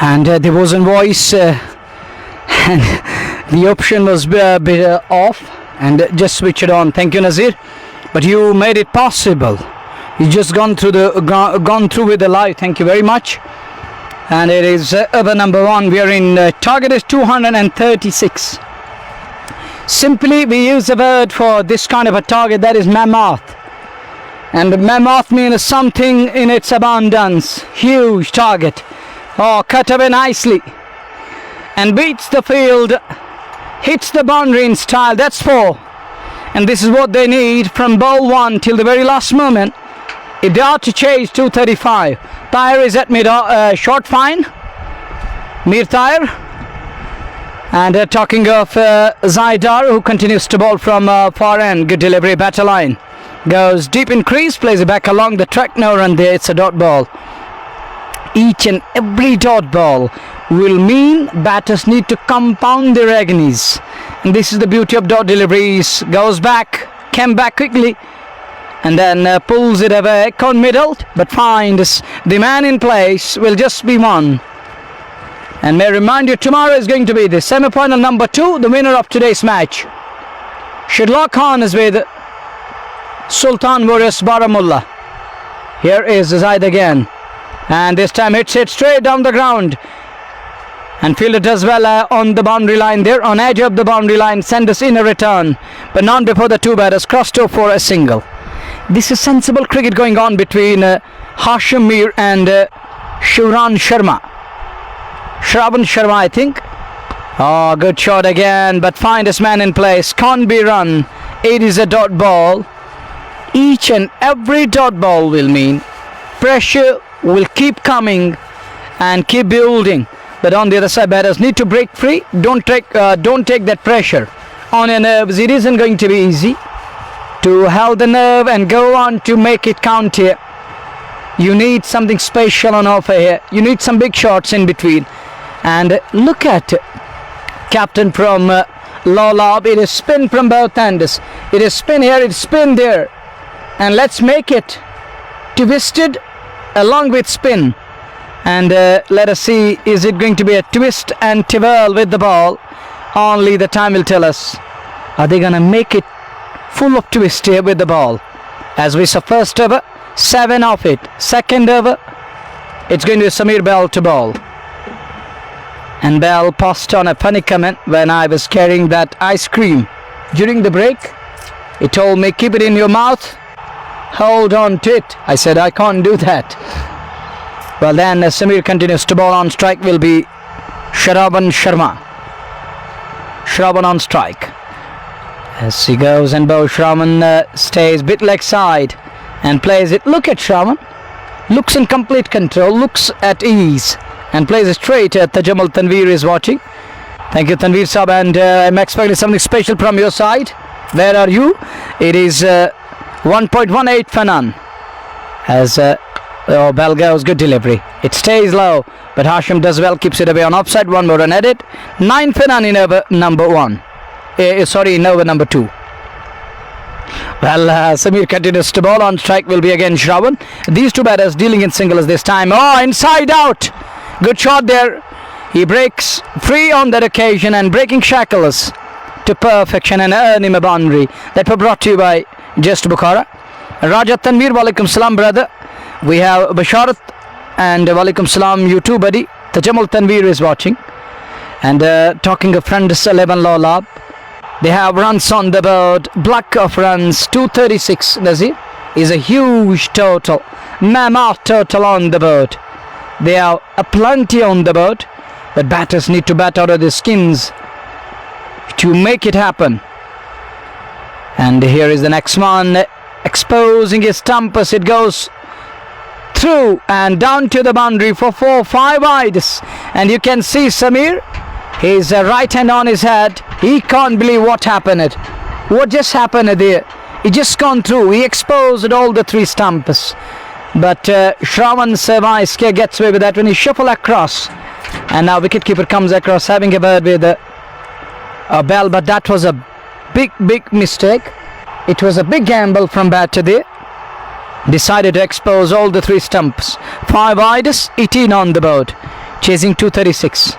and there was a voice and the option was a bit off, and just switch it on. Thank you, Nazir, but you made it possible. You just gone through with the live. Thank you very much. And it is over number 1. We are in target is 236. Simply we use a word for this kind of a target, that is mammoth. And mammoth means something in its abundance. Huge target. Oh, cut away nicely and beats the field, hits the boundary in style. That's 4. And this is what they need from ball 1 till the very last moment. If they are to chase 235. Tahir is at mid short fine. Mir Tahir. And talking of Zaidar, who continues to bowl from far end. Good delivery, batter line. Goes deep in crease, plays it back along the track. No run there, it's a dot ball. Each and every dot ball will mean batters need to compound their agonies. And this is the beauty of dot deliveries. Goes back, came back quickly, and then pulls it away, con middle, but finds the man in place. Will just be 1. And may remind you, tomorrow is going to be the semi-final number 2, the winner of today's match. Shidla Khan is with Sultan Warriors Baramulla. Here is Zaid again, and this time it's hit straight down the ground. And fielder does well on the boundary line there, on edge of the boundary line, send us in a return, but not before the 2 batters crossed over for a single. This is sensible cricket going on between Hashim Mir and Shravan Sharma, I think. Oh, good shot again, but find this man in place. Can't be run. It is a dot ball. Each and every dot ball will mean pressure will keep coming and keep building. But on the other side, batters need to break free. Don't take that pressure on your nerves. It isn't going to be easy to hold the nerve and go on to make it count here. You need something special on offer here. You need some big shots in between. And look at captain from Lawlab. It is spin from both ends. It is spin here, it is spin there. And let's make it twisted along with spin. And let us see, is it going to be a twist and twirl with the ball? Only the time will tell us. Are they going to make it full of twist here with the ball? As we saw first over, 7 off it. Second over, it's going to be Samir Bell to bowl. And Bell passed on a funny comment when I was carrying that ice cream during the break. He told me, keep it in your mouth, hold on to it. I said, I can't do that. Well then, Samir continues to bowl. On strike will be Shravan Sharma. Shravan on strike. As he goes and bowls, Shravan stays bit leg side and plays it. Look at Shravan. Looks in complete control, looks at ease, and plays it straight at Tajammul Tanveer is watching. Thank you, Tanveer Sahab, and I'm expecting something special from your side. Where are you? It is 1.18 for none. As Bell goes, good delivery. It stays low, but Hashim does well, keeps it away on offside. 1 more run edit. 9 for none in over number 1. In over number 2. Well, Samir continues to bowl. On strike will be again Shravan. These 2 batters dealing in singles this time. Oh, inside out. Good shot there. He breaks free on that occasion and breaking shackles to perfection and earn him a boundary. That were brought to you by Just Bukhara. Raja Tanveer, walaikum salam brother. We have Basharat and walaikum salam you too buddy. Tajammul Tanveer is watching. And talking of friends 11 Lawlab. They have runs on the board. Block of runs 236. Nazir is a huge total. Mammoth total on the board. They have a plenty on the board, but batters need to bat out of their skins to make it happen. And here is the next one, exposing his stump as it goes through and down to the boundary for 4-5 wides. And you can see Samir, his right hand on his head. He can't believe what happened. What just happened there? He just gone through. He exposed all the 3 stumps. But Shravan Sharma gets away with that when he shuffle across. And now wicketkeeper comes across having a word with Bell. But that was a big mistake. It was a big gamble from batter there. Decided to expose all the 3 stumps. 5 wides, 18 on the board. chasing 236.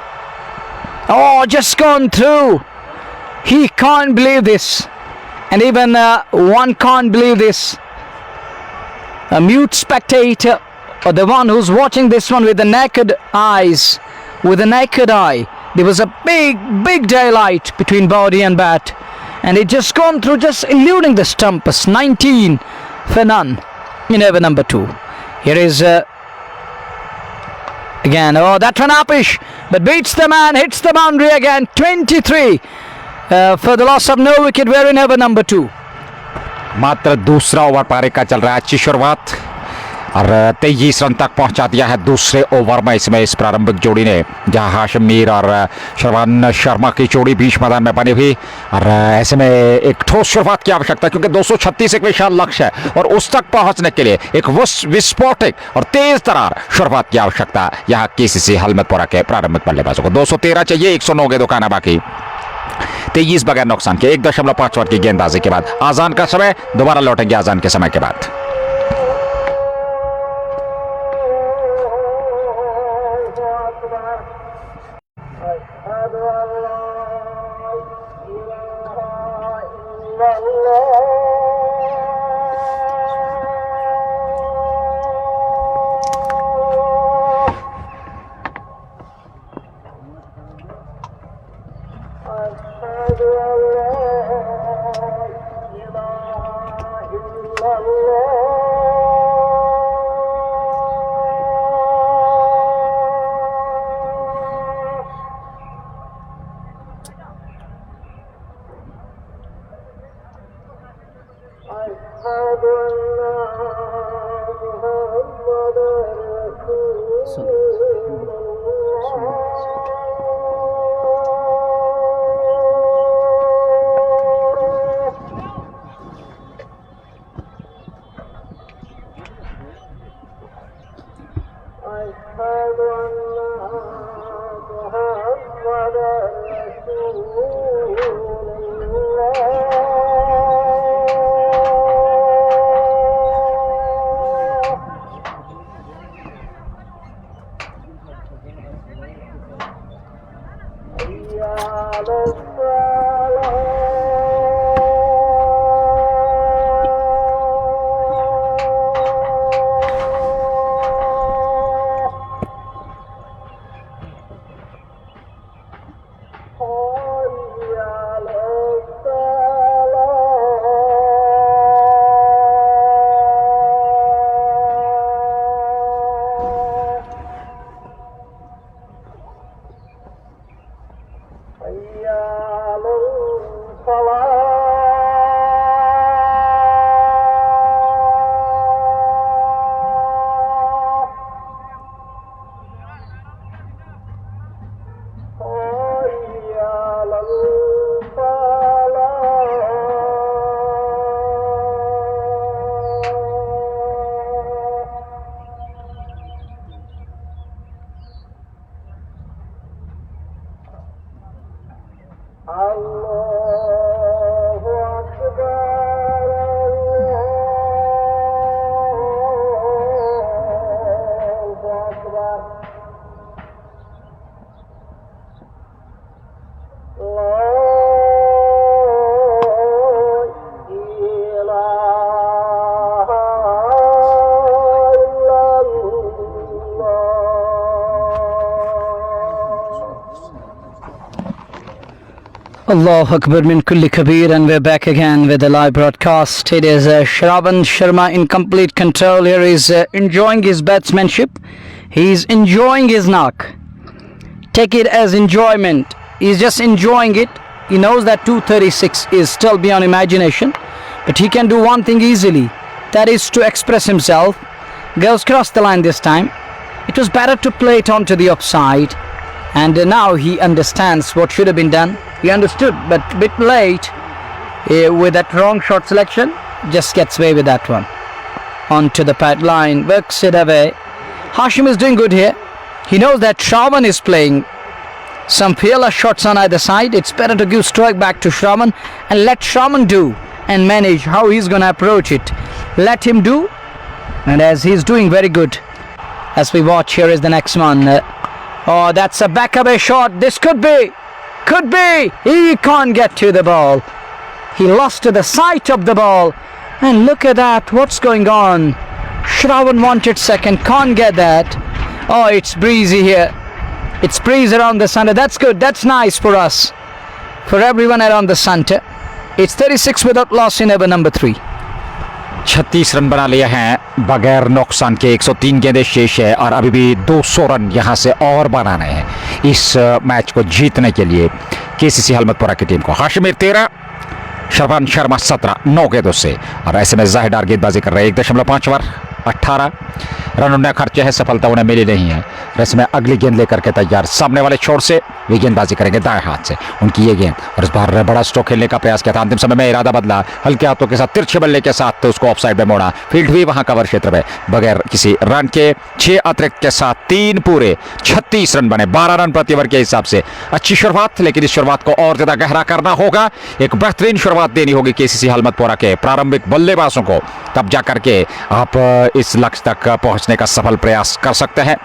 Oh, just gone through. He can't believe this. And even one can't believe this. A mute spectator, or the one who's watching this one with the naked eyes, with a naked eye, there was a big daylight between body and bat, and it just gone through, just eluding the stumpers. 19 for none in over number 2. Here is again, oh, that one upish, but beats the man, hits the boundary again. 23 for the loss of no wicket. We're in over number 2. मात्र दूसरा over पारी का चल रहा है, अच्छी शुरुआत और 23 रन तक पहुंचा दिया है दूसरे ओवर में इसमें इस प्रारंभिक जोड़ी ने, जहां हाशिम मीर और शरवान शर्मा की जोड़ी बीच मैदान में बनी हुई। और ऐसे में एक ठोस शुरुआत की आवश्यकता, क्योंकि 236 एक विशाल लक्ष्य है और उस तक पहुंचने के लिए एक विस्फोटक और तेज तरार शुरुआत की आवश्यकता यहाँ केसीसी हलमतपुरा के प्रारंभिक बल्लेबाजों को। 213 चाहिए, 109 के दुकान बाकी। 23 बगैर नुकसान के 1.5 ओवर की गेंदबाजी के बाद आजान का समय, दोबारा लौटेंगे आजान के समय के बाद। Allahu Akbar min kulli kabir, and we're back again with the live broadcast. It is Shravan Sharma in complete control. Here he's enjoying his batsmanship. He's enjoying his knock. Take it as enjoyment. He's just enjoying it. He knows that 236 is still beyond imagination, but he can do one thing easily. That is to express himself. Goes cross the line this time. It was better to play it onto the offside, and now he understands what should have been done. He understood, but a bit late with that wrong shot selection. Just gets away with that one. Onto the pad line, works it away. Hashim is doing good here. He knows that Shravan is playing some fearless shots on either side. It's better to give strike back to Shravan and let Shravan do and manage how he's going to approach it. Let him do, and as he's doing very good. As we watch, here is the next one. Oh, that's a backaway shot. This could be. He can't get to the ball. He lost to the sight of the ball. And look at that. What's going on? Shravan wanted second. Can't get that. Oh, it's breezy here. It's breeze around the center. That's good. That's nice for us. For everyone around the center. It's 36 without loss in over number 3. 36 run बना लिए हैं बगैर नुकसान के। 103 गेंदें शेष है और अभी भी 200 रन यहां से और बनाने हैं इस मैच को जीतने के लिए केसीसी हलमतपुरा की टीम को। हाशिमीर 13, शरवान शर्मा 17, 9 गेंदों से। और ऐसे में जाहिदार गेंदबाजी कर रहे हैं 1.5 ओवर, 18 रन उन्हें खर्चे हैं, सफलता उन्हें मिली नहीं है। ऐसे में अगली गेंद लेकर के तैयार, सामने वाले छोर से वे गेंदबाजी करेंगे दाएं हाथ से, उनकी ये गेंद। और इस बार बड़ा स्ट्रोक खेलने का प्रयास किया था, अंतिम समय में इरादा बदला, हल्के हाथों के साथ तिरछे बल्ले के साथ तो उसको ऑफसाइड में मोड़ा। फील्ड हुई वहां कवर क्षेत्र में बगैर किसी रन के 6 अतिरिक्त के साथ 3 पूरे 36 रन बने, 12 रन प्रति ओवर के हिसाब से। अच्छी शुरुआत, लेकिन इस शुरुआत को और ज्यादा गहरा करना होगा। एक बेहतरीन शुरुआत देनी होगी केसीसी हलमतपुरा के प्रारंभिक बल्लेबाजों को, तब जाकर के आप इस लक्ष्य तक पहुंचने का सफल प्रयास कर सकते हैं।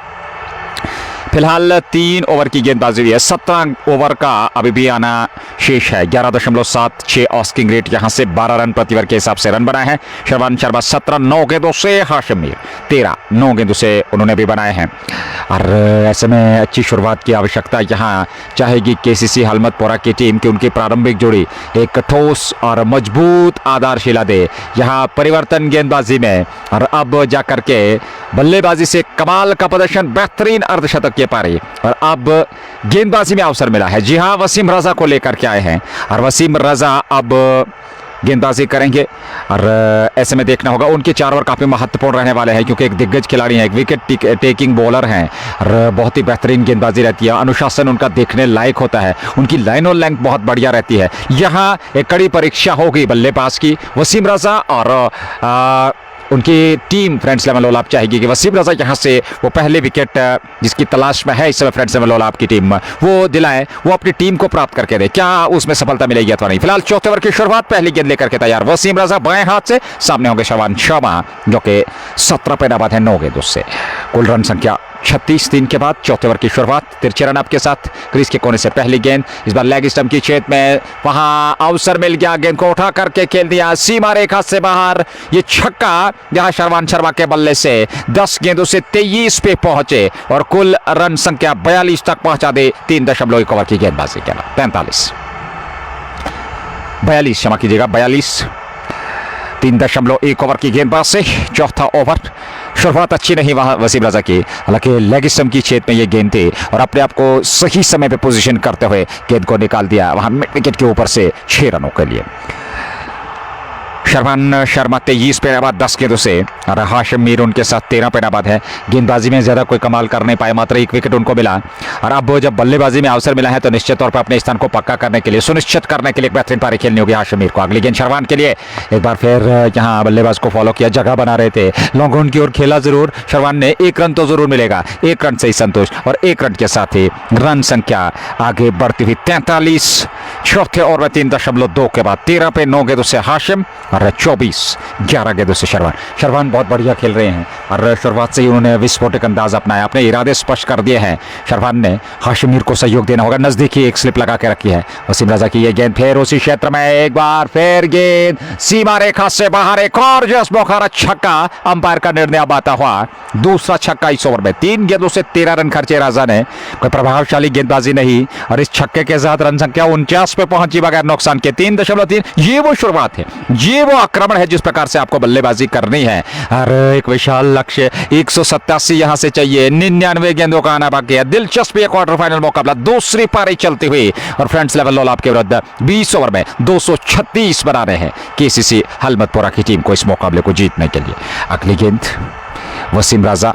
फिलहाल 3 ओवर की गेंदबाजी हुई है, 17 ओवर का अभी भी आना शेष है। 11.76 आस्किंग रेट, यहां से 12 रन प्रति ओवर के हिसाब से रन बनाए हैं। शरवान शर्मा 17, 9 गेंदों से। हाशिमीर 13, 9 गेंदों से उन्होंने भी बनाए हैं। और ऐसे में अच्छी शुरुआत की आवश्यकता यहां चाहेगी केसीसी हलमतपुरा की टीम की। उनकी प्रारंभिक जोड़ी एक ठोस और मजबूत आधारशिला दे यहां परिवर्तन गेंदबाजी में, और अब जाकर के बल्लेबाजी से कमाल का प्रदर्शन, बेहतरीन अर्धशतक के पारी, और अब गेंदबाजी में अवसर मिला है। जी हां, वसीम रजा को लेकर के आए हैं और वसीम रजा अब गेंदबाजी करेंगे। और ऐसे में देखना होगा, उनके 4 ओवर काफी महत्वपूर्ण रहने वाले हैं क्योंकि एक दिग्गज खिलाड़ी हैं, एक विकेट टेकिंग बॉलर हैं और बहुत ही बेहतरीन गेंदबाजी रहती है। अनुशासन उनका देखने लायक होता है, उनकी लाइन और लेंथ बहुत बढ़िया रहती है। यहाँ एक कड़ी परीक्षा होगी बल्लेबाज की। वसीम रजा और उनकी टीम फ्रेंड्स लेवल लोलाप चाहेगी कि वसीम रजा यहां से वो पहले विकेट जिसकी तलाश में है इस समय फ्रेंड्स लेवल लोलाप की टीम, वो दिलाएं, वो अपनी टीम को प्राप्त करके दे। क्या उसमें सफलता मिलेगी अथवा नहीं। फिलहाल 4थे ओवर की शुरुआत, पहली गेंद लेकर के तैयार वसीम रजा बाएं हाथ से, सामने होंगे शरवान शर्मा जो कि 17 पे नाबाद है 9 गेंदों से। कुल रन संख्या 36, 3 के बाद 4थे ओवर की शुरुआत। तिरछे रन अप के साथ क्रीज के कोने से पहली गेंद, इस बार लेग स्टंप की छेद में, वहां अवसर मिल गया, गेंद को उठा करके खेल दिया सीमा रेखा से बाहर। ये छक्का जहां शरवान शर्मा के बल्ले से 10 गेंदों से 23 पे पहुंचे और कुल रन संख्या 42 तक पहुंचा दे 3.1 ओवर की गेंदबाजी के बाद। 42 क्षमा कीजिएगा, 42 3.1 ओवर की गेंदबाज से 4था ओवर। शुरुआत अच्छी नहीं वहां वसीम रजा की, हालांकि लेग स्टंप की छेद में ये गेंद थी और अपने आप को सही समय पे पोजीशन करते हुए गेंद को निकाल दिया वहां मिड विकेट के ऊपर से 6 रनों के लिए। शरवान शर्मा 23 पे नाबाद 10 गेंदों से और हाशिमीर उनके साथ 13 पे नाबाद है। गेंदबाजी में ज्यादा कोई कमाल कर नहीं पाए, मात्र 1 विकेट उनको मिला। और अब जब बल्लेबाजी में अवसर मिला है तो निश्चित तौर पर अपने स्थान को पक्का करने के लिए, सुनिश्चित करने के लिए एक बेहतरीन पारी खेलनी होगी हाशिमीर को। अगली गेंद शरवान के लिए, एक बार फिर यहाँ बल्लेबाज को फॉलो किया, जगह बना रहे थे, लॉन्ग ऑन की ओर खेला जरूर शरवान ने। 1 रन तो जरूर मिलेगा, 1 रन से ही संतोष, और 1 रन के साथ ही रन संख्या आगे बढ़ती हुई 43। 4थे ओवर में 3.2 के बाद 13 पे 9 गेंदों से हाशिम और 24 11 गेंदों से शरवान बहुत बढ़िया खेल रहे हैं और शुरुआत से ही उन्होंने विस्फोटक अंदाज अपनाया, अपने इरादे स्पष्ट कर दिए हैं। शरवान ने हाशिमीर को सहयोग देना होगा, नजदीकी एक स्लिप लगा के रखी है। वसीम रजा की ये गेंद फिर उसी क्षेत्र में, एक बार फिर गेंद सीमा रेखा से बाहर, एक और जस्ट बौखारा छक्का, अंपायर का निर्णय अब आता हुआ। दूसरा छक्का इस ओवर में, 3 गेंदों से 13 रन खर्चे राजा ने, कोई प्रभावशाली गेंदबाजी नहीं और इस छक्के के साथ रन संख्या 49 पे पहुंची बगैर नुकसान के। 3.3 ये वो शुरुआत है, ये वो आक्रमण है जिस प्रकार से आपको बल्लेबाजी करनी है। और एक विशाल लक्ष्य 187 यहां से चाहिए, 99 गेंदों का आना बाकी है। दिलचस्प क्वार्टर फाइनल मुकाबला, दूसरी पारी चलती हुई और फ्रेंड्स लेवल लोलाप के विरुद्ध 20 ओवर में 236 बना रहे हैं केसीसी हलमतपुरा की टीम को इस मुकाबले को जीतने के लिए। अगली गेंद वसीम रजा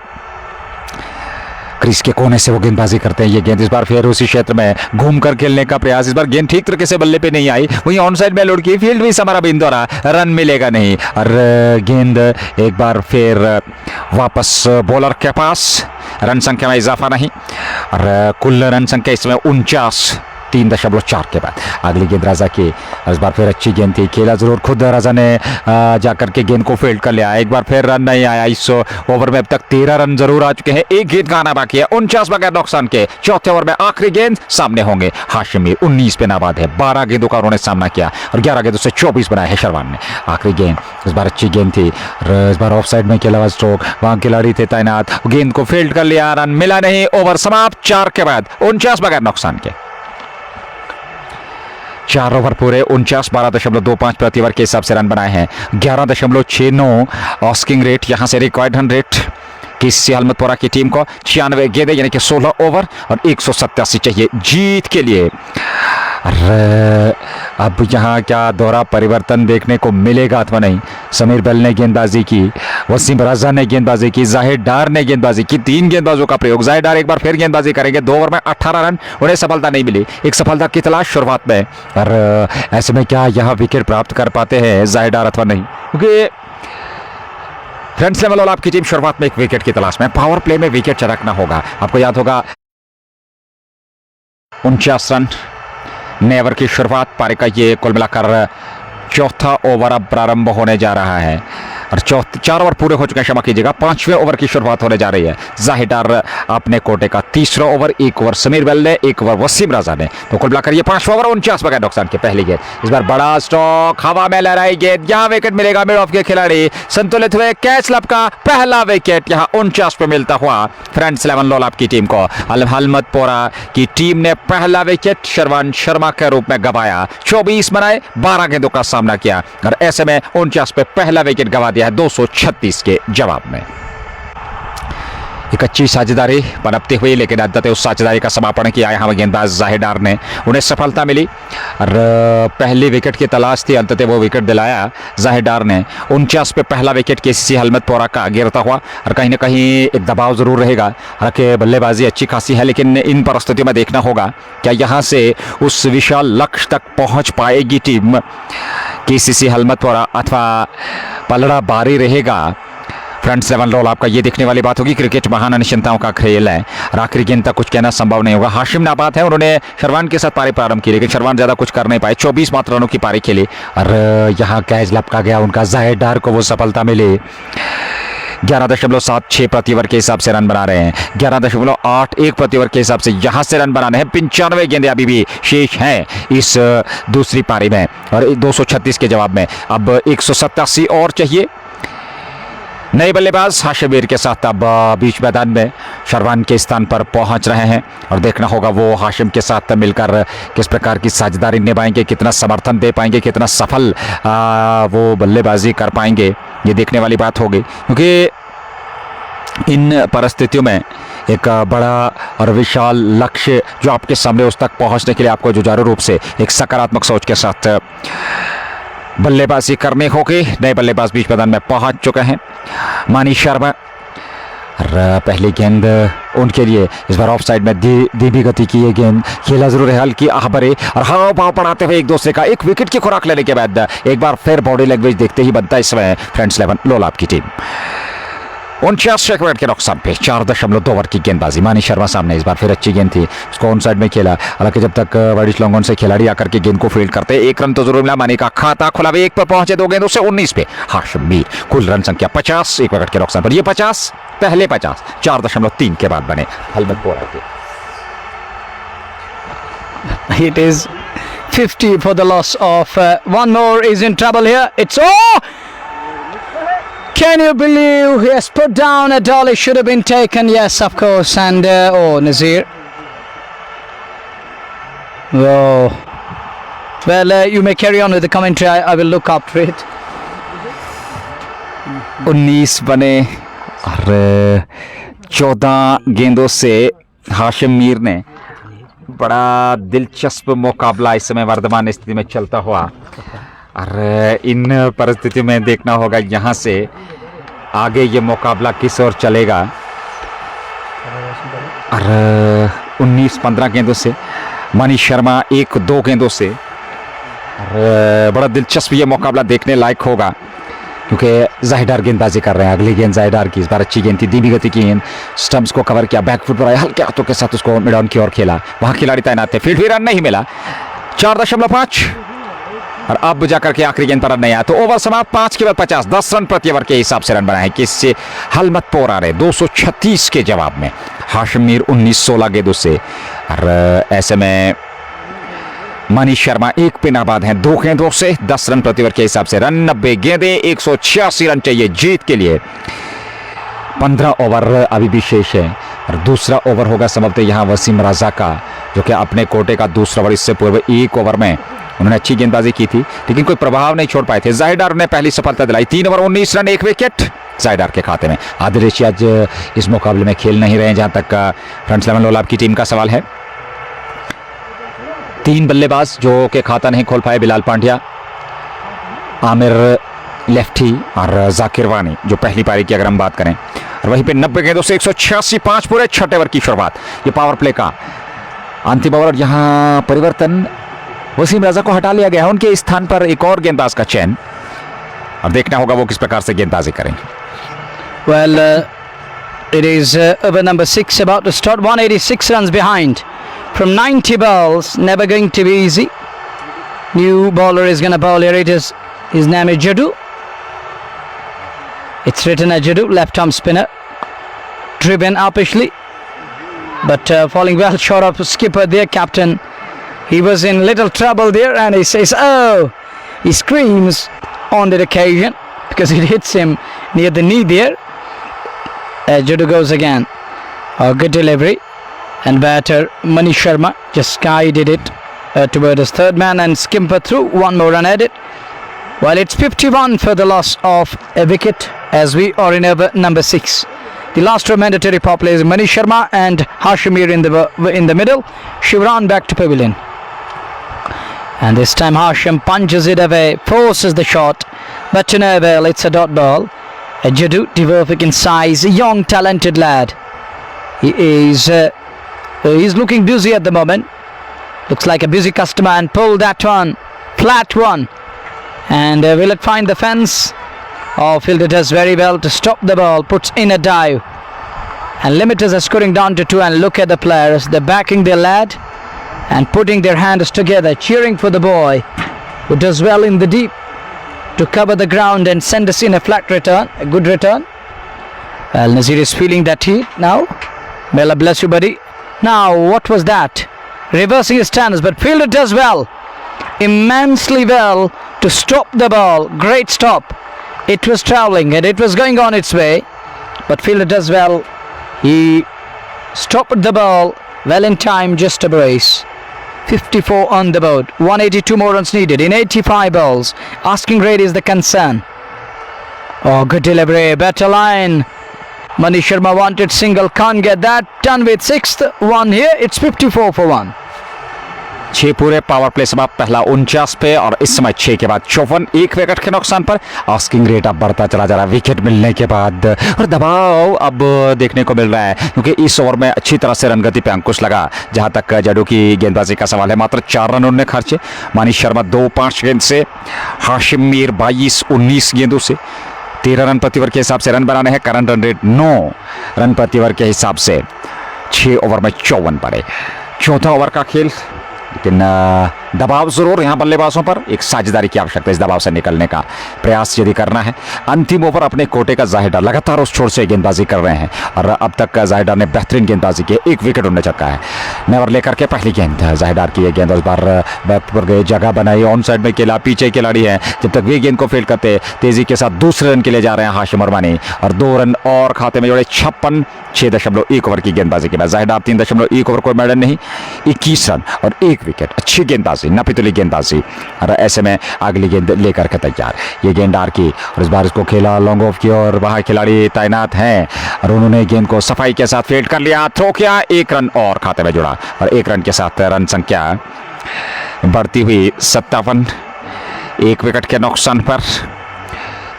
क्रीज के कोने से वो गेंदबाजी करते हैं। ये गेंद इस बार फिर उसी क्षेत्र में घूमकर खेलने का प्रयास, इस बार गेंद ठीक तरीके से बल्ले पे नहीं आई, वहीं ऑन साइड में लुढ़की, फील्ड भी समारा बिंदौरा, रन मिलेगा नहीं। और गेंद एक बार फिर वापस बॉलर के पास, रन संख्या में इजाफा नहीं और कुल रन संख्या इसमें 49 3.4 के बाद। अगली गेंद रजा की, इस बार फिर अच्छी गेंद थी, खेला जरूर खुद रजा ने जाकर के गेंद को फील्ड कर लिया। एक बार फिर रन नहीं आया। इस ओवर में अब तक 13 रन जरूर आ चुके हैं, एक गेंद का आना बाकी है। 49 बगैर नुकसान के। चौथे ओवर में आखिरी गेंद सामने होंगे हाशिम मीर। 19 पे नाबाद है, 12 गेंदों का उन्होंने सामना किया और 11 गेंदों से 24 बनाया है शरवान ने। आखिरी गेंद इस बार अच्छी गेंद थी, इस बार ऑफ साइड में खेला हुआ स्ट्रोक, वहां खिलाड़ी थे तैनात, गेंद को फील्ड कर लिया, रन मिला नहीं। ओवर समाप्त 4 के बाद 49 बगैर नुकसान के। 4 ओवर पूरे, 49, 12.25 प्रति ओवर के हिसाब से रन बनाए हैं। 11.69 ऑस्किंग रेट, यहां से रिक्वायर्ड रन रेट केसीसी हलमतपुरा की टीम को। 96 गेंदें यानी कि 16 ओवर और 187 चाहिए जीत के लिए। अब यहाँ क्या दोहरा परिवर्तन देखने को मिलेगा अथवा नहीं। समीर बेल ने गेंदबाजी की, वसीम रजा ने गेंदबाजी की, जाहिर डार ने गेंदबाजी की। 3 गेंदबाजों का प्रयोग। जाहिर डार एक बार फिर गेंदबाजी करेंगे। 2 ओवर में 18 रन, उन्हें सफलता नहीं मिली। एक सफलता की तलाश शुरुआत में, और ऐसे में क्या यहाँ विकेट प्राप्त कर पाते हैं जाहिर डार अथवा नहीं, क्योंकि फ्रेंड्स लेवल और आपकी टीम शुरुआत में एक विकेट की तलाश में। पावर प्ले में विकेट चटकना होगा। आपको याद होगा 49 रन नए ओवर की शुरुआत। पारी का ये कुल मिलाकर चौथा ओवर अब प्रारंभ होने जा रहा है और 4 ओवर पूरे हो चुके हैं, क्षमा कीजिएगा। 5वें ओवर की शुरुआत होने जा रही है। जाहिर डार अपने कोटे का 3रा ओवर, 1 ओवर समीर बेल ने, 1 ओवर वसीम रजा ने, तो कुल मिलाकर ये 5वां ओवर। 49 बगैर नुकसान के। पहली गेंद इस बार बड़ा स्ट्रोक, हवा में लहराई गेंद, यहां विकेट मिलेगा। मिड ऑफ के खिलाड़ी संतुलित हुए, कैच लब का पहला विकेट यहां 49 पे मिलता हुआ फ्रेंड्स 11 लोलाप की टीम को। हलमतपुरा की टीम ने पहला विकेट शरवान शर्मा के रूप में गवाया। 24 बनाए, 12 गेंदों का सामना किया और ऐसे में 49 पे पहला विकेट गवा दिया है 236 के जवाब में। एक अच्छी साझेदारी बनती हुई, लेकिन अंततः उस साझेदारी का समापन किया यहाँ गेंदबाज जाहिर डार ने। उन्हें सफलता मिली और पहली विकेट की तलाश थी, अंततः वो विकेट दिलाया जाहिर डार ने। 49 पे पहला विकेट केसीसी हलमतपुरा का गिरता हुआ, और कहीं ना कहीं एक दबाव जरूर रहेगा। हालांकि बल्लेबाजी अच्छी खासी है, लेकिन इन परिस्थितियों में देखना होगा क्या यहाँ से उस विशाल लक्ष्य तक पहुँच पाएगी टीम केसीसी हलमतपुरा अथवा पलड़ा बारी रहेगा। फ्रेंड्स 11 रोल आपका ये देखने वाली बात होगी। क्रिकेट महान अनिश्चितताओं का खेल है और आखिरी गेंद तक कुछ कहना संभव नहीं होगा। हाशिम नाबाद है, उन्होंने शरवान के साथ पारी प्रारंभ की, लेकिन शरवान ज्यादा कुछ कर नहीं पाए। 24 मात्र रनों की पारी खेली और यहाँ कैच लपका गया उनका। जाहिर डार को वो सफलता मिली। 11.76 प्रति ओवर के हिसाब से रन बना रहे हैं। 11.81 प्रति ओवर के हिसाब से यहां से रन बनाने हैं। 95 गेंदें अभी भी शेष हैं इस दूसरी पारी में और 236 के जवाब में। अब 187 और चाहिए। नए बल्लेबाज हाशिम मीर के साथ अब बीच मैदान में शरवान के स्थान पर पहुंच रहे हैं और देखना होगा वो हाशिम के साथ मिलकर किस प्रकार की साझेदारी निभाएंगे, कितना समर्थन दे पाएंगे, कितना सफल वो बल्लेबाजी कर पाएंगे, ये देखने वाली बात होगी। क्योंकि इन परिस्थितियों में एक बड़ा और विशाल लक्ष्य जो आपके सामने, उस तक पहुंचने के लिए आपको जुझारू रूप से एक सकारात्मक सोच के साथ बल्लेबाजी करनी होगी। नए बल्लेबाज बीच मैदान में पहुंच चुके हैं। मानी शर्मा पहली गेंद उनके लिए, इस बार ऑफ साइड में धीमी गति की ये गेंद, खेला जरूर है हल्की आहबरे और हाव भाव पढ़ाते हुए एक दूसरे का। एक विकेट की खुराक लेने के बाद एक बार फिर बॉडी लैंग्वेज देखते ही बनता है इस समय फ्रेंड्स 11 लोलाप की टीम। 49 विकेट के नुकसान पे 4.2 ओवर की गेंदबाजी। मानी शर्मा सामने, इस बार फिर अच्छी गेंद थी, उसको ऑन साइड में खेला। हालांकि जब तक वाइडिश लॉन्ग ऑन से खिलाड़ी आकर के गेंद को फील्ड करते, 1 रन तो जरूर मिला। मानी का खाता खुला, 1 पर पहुंचे, 2 गेंदों से 19 पे हाशिम मीर। कुल रन संख्या 50, 1 विकेट के नुकसान पर। ये 50 पहले 50 4.3 के बाद बने हलमतपुरा के। It is 50 for the loss of one more is in trouble here. It's can you believe he has put down a dolly? Should have been taken, yes, of course. And Nazir. Oh, well, you may carry on with the commentary. I will look after it. 19 बने और 14 गेंदों से हाशिम मीर ने बड़ा दिलचस्प मुकाबला इस समय वर्तमान स्थिति में चलता हुआ। और इन परिस्थितियों में देखना होगा यहाँ से आगे ये मुकाबला किस ओर चलेगा। और 19-15 गेंदों से मनीष शर्मा 1-2 गेंदों से, और बड़ा दिलचस्प ये मुकाबला देखने लायक होगा। क्योंकि जाहिदार गेंदबाजी कर रहे हैं। अगली गेंद जाहिदार की, इस बार अच्छी गेंद थी, धीमी गति की गेंद, स्टंप्स को कवर किया, बैकफुट पर आया, हल्के हाथों के साथ उसको मिड ऑन की ओर खेला, वहां खिलाड़ी तैनात थे, फील्ड भी रन नहीं मिला। 4.5 और अब जाकर के आखिरी गेंद पर रन नहीं आया, तो ओवर समाप्त 5 के बाद 50, 10 रन प्रति ओवर के हिसाब से रन बनाए, किससे हलमत पोर आ रहे 236 के जवाब में। हाशिम मीर 19-16 गेंदों से, और ऐसे में मनीष शर्मा एक पे नाबाद हैं 2 गेंदों से, 10 रन प्रति ओवर के हिसाब से। रन 90 गेंदें, 186 रन चाहिए जीत के लिए। 15 ओवर अभी भी शेष है, और दूसरा ओवर होगा समाप्त यहाँ वसीम राजा का, जो कि अपने कोटे का दूसरा ओवर। इससे पूर्व 1 ओवर में उन्होंने अच्छी गेंदबाजी की थी, लेकिन कोई प्रभाव नहीं छोड़ पाए थे। जाहिदार ने पहली सफलता दिलाई, 3 ओवर 19 रन 1 विकेट जाहिदार के खाते में। आदिल रशीद आज इस मुकाबले में खेल नहीं रहे हैं, जहां तक फ्रंट 11 लोलाब की टीम का सवाल है। 3 बल्लेबाज जो कि खाता नहीं खोल पाए, बिलाल पांड्या, आमिर लेफ्टी और जाकिर वानी, जो पहली पारी की अगर हम बात करें। और वहीं पे 90 गेंदों से 186, 5 पूरे, छठे ओवर की शुरुआत। ये पावर प्ले का अंतिम ओवर। यहाँ परिवर्तन, वसीम राजा को हटा लिया गया है, उनके स्थान पर एक और गेंदबाज का चयन, और देखना होगा वो किस प्रकार से गेंदबाजी करेंगे। Well, it is over number 6 about to start. 186 runs behind from 90 balls. Never going to be easy. New bowler is going to bowl here. His name is Jadu. It's written as Jadu, left arm spinner. Driven uppishly, but falling well short of skipper there, captain. He was in little trouble there, and he says, "Oh!" He screams on the occasion because it hits him near the knee there. Jadu goes again. A good delivery, and batter Manish Sharma just guided it toward his third man and skimper through. One more run at it. Well, it's 51 for the loss of a wicket as we are in over number 6. The last two mandatory power plays, Manish Sharma and Hashim Mir in the middle. Shivran back to pavilion. And this time Hashim punches it away, forces the shot, but to no avail. It's a dot ball. Jadu, developing in size, a young talented lad. He's looking busy at the moment. Looks like a busy customer, and pulled that one, flat one. And will it find the fence? Oh, fielder does very well to stop the ball, puts in a dive. And limiters are scoring down to 2, and look at the players. They're backing their lad and putting their hands together, cheering for the boy who does well in the deep to cover the ground and send us in a flat return, a good return. Well, Nazir is feeling that heat now. May Allah bless you, buddy. Now, what was that? Reversing his stance, but fielder does well, immensely well to stop the ball. Great stop. It was travelling and it was going on its way, but fielder does well. He stopped the ball well in time, just a brace. 54 on the board, 182 more runs needed in 85 balls. Asking rate is the concern. Oh, good delivery, better line. Manish Sharma wanted single, can't get that done with 6th one here. It's 54 for 1. 6 पूरे, power play समाप्त, पहला 49 पे, और इस समय 6 के बाद 54, 1 wicket के नुकसान पर। आस्किंग रेट अब बढ़ता चला जा रहा है विकेट मिलने के बाद, और दबाव अब देखने को मिल रहा है, क्योंकि इस ओवर में अच्छी तरह से रनगति पे अंकुश लगा। जहां तक जडू की गेंदबाजी का सवाल है, मात्र 4 रन उन्होंने खर्चे। मनीष शर्मा 2-5 गेंद से, हाशिम मीर 22-19 गेंदों से 13 रन प्रति ओवर के हिसाब से रन बनाने हैं। करंट रन रेट 9 रन प्रति ओवर के हिसाब से 6 ओवर में 54 पड़े। चौथा ओवर का खेल, लेकिन दबाव जरूर यहाँ बल्लेबाजों पर, एक साझेदारी की आवश्यकता है इस दबाव से निकलने का प्रयास यदि करना है। अंतिम ओवर अपने कोटे का जाहिदार लगातार उस छोर से गेंदबाजी कर रहे हैं, और अब तक जाहिदार ने बेहतरीन गेंदबाजी की, 1 विकेट उन्हें चटका है। नेवर लेकर के पहली गेंद जाहिदार की, गेंद इस बार बैक पर गए, जगह बनाई, ऑन साइड में खेला, पीछे खिलाड़ी है, जब तक वे गेंद को फील्ड करते तेजी के साथ दूसरे रन के लिए जा रहे हैं हाशिम अरमानी, और 2 रन और खाते में जोड़े। 56, 6.1 ओवर की गेंदबाजी के बाद जाहिदार 3.1 ओवर, कोई मेडल नहीं, 21 रन और 1 विकेट। अच्छी गेंदबाजी, नापितुली गेंदबाजी, और ऐसे में अगली गेंद लेकर के तैयार। ये गेंदार की, और इस बार इसको खेला लॉन्ग ऑफ की, और वहां खिलाड़ी तैनात हैं, और उन्होंने गेंद को सफाई के साथ फील्ड कर लिया, थ्रो किया, 1 रन और खाते में जुड़ा, और 1 रन के साथ रन संख्या बढ़ती हुई 57, 1 विकेट के नुकसान पर।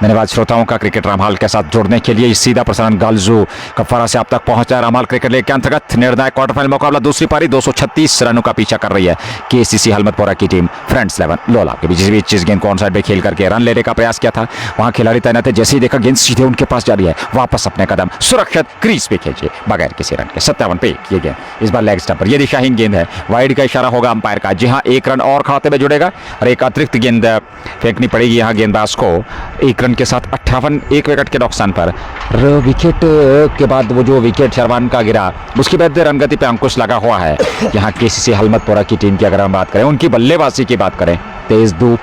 धन्यवाद श्रोताओं का क्रिकेट रामहाल के साथ जुड़ने के लिए। सीधा प्रसारण गालजू कफारा से आप तक पहुंचा रामहाल क्रिकेट लीग के अंतर्गत निर्णायक क्वार्टर फाइनल मुकाबला दूसरी पारी 236 रनों का पीछा कर रही है केसीसी हलमतपुरा की टीम फ्रेंड्स 11 लोला के बीच इस गेंद को ऑन साइड पे खेल करके रन लेने का प्रयास किया था। वहां खिलाड़ी तैनात है, जैसे ही देखा गेंद सीधे उनके पास जा रही है, वापस अपने कदम सुरक्षित क्रीज पे खींचे बगैर किसी रन के 57 पे ये गेंद इस बार लेग स्टंप पर। यह दिशाहीन गेंद है, वाइड का इशारा होगा अंपायर का। जी हाँ, एक रन और खाते में जुड़ेगा और एक अतिरिक्त गेंद फेंकनी पड़ेगी यहाँ गेंदबाज को। एक रन के साथ 58 एक विकेट के नुकसान पर। विकेट के बाद वो जो विकेट शर्वान का गिरा उसकी बेहतर रन गति पे अंकुश लगा हुआ है यहाँ केसीसी हलमतपुरा की टीम की। अगर हम बात करें उनकी बल्लेबाजी की बात करें, तेज धूप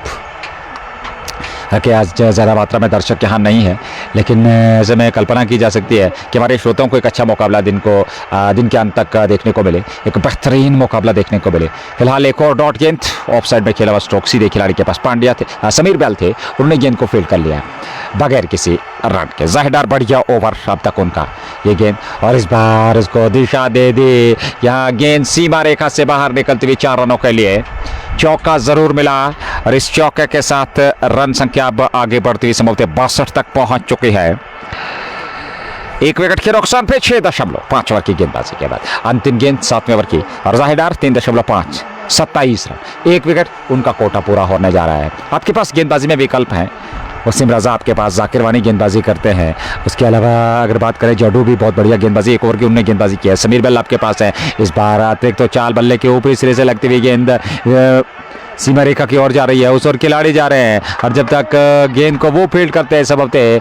कि आज ज़्यादा मात्रा में दर्शक यहाँ नहीं है, लेकिन ऐसे में कल्पना की जा सकती है कि हमारे श्रोताओं को एक अच्छा मुकाबला दिन के अंत तक देखने को मिले, एक बेहतरीन मुकाबला देखने को मिले। फिलहाल एक और डॉट गेंद ऑफ साइड में खेला हुआ स्ट्रोक सीधे खिलाड़ी के पास पांड्या थे, समीर बैल थे, उन्होंने गेंद को फील्ड कर लिया बगैर किसी रन के। जाहिदार बढ़िया ओवर अब तक उनका ये गेंद, और इस बार इसको दिशा दे दी। यहाँ गेंद सीमा रेखा से बाहर निकलती हुई 4 रनों के लिए चौका जरूर मिला और इस चौके के साथ रन संख्या अब आगे बढ़ती हुई संभवतः 62 तक पहुंच चुकी है। एक विकेट के नुकसान पे 6.5 ओवर की गेंदबाजी के बाद अंतिम गेंद 7वें ओवर की और जाहिदार 3.5 27 रन, एक विकेट उनका कोटा पूरा होने जा रहा है। आपके पास गेंदबाजी में विकल्प हैं, वसीम रजा आपके पास, जाकिर वानी गेंदबाजी करते हैं, उसके अलावा अगर बात करें जडू भी बहुत बढ़िया गेंदबाजी एक ओवर की उन्होंने गेंदबाजी की है, समीर बेल आपके पास है। इस बार अतिरिक्त तो चाल बल्ले के ऊपरी सिरे से लगती हुई गेंद सीमा रेखा की ओर जा रही है, उस ओर खिलाड़ी जा रहे हैं और जब तक गेंद को वो फील्ड करते हैं सबते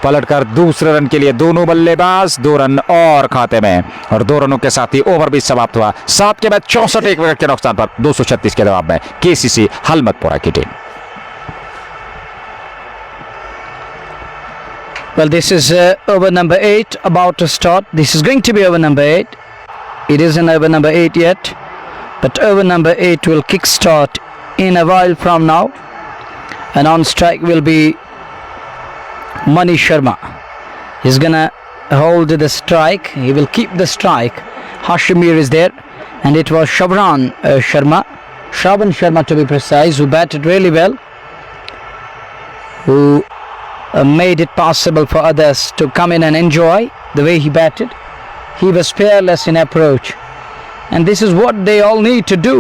पलटकर दूसरे रन के लिए दोनों बल्लेबाज 2 रन और खाते में और 2 रनों के साथ ही ओवर भी समाप्त हुआ। 7 के बाद 64 एक विकेट के नुकसान पर 236 के जवाब में केसीसी हलमतपुरा की team. Well, this is over number 8 about to start. This is going to be over number 8. It isn't over number 8 yet, but over number 8 will kick start in a while from now. And on strike will be Mani Sharma. He's gonna hold the strike. He will keep the strike. Hashimir is there, and it was Shravan Sharma to be precise, who batted really well, who made it possible for others to come in and enjoy the way he batted. He was fearless in approach, and this is what they all need to do.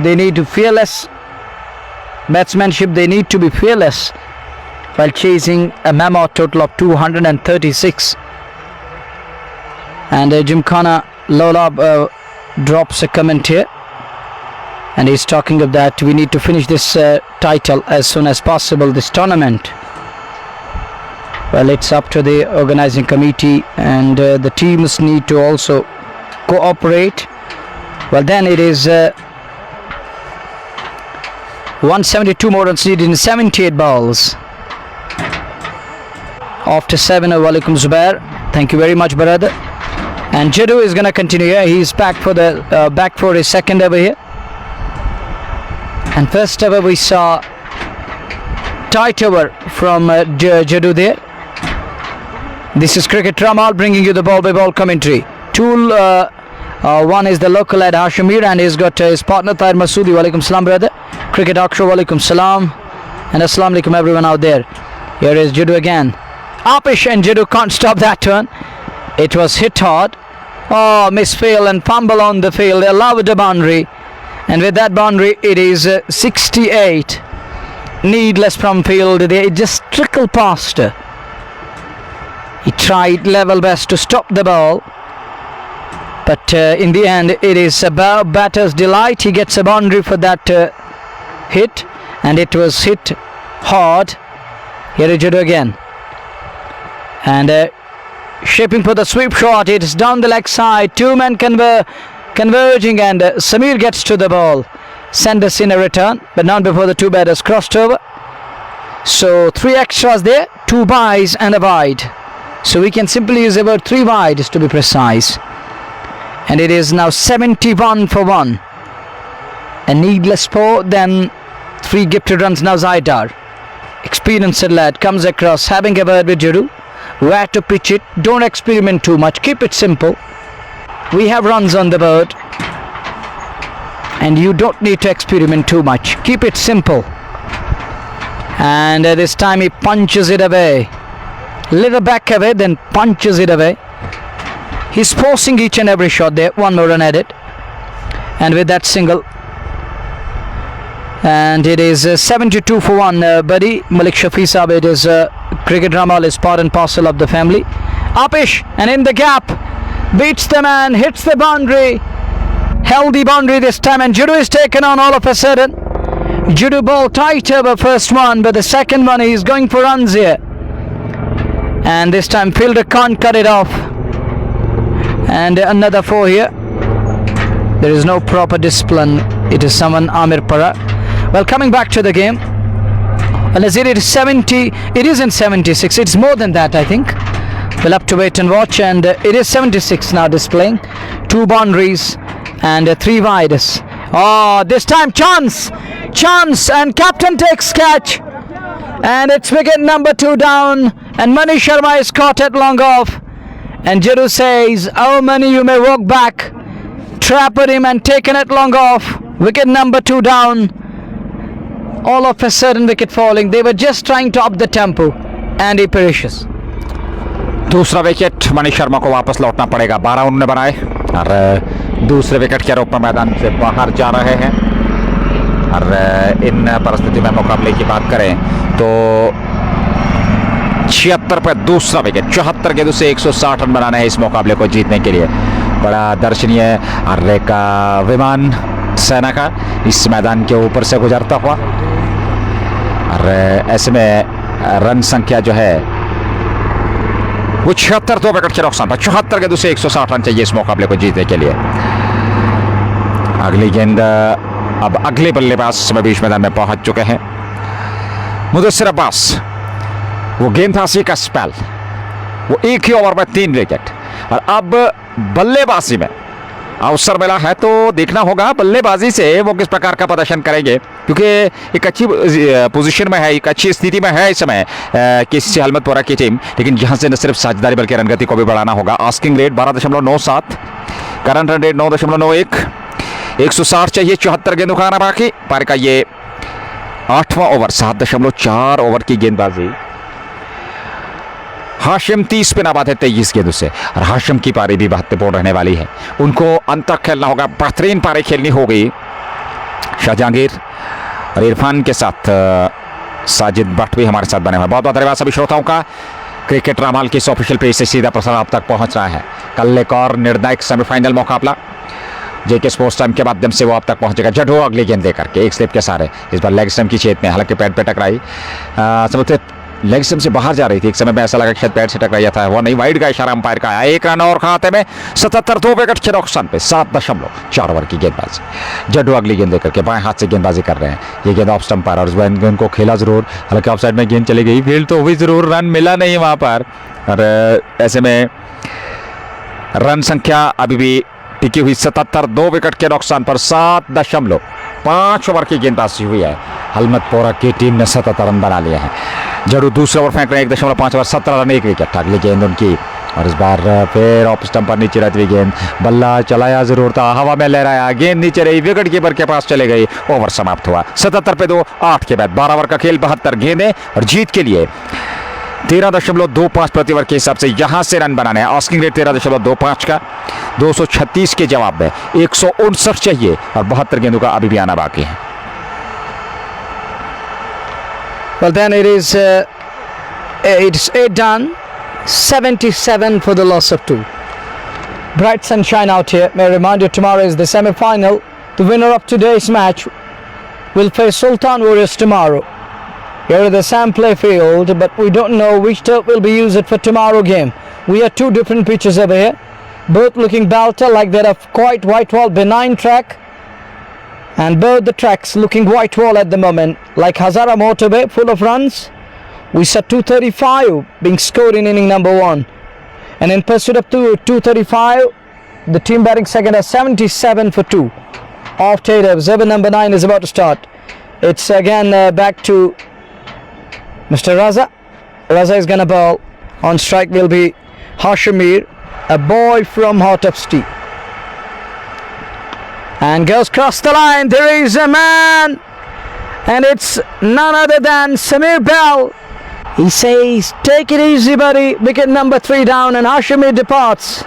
They need to fearless batsmanship. They need to be fearless while chasing a mammoth total of 236. And Gymkhana Lola drops a comment here, and he's talking of that we need to finish this title as soon as possible, this tournament. Well, it's up to the organizing committee, and the teams need to also cooperate. Well, then it is 172 more runs needed in 78 balls. After 7 of Walaikum Zubair. Thank you very much, brother. And Jiddu is going to continue here. He's back for his second over here. And first ever we saw tight over from Jiddu there. This is Cricket Ramal bringing you the ball by ball commentary. Tool one is the local at Hashimir, and he's got his partner Tahir Masoodi. Walaikum salam, brother. Cricket Aksha, walaikum salam. And assalamu alaikum everyone out there. Here is Jiddu again. Apish and Jiddu can't stop that turn. It was hit hard. Oh, misfield and fumble on the field. They allowed a boundary. And with that boundary, it is 68. Needless from field. They just trickled past. He tried level best to stop the ball. But in the end, it is a batter's delight. He gets a boundary for that hit. And it was hit hard. Here is Jiddu again. And shaping for the sweep shot. It is down the leg side. Two men converging, and Samir gets to the ball. Sanders in a return, but not before the two batters crossed over. So 3 extras there, 2 byes and a wide. So we can simply use about 3 wides to be precise. And it is now 71 for 1. A needless 4, then 3 gifted runs now Zaidar. Experienced lad comes across, having a word with Jiddu. Where to pitch it, don't experiment too much, keep it simple. We have runs on the board, and you don't need to experiment too much. Keep it simple. And this time he punches it away. Little back away, then punches it away. He's forcing each and every shot there. One more run at it. And with that single. And it is 72 for 1, buddy. Malik Shafi Saab, it is cricket Ramal is part and parcel of the family. Upish, and in the gap. Beats the man, hits the boundary. Held the boundary this time, and Judo is taken on all of a sudden. Judo ball tight over first one, but the second one he's going for runs here. And this time fielder can't cut it off. And another 4 here. There is no proper discipline. It is someone Amir Para. Well, coming back to the game. Well, as it is 70, it isn't 76. It's more than that, I think. We'll have to wait and watch. And it is 76 now displaying. 2 boundaries and 3 wides. Oh, this time chance, and captain takes catch. And it's wicket number 2 down. And Mani Sharma is caught at long off. And Jadu says, oh Mani, you may walk back. Trappered him and taken it long off. Wicket number 2 down. All of a sudden wicket falling. They were just trying to up the tempo. And he perishes. दूसरा wicket money Sharma को वापस लौटना पड़ेगा. 12 उन्होंने बनाए और दूसरे wicket के रूप में मैदान से बाहर जा रहे हैं. और इन परिस्थिति में मुकाबले की बात करें तो 76 पर दूसरा विकेट. 74 गेंदों से 160 रन बनाना है इस मुकाबले को जीतने के लिए. बड़ा दर्शनीय अर्रे का विमान सेना का इस मैदान के ऊपर से गुजरता हुआ. और ऐसे में रन संख्या जो है वो 76 2 विकेट के नुकसान पर. 74 गेंदों से 160 रन चाहिए इस मुकाबले को जीतने के लिए. अगली गेंद अब अगले बल्लेबाज बीच मैदान में पहुंच चुके हैं. मुदस्सिर अब्बास. वो गेंदबाजी का स्पेल, वो एक ही ओवर में 3 विकेट. और अब बल्लेबाजी में अवसर मिला है तो देखना होगा बल्लेबाजी से वो किस प्रकार का प्रदर्शन करेंगे, क्योंकि एक अच्छी पोजीशन में है, एक अच्छी स्थिति में है इस समय केसीसी हलमतपुरा की टीम. लेकिन जहां से न सिर्फ साझेदारी बल्कि रनगति को भी बढ़ाना होगा. Asking rate 12.97, current run rate 9.91, 160 चाहिए. 74 गेंदों का आना बाकी. पारी का ये 8वां ओवर. 7.4 ओवर की गेंदबाजी. हाशिम 30 पे नाबाद है 23 गेंदों से. और हाशिम की पारी भी महत्वपूर्ण रहने वाली है. उनको अंत तक खेलना होगा. बेहतरीन पारी खेलनी होगी. शाहजहांगीर और इरफान के साथ साजिद भट्ट भी हमारे साथ बने हुए. बहुत बहुत धन्यवाद सभी श्रोताओं का. क्रिकेट रामाल की ऑफिशियल पेज से सीधा प्रसारण आप तक पहुंच रहा है. कल एक और निर्णायक सेमीफाइनल मुकाबला जेके स्पोर्ट्स टाइम के माध्यम से वो आप तक पहुंचेगा. जडो अगली गेंद लेकर के एक स्लिप के सारे. इस बार लेग स्टंप की छेद में, हालांकि पैड पे टकराई. समझते लेग स्टंप से बाहर जा रही थी. एक समय में ऐसा लगा कि शायद पैड से टकराया था. वो नहीं, वाइड का इशारा अंपायर का आया. 1 रन और खाते में. 77 2 विकेट के नुकसान पे. 7.4 ओवर की गेंदबाजी. जडो अगली गेंद लेकर के बाएं हाथ से गेंदबाजी कर रहे हैं. ये गेंद ऑफ स्टंप पर और गेंद को खेला जरूर, हालांकि ऑफ साइड में गेंद चली गई. फील्ड तो हुई जरूर, रन मिला नहीं वहां पर. और ऐसे में रन संख्या अभी भी टिकी हुई 77 2 विकेट के नुकसान पर. 7.5 ओवर की गेंदबाजी हुई है. हलमतपुरा की टीम ने 77 रन बना लिए हैं. जरूर दूसरे ओवर फेंक रहे हैं. 1.5 ओवर 17 रन 1 विकेट. अगली गेंद उनकी. और इस बार फिर ऑफ स्टंप पर नीचे रहती हुई गेंद. बल्ला चलाया जरूर था, हवा में लहराया, गेंद नीचे रही, विकेट कीपर के पास चले गई. ओवर समाप्त हुआ. 77 पे 2, 8 के बाद 12 ओवर का खेल, 72 गेंदें. और जीत के लिए 13.25 प्रति ओवर के हिसाब से यहां से रन बनाने हैं. आस्किंग रेट 13.25 का. 236 के जवाब में 159 चाहिए और 72 गेंदों का अभी भी आना बाकी है. Well, then it's 8 done. 77 for the loss of 2. Bright sunshine out here. May I remind you, tomorrow is the semi-final. The winner of today's match will face Sultan Warriors tomorrow. Here at the Sam Play Field, but we don't know which turf will be used for tomorrow game. We have 2 different pitches over here, both looking belter, like they're a quite white wall, benign track, and both the tracks looking white wall at the moment, like Hazara Motorway, full of runs. We saw 235 being scored in inning number 1, and in pursuit of 235, the team batting second has 77 for 2. Off tater, observer number 9 is about to start. It's again back to Mr. Raza. Raza is gonna bowl. On strike will be Hashimir, a boy from Hotopsti. And goes across the line. There is a man. and it's none other than Samir Bell. He says, take it easy, buddy. Wicket number 3 down, and Hashimi departs.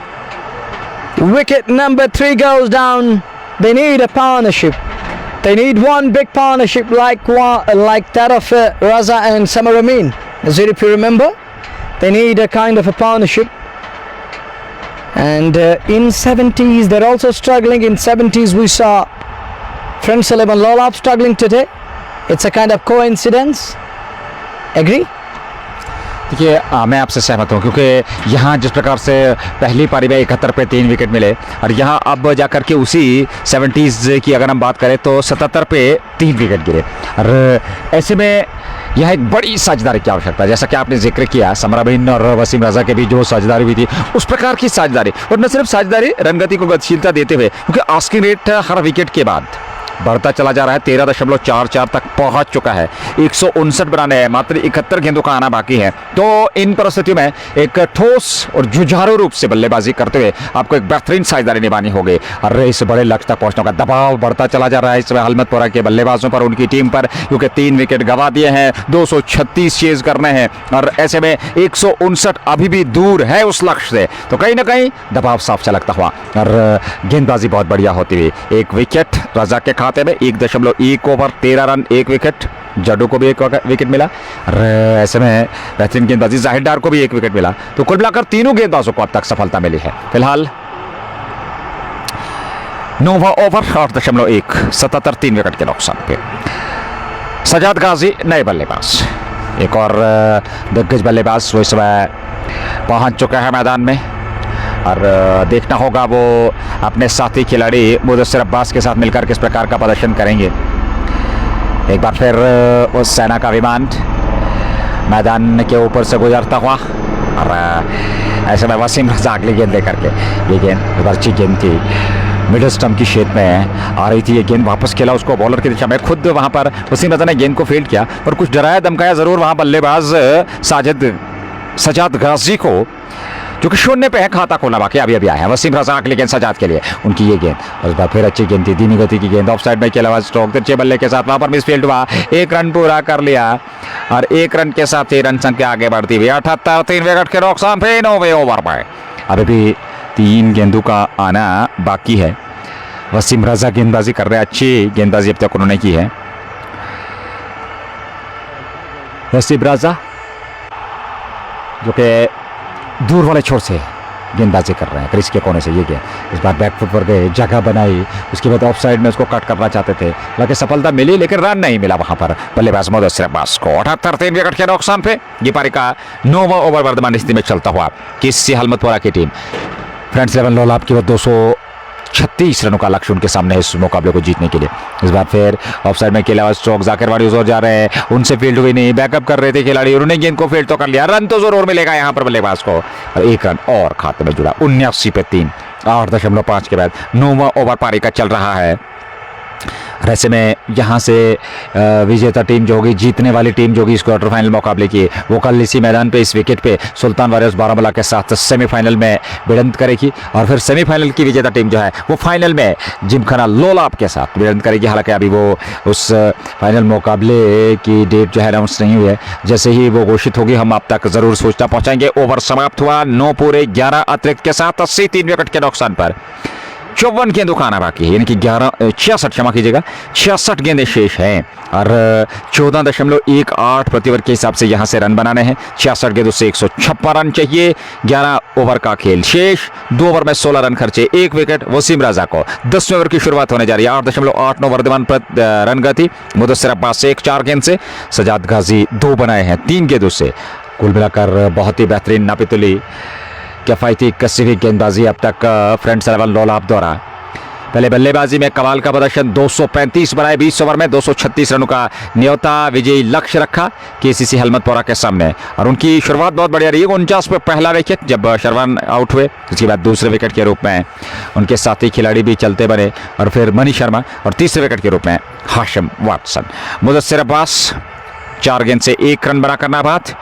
Wicket number 3 goes down. They need a partnership. They need one big partnership like that of Raza and Samar Amin. Nazir, if you remember, they need a kind of a partnership. And in 70s, they're also struggling. In 70s, we saw Friends 11 Lolab struggling today. It's a kind of coincidence. Agree? देखिए मैं आपसे सहमत हूँ, क्योंकि यहाँ जिस प्रकार से पहली पारी में 71 पे 3 विकेट मिले, और यहाँ अब जाकर के उसी 70s की अगर हम बात करें तो 77 पे 3 विकेट गिरे। और ऐसे में यह एक बड़ी साझेदारी की आवश्यकता है, जैसा कि आपने जिक्र किया समर अमीन और वसीम रजा के बीच जो साझेदारी हुई थी, उस प्रकार की साझेदारी, और न सिर्फ साझेदारी, रनगति को गतिशीलता देते हुए, क्योंकि आस्किंग रेट हर विकेट के बाद बढ़ता चला जा रहा है, 13.44 तक पहुंच चुका है। 159 बनाने हैं, मात्र 71 गेंदों का आना बाकी है। तो इन परिस्थितियों में एक ठोस और जुझारू रूप से बल्लेबाजी करते हुए आपको एक बेहतरीन साझेदारी निभानी होगी, और इस बड़े लक्ष्य तक पहुंचने का दबाव बढ़ता चला जा रहा है इसमें हलमतपुरा के बल्लेबाजों पर, उनकी टीम पर, क्योंकि 3 विकेट गंवा दिए हैं, 236 चेज करने हैं, और ऐसे में 159 अभी भी दूर है उस लक्ष्य से। तो कहीं ना कहीं दबाव साफ झलकता हुआ, और गेंदबाजी बहुत बढ़िया होती हुई। 1 विकेट रजा के खाते में, 1.1 ओवर 13 रन 1 विकेट, जड्डू को भी 1 विकेट मिला, और ऐसे में बेहतरीन गेंदबाजी, जाहिर डार को भी 1 विकेट मिला। तो कुल मिलाकर तीनों गेंदबाजों को अब तक सफलता मिली है। फिलहाल 9वां ओवर 8.1, 77 3 विकेट के नुकसान पे। सजाद गाजी नए बल्लेबाज, एक और दिग्गज बल्लेबाज वो इस समय पहुंच चुका है मैदान में, और देखना होगा वो अपने साथी खिलाड़ी मुदस्सिर अब्बास के साथ मिलकर किस प्रकार का प्रदर्शन करेंगे। एक बार फिर उस सेना का विमान मैदान के ऊपर से गुजरता हुआ, और ऐसे में वसीम रजा अगली गेंद लेकर के, ये गेंद अच्छी गेंद थी, मिडिल स्टंप की शेप में आ रही थी, ये गेंद वापस खेला उसको बॉलर की दिशा में, खुद वहाँ पर वसीम रजा ने गेंद को फील्ड किया, और कुछ डराया धमकाया ज़रूर वहाँ बल्लेबाज सजाद गाजी को, जो कि शून्य पे है, खाता खोलना बाकी अभी अभी आया है। वसीम रजा के लिए गेंद सजाद के लिए, उनकी ये गेंद, और इस बार फिर अच्छी गेंद थी, धीमी गति की गेंद, ऑफ साइड में खेला हुआ स्ट्रोक, तिरछे बल्ले के साथ वहाँ पर मिसफील्ड हुआ, 1 रन पूरा कर लिया, और 1 रन के साथ 3 रन संख्या आगे बढ़ती हुई। 78 3 विकेट के नुकसान पे 9वें ओवर में अभी भी 3 गेंदों का आना बाकी है। वसीम रजा गेंदबाजी कर रहे हैं, अच्छी गेंदबाजी अब तक उन्होंने की है। वसीम रजा जो कि दूर वाले छोर से गेंदबाजी कर रहे हैं, क्रीज के कोने से ये गेंद इस बार बैक फुट पर गए, जगह बनाई, उसके बाद ऑफ साइड में उसको कट करना चाहते थे, लेकिन सफलता मिली, लेकिन रन नहीं मिला वहां पर बल्लेबाज मुदस्सिर अब्बास को। 78 3 विकेट के नुकसान पे ये पारी का 9वां ओवर वर्तमान स्थिति में चलता हुआ किसी हलमतपुरा की टीम फ्रेंड्स 11 लोलाब की 236 रनों का लक्ष्य उनके सामने है इस मुकाबले को जीतने के लिए। इस बार फिर ऑफ साइड में खेला स्ट्रोक, जाकिर वाड़ी जोर जा रहे हैं, उनसे फील्ड हुई नहीं, बैकअप कर रहे थे खिलाड़ी, उन्होंने गेंद को फील्ड तो कर लिया, रन तो जरूर मिलेगा यहाँ पर बल्लेबाज को, और 1 रन और खाते में जुड़ा। 79 पे 3, 8.5 के बाद 9वां ओवर पारी का चल रहा है। ऐसे में यहाँ से विजेता टीम जो होगी, जीतने वाली टीम जो होगी इस क्वार्टर फाइनल मुकाबले की, वो कल इसी मैदान पे इस विकेट पे सुल्तान वारियर्स बारामूला के साथ सेमीफाइनल में भिड़ंत करेगी, और फिर सेमीफाइनल की विजेता टीम जो है वो फाइनल में जिमखाना लोलाब के साथ भिड़ंत करेगी। हालांकि अभी वो उस फाइनल मुकाबले की डेट जो है अनाउंस नहीं हुई है, जैसे ही वो घोषित होगी हम आप तक जरूर सूचना पहुँचाएंगे। ओवर समाप्त हुआ 9 पूरे 11 अतिरिक्त के साथ 80 3 विकेट के नुकसान पर। 54 गेंदों का आना बाकी है, यानी कि 66 गेंदें शेष हैं, और 14.18 प्रति ओवर के हिसाब से यहाँ से रन बनाने हैं। 66 गेंदों से 156 रन चाहिए, 11 ओवर का खेल शेष, 2 ओवर में 16 रन खर्चे, 1 विकेट वसीम रजा को। 10वें ओवर की शुरुआत होने जा रही है। 8.89 वर्धमान रन गति, मुदस्सिर अब्बास से 1 4 गेंद से, सजाद गाजी 2 बनाए हैं 3 गेंदों से। कुल मिलाकर बहुत ही बेहतरीन नापितुली किफायती कसी हुई गेंदबाजी अब तक फ्रेंड्स 11 लोलाब द्वारा। पहले बल्लेबाजी में कमाल का प्रदर्शन, 235 बनाए 20 ओवर में, 236 रनों का न्योता विजयी लक्ष्य रखा केसीसी हलमतपुरा के सामने, और उनकी शुरुआत बहुत बढ़िया रही है। 49 पे पहला विकेट जब शरवान आउट हुए, उसके बाद दूसरे विकेट के रूप में उनके साथी खिलाड़ी भी चलते बने, और फिर मनी शर्मा, और तीसरे विकेट के रूप में हाशिम वाटसन। मुदस्सिर अब्बास 4 गेंद से 1 रन बना करना बात,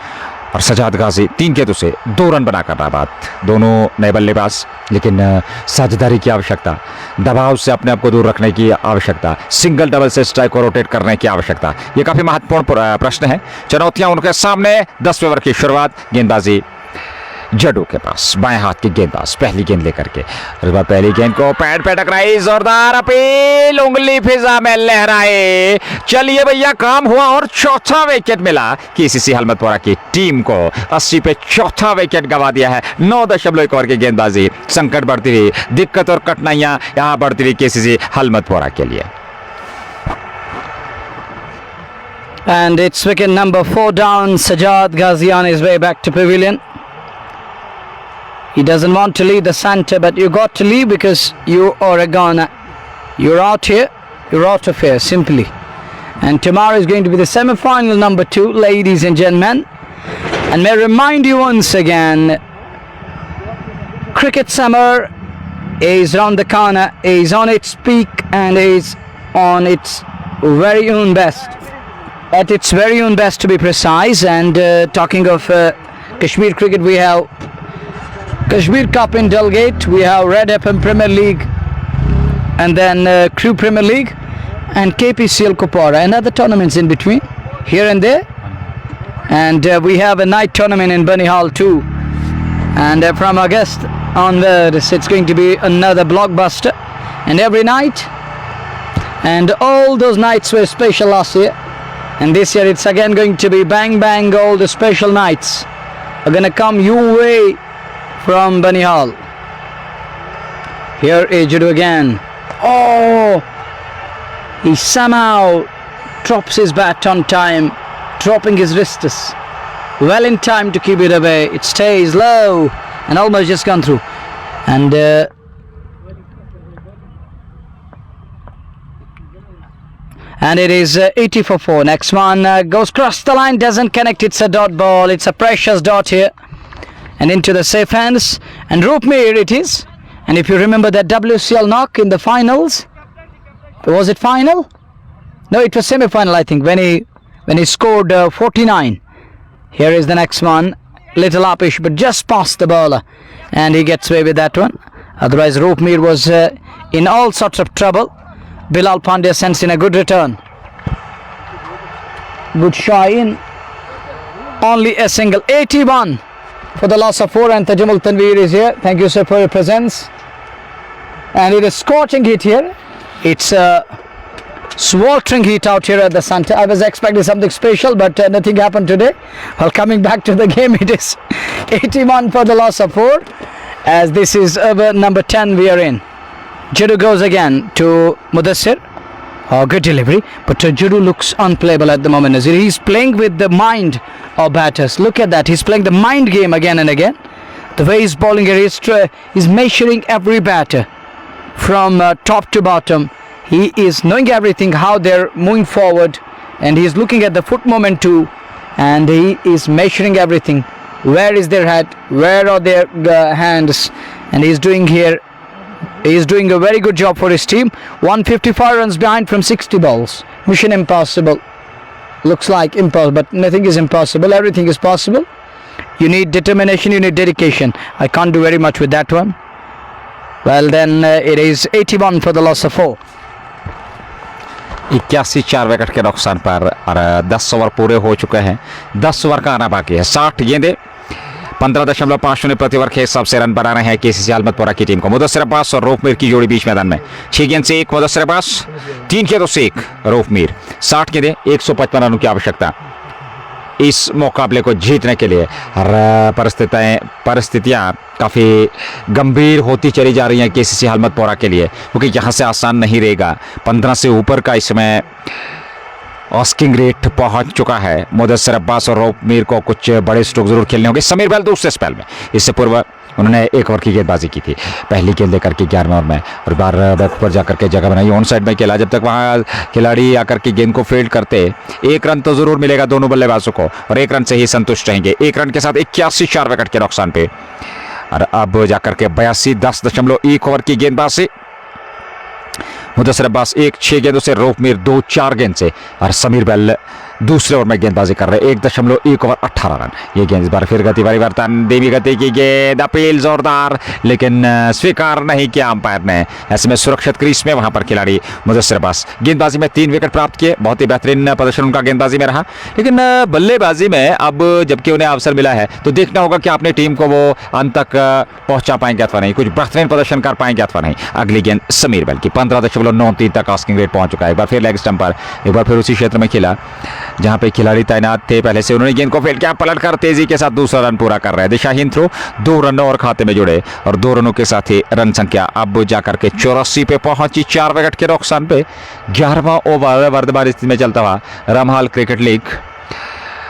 और सजाद गाजी 3 गेंदों से 2 रन बनाकर नाबाद। दोनों नए बल्लेबाज, लेकिन साझेदारी की आवश्यकता, दबाव से अपने आप को दूर रखने की आवश्यकता, सिंगल डबल से स्ट्राइक को रोटेट करने की आवश्यकता, ये काफी महत्वपूर्ण प्रश्न है। चुनौतियां उनके सामने। 10वें ओवर की शुरुआत, गेंदबाजी जडू के पास, बाएं हाथ की गेंदबाज पहली गेंद लेकर के, पहली गेंद को पैड पे टकराई, जोरदार अपील, उंगली फिजा में लहराए। चलिए भैया, काम हुआ और चौथा विकेट मिला केसीसी हलमतपुरा की टीम को। 80 पे चौथा विकेट गवा दिया है। 9.1 ओवर की गेंदबाजी। संकट बढ़ती रही, दिक्कत और कठिनाइयां यहां बढ़ती रही केसीसी हलमतपुरा के लिए। And it's wicket number 4 down. Sajad Ghazi on his way back to pavilion. He doesn't want to leave the centre, but you got to leave because you are a goner. You're out here, you're out of here, simply. And tomorrow is going to be the semi-final number 2, ladies and gentlemen. And may I remind you once again, cricket summer is round the corner, is on its peak, and is on its very own best. At its very own best, to be precise. And talking of Kashmir cricket, we have Kashmir Cup in Dulgate, we have Red FM Premier League, and then Crew Premier League, and KPCL Kupwara, and other tournaments in between, here and there. And we have a night tournament in Bunny Hall too. And from August onwards, it's going to be another blockbuster. And every night, and all those nights were special last year. And this year it's again going to be bang bang, all the special nights are going to come your way from Bunny Hall. Here is Judo again. Oh, he somehow drops his bat on time, dropping his wrists well in time to keep it away. It stays low and almost just gone through. And it is 80 for 4. Next one goes across the line, doesn't connect. It's a dot ball. It's a precious dot here. And into the safe hands. And Roopmeer it is. And if you remember that WCL knock in the finals, was it final? No, it was semi-final, I think, when he scored 49. Here is the next one. Little uppish, but just past the bowler. And he gets away with that one. Otherwise, Roopmeer was in all sorts of trouble. Bilal Pandya sends in a good return. Good shot in. Only a single. 81 for the loss of 4. And Tajamul Tanveer is here. Thank you, sir, for your presence. And it is scorching heat here. It's a sweltering heat out here at the centre. I was expecting something special, but nothing happened today. Well, coming back to the game, it is 81 for the loss of 4. As this is over number 10 we are in. Judu goes again to Mudassir. Oh, good delivery. But Judu looks unplayable at the moment. He's playing with the mind of batters. Look at that. He's playing the mind game again and again. The way he's bowling here, he's measuring every batter from top to bottom. He is knowing everything, how they're moving forward. And he's looking at the foot movement too. And he is measuring everything. Where is their head? Where are their hands? And he's doing here. He is doing a very good job for his team. 155 runs behind from 60 balls. Mission impossible. Looks like impossible, but nothing is impossible. Everything is possible. You need determination, you need dedication. I can't do very much with that one. Well, then it is 81 for the loss of 4. 81 4 wicket के नुकसान पर और 10 over पूरे हो चुके हैं। 10 over का आना बाकी है। 60 गेंदें 15.50 प्रति ओवर के हिसाब से रन बनाने हैं केसीसी हलमतपुरा की टीम को। मुदस्सिर अब्बास और रूपमीर की जोड़ी बीच मैदान में। 6 गेंद से 1 मुदस्सिर अब्बास, 3 गेंदों से 1 रूपमीर। 60 गेंदें 155 रनों की आवश्यकता इस मुकाबले को जीतने के लिए। और परिस्थितियां काफ़ी गंभीर होती चली जा रही हैं केसीसी हलमतपुरा के लिए, क्योंकि यहाँ से आसान नहीं रहेगा। 15 से ऊपर का इसमें ऑस्किंग रेट पहुंच चुका है। मुदस्सिर अब्बास और रूपमीर को कुछ बड़े स्ट्रोक जरूर खेलने होंगे। समीर बैल दूसरे स्पेल में, इससे पूर्व उन्होंने 1 ओवर की गेंदबाजी की थी पहली गेंद लेकर के 11वें ओवर में, और बार बैक पर जाकर के जगह बनाई, ऑन साइड में खेला। जब तक वहां खिलाड़ी आकर के गेंद को फील्ड करते, 1 रन तो जरूर मिलेगा दोनों बल्लेबाजों को, और 1 रन से ही संतुष्ट रहेंगे। 1 रन के साथ 81 4 विकेट के नुकसान पे। और अब जाकर के 82 10.1 ओवर की गेंदबाजी। मुदस्सिर अब्बास 6 गेंदों से, रूपमीर 2 4 गेंद से, और समीर बैल दूसरे ओवर में गेंदबाजी कर रहे हैं 1.1 ओवर 18 रन। ये गेंद इस बार फिर गति परिवर्तन, धीमी गति की गेंद, अपील जोरदार, लेकिन स्वीकार नहीं किया अंपायर ने। ऐसे में सुरक्षित क्रीज में वहां पर खिलाड़ी मुदस्सिर अब्बास गेंदबाजी में 3 विकेट प्राप्त किए। बहुत ही बेहतरीन प्रदर्शन उनका गेंदबाजी में रहा, लेकिन बल्लेबाजी में अब जबकि उन्हें अवसर मिला है तो देखना होगा कि अपनी टीम को वो अंत तक पहुंचा पाएंगे अथवा नहीं, कुछ बेहतरीन प्रदर्शन कर पाएंगे अथवा नहीं। अगली गेंद समीर बल की 15.93 तक आस्किंग रेट पहुंच चुका है। एक बार फिर लेग स्टंप पर, एक बार फिर उसी क्षेत्र में खेला जहां पे खिलाड़ी तैनात थे पहले से। उन्होंने गेंद को फील्ड किया, पलट कर तेजी के साथ दूसरा रन पूरा कर रहे हैं। दिशाहीन थ्रो, 2 रन और खाते में जुड़े और 2 रनों के साथ ही रन संख्या अब जाकर के 84 पे पहुंची, 4 विकेट के नुकसान पे। 11वां ओवर वर्तमान स्थिति में चलता हुआ रमहाल क्रिकेट लीग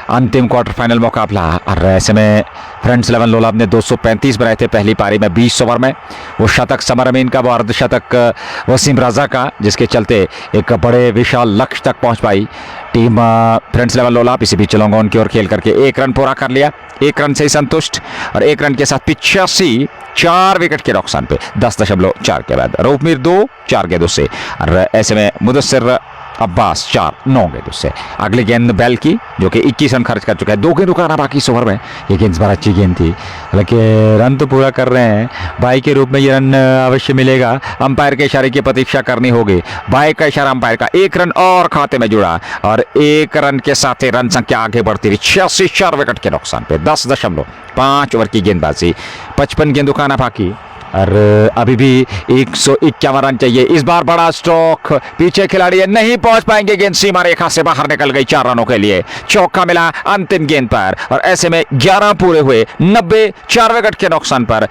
अंतिम क्वार्टर फाइनल मुकाबला। और ऐसे में फ्रेंड्स 11 लोलाब ने 235 बनाए थे पहली पारी में 20 ओवर में। वो शतक समर अमीन का, वो अर्धशतक वसीम राजा का, जिसके चलते एक बड़े विशाल लक्ष्य तक पहुंच पाई टीम फ्रेंड्स 11 लोलाब। इसी बीच लॉन्ग ऑन की ओर खेल करके 1 रन पूरा कर लिया, 1 रन से ही संतुष्ट और 1 रन के साथ 85, 4 विकेट के नुकसान पे 10.4 के बाद। रूपमीर 2, 4 गेंदों से और ऐसे में मुदस्सिर अब्बास 4, 9 गेंदों से। अगली गेंद बेल की जो कि 21 रन खर्च कर चुका है, 2 गेंद रुकाना बाकी इस ओवर में। ये गेंद बड़ा अच्छी गेंद थी, हालांकि रन तो पूरा कर रहे हैं। बाई के रूप में ये रन अवश्य मिलेगा, अंपायर के इशारे की प्रतीक्षा करनी होगी। बाई का इशारा अंपायर का, 1 रन और खाते में जुड़ा और 1 रन के साथ ही रन संख्या आगे बढ़ती रही, 86, 4 विकेट के नुकसान पे। 10.5 ओवर की गेंदबाजी, 55 गेंद रुकाना बाकी और अभी भी 151 रन चाहिए। इस बार बड़ा स्ट्रोक, पीछे खिलाड़ी नहीं पहुंच पाएंगे, गेंद सीमा रेखा से बाहर निकल गई 4 रनों के लिए। चौका मिला अंतिम गेंद पर और ऐसे में 11 पूरे हुए, 90, 4 विकेट के नुकसान पर।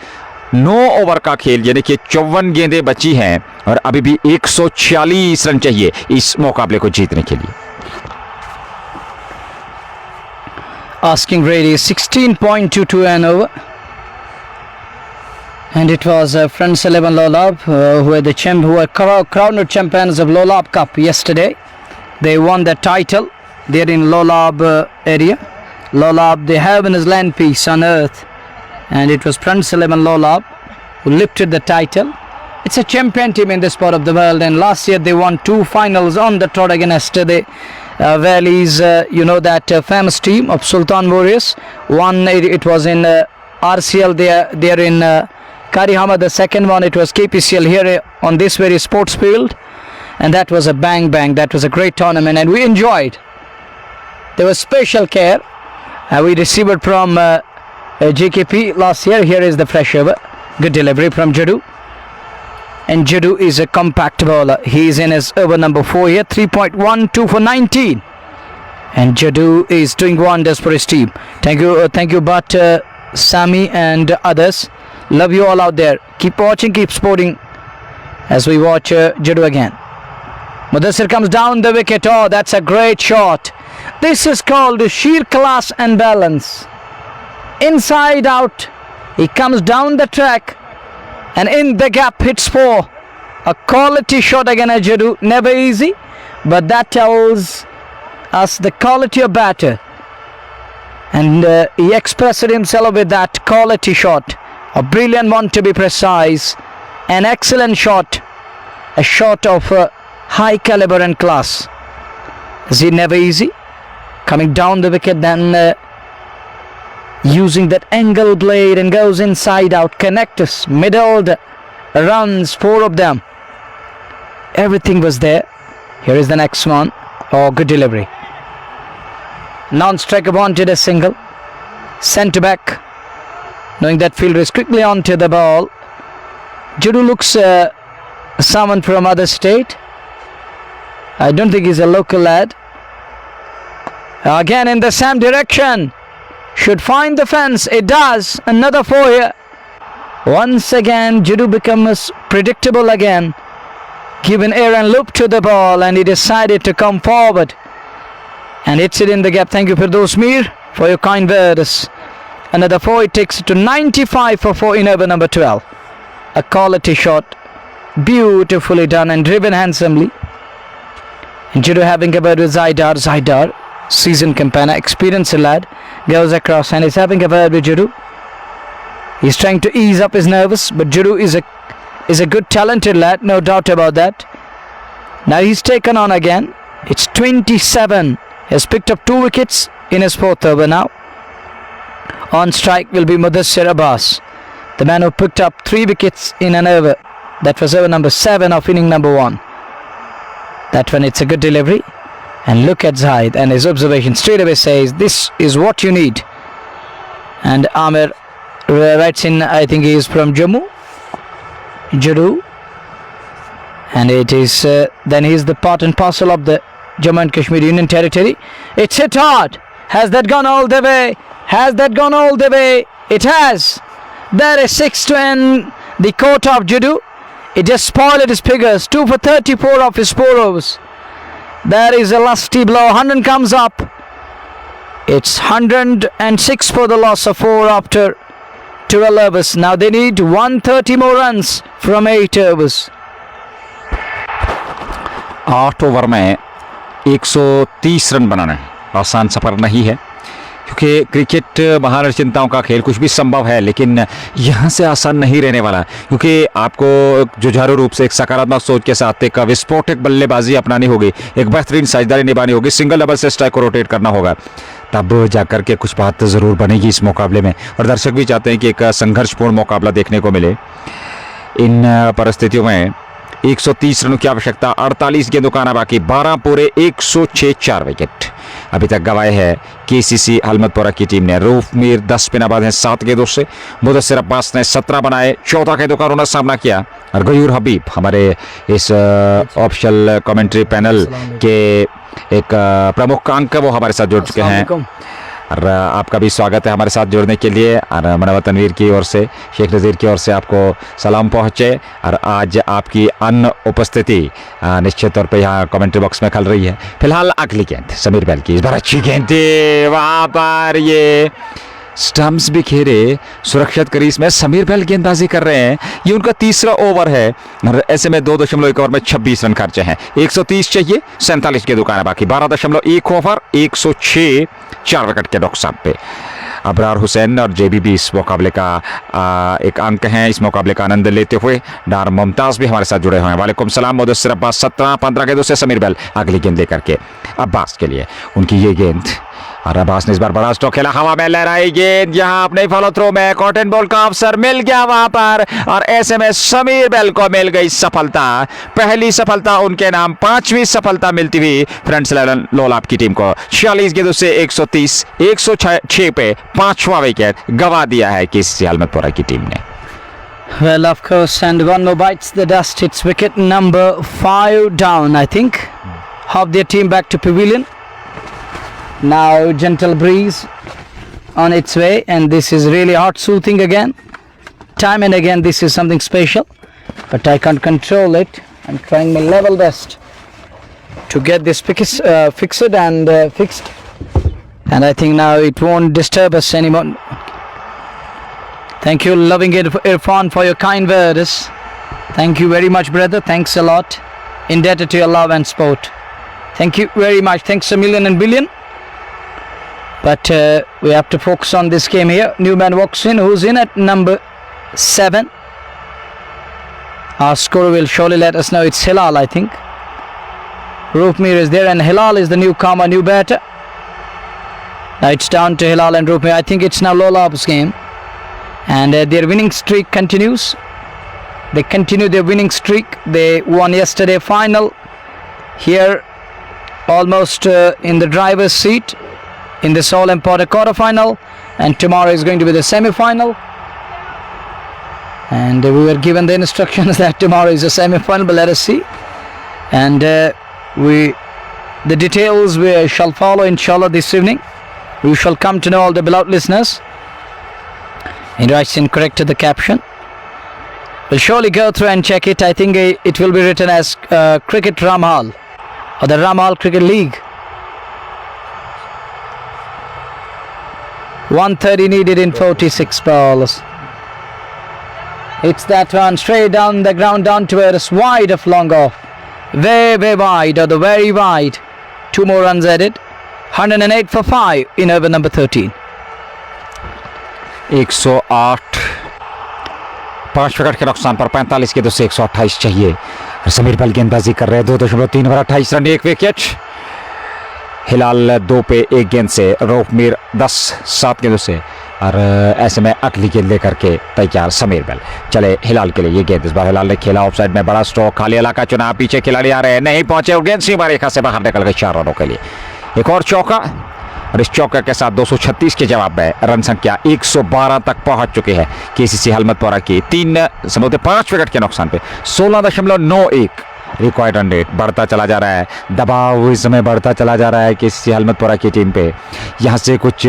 9 ओवर का खेल, यानी कि 54 गेंदें बची हैं और अभी भी 146 रन चाहिए इस मुकाबले को जीतने के लिए। Asking rate is 16.22 an over. And it was Friends 11 Lolab who were crowned champions of Lolab Cup yesterday. They won the title. They're in Lolab area. Lolab, the heaven is land peace on earth. And it was Friends 11 Lolab who lifted the title. It's a champion team in this part of the world. And last year they won 2 finals on the trot against the Valleys, that famous team of Sultan Warriors. One, it was in RCL, they're in Karihama. The second one, it was KPCL here on this very sports field, and that was a bang. That was a great tournament and we enjoyed. There was special care we received it from JKP last year. Here is the fresh over, good delivery from Jadu, and Jadu is a compact bowler. He is in his over number 4 here, 3.12 for 19, and Jadu is doing wonders for his team. Thank you but Sami and others. Love you all out there. Keep watching, keep sporting as we watch Jadu again. Mudassir comes down the wicket. Oh, that's a great shot. This is called sheer class and balance. Inside out, he comes down the track and in the gap hits 4. A quality shot again at Jadu. Never easy, but that tells us the quality of batter. And he expressed himself with that quality shot. A brilliant one to be precise. An excellent shot. A shot of high caliber and class. Is it never easy? Coming down the wicket, then using that angle blade and goes inside out. Connectors, middled runs, 4 of them. Everything was there. Here is the next one. Oh, good delivery. Non-striker wanted a single. Centre back, knowing that fielder is quickly onto the ball. Jadu looks someone from other state. I don't think he's a local lad. Again in the same direction. Should find the fence. It does. Another 4 here. Once again Jadu becomes predictable again. Given air and loop to the ball and he decided to come forward and hits it in the gap. Thank you Firdaus Mir for your kind words. Another 4, it takes it to 95 for 4 in over number 12. A quality shot, beautifully done and driven handsomely. And Jadu having a word with Zaidar, seasoned campaigner, experienced lad, goes across and is having a word with Jadu. He's trying to ease up his nerves, but Jadu is a good talented lad, no doubt about that. Now he's taken on again. It's 27 has picked up 2 wickets in his 4th over now. On strike will be Mudassir Abbas, the man who picked up 3 wickets in an over. That was over number 7 of inning number 1. That one, it's a good delivery. And look at Zaid, and his observation straight away says, this is what you need. And Amir writes in, I think he is from Jammu. And it is, then he is the part and parcel of the Jammu and Kashmir Union Territory. It's hit hard. Has that gone all the way? Has that gone all the way? It has. There is 6 to end the quota of Judu. It just spoiled his figures. 2 for 34 of his 4 overs. There is a lusty blow. 100 comes up. It's 106 for the loss of 4 after 12 overs. Now they need 130 more runs from 8 overs. 8 over में 130 run बनाना आसान सफर नहीं है, क्योंकि cricket महानिश्चिंताओं का खेल, कुछ भी संभव है, लेकिन यहाँ से आसान नहीं रहने वाला, क्योंकि आपको जुझारू रूप से एक सकारात्मक सोच के साथ एक विस्फोटक बल्लेबाजी अपनानी होगी, एक बेहतरीन साझेदारी निभानी होगी, सिंगल डबल से स्ट्राइक को रोटेट करना होगा, तब जाकर के कुछ बात ज़रूर बनेगी इस मुकाबले में। और दर्शक भी चाहते हैं कि एक संघर्षपूर्ण मुकाबला देखने को मिले। इन परिस्थितियों में 130 रनों की आवश्यकता, 48 गेंदों का आना बाकी, 12 पूरे 106 4 विकेट अभी तक गंवाए है केसीसी हलमतपुरा की टीम ने। रूफ मीर 10 पे नाबाद हैं 7 गेंदों से। मुदस्सिर अब्बास ने 17 बनाए, 14 गेंदों का उन्होंने सामना किया। और गयूर हबीब हमारे इस ऑफिशियल कमेंट्री पैनल के एक प्रमुख अंक वो हमारे साथ जुड़ चुके हैं, और आपका भी स्वागत है हमारे साथ जुड़ने के लिए। और मनवर तनवीर की ओर से, शेख नज़ीर की ओर से आपको सलाम पहुँचे। और आज आपकी अन्य उपस्थिति निश्चित तौर पे यहाँ कमेंट्री बॉक्स में खल रही है। फिलहाल अगली गेंद समीर बैल की, इस बार अच्छी गेंद थी, वहाँ पर ये स्टम्प्स बिखेरे, सुरक्षित क्रीज में समीर बैल गेंदबाजी कर रहे हैं। ये उनका तीसरा ओवर है, और ऐसे में 2.1 ओवर में 26 रन खर्चे हैं। 130 चाहिए, 47 के दुकान है बाकी, 12.1 ओवर 106 4 विकेट के नुकसान पे। अबरार हुसैन और जेबीबी इस मुकाबले का एक अंक हैं, इस मुकाबले का आनंद लेते हुए। डार मुमताज़ भी हमारे साथ जुड़े हुए हैं। वालेकुम सलाम। मुदस्सिर अब्बास 17, 15 गेंदों से समीर बैल अगली गेंद लेकर के अब्बास के लिए, उनकी ये गेंद, और अब्बास ने इस बार बड़ा स्ट्रोक खेला, हवा में लहराई गेंद, यहाँ अपने फॉलो थ्रो में कॉटन बॉल का अवसर मिल गया वहां पर, और ऐसे में समीर बैल को मिल गई सफलता। पहली सफलता उनके नाम, 5वीं सफलता मिलती हुई फ्रेंड्स लोलाप की टीम को। 46 गेंदों से 130, 106 पे 5वां विकेट गंवा दिया है केसीसी हलमतपुरा की टीम ने। Well, of course, and one more bites the dust. It's wicket number 5 down, I think. Half their team back to pavilion. Now gentle breeze on its way, and this is really heart soothing again. Time and again this is something special, but I can't control it. I'm trying my level best to get this fixed and fixed, and I think now it won't disturb us anymore. Thank you, loving it Irfan, for your kind words. Thank you very much, brother. Thanks a lot. Indebted to your love and support. Thank you very much. Thanks a million and billion. But we have to focus on this game here. New man walks in. Who's in at number 7? Our scorer will surely let us know. It's Hilal, I think. Roof Mir is there, and Hilal is the newcomer, new batter. Now it's down to Hilal and Roof Mir. I think it's now Lolab's game. And their winning streak continues. They continue their winning streak. They won yesterday final. Here, almost in the driver's seat in this all-important quarter-final, and tomorrow is going to be the semi-final. And we were given the instructions that tomorrow is a semi-final, but let us see. And the details we shall follow inshallah this evening. We shall come to know, all the beloved listeners. He writes incorrect to the caption. We'll surely go through and check it. I think it will be written as Cricket Ramhal, or the Ramhal Cricket League. 130 needed in 46 balls. It's that one straight down the ground, down to us, wide of long off. Very, very wide, or the very wide. 2 more runs added. 108 for 5 in over number 13. 108, 5 wicket के नुकसान पर 45 के 128 चाहिए। समीर बैल गेंदबाजी कर रहे हैं, 2.3 ओवर 28 रन 1 विकेट। हिलाल 2 पे 1 गेंद से, रऊफ मीर 10 7 गेंदों से, और ऐसे में अगली गेंद लेकर के तैयार समीर बेल। चले हिलाल के लिए ये गेंद, इस बार हिलाल ने खेला ऑफसाइड में, बड़ा स्ट्रोक, खाली इलाका चुना, पीछे खिलाड़ी आ रहे हैं, नहीं पहुंचे और गेंद सीमा रेखा से बाहर निकल गई 4 रनों के लिए। एक और चौका, और इस चौके के साथ 236 के जवाब में रन संख्या 112 तक पहुंच चुकी है केसीसी हलमतपुरा की। 5 विकेट के नुकसान पे 16.91 रिक्वायर्ड रन रेट। बढ़ता चला जा रहा है दबाव, इस समय बढ़ता चला जा रहा है केसीसी हलमतपुरा की टीम पे। यहाँ से कुछ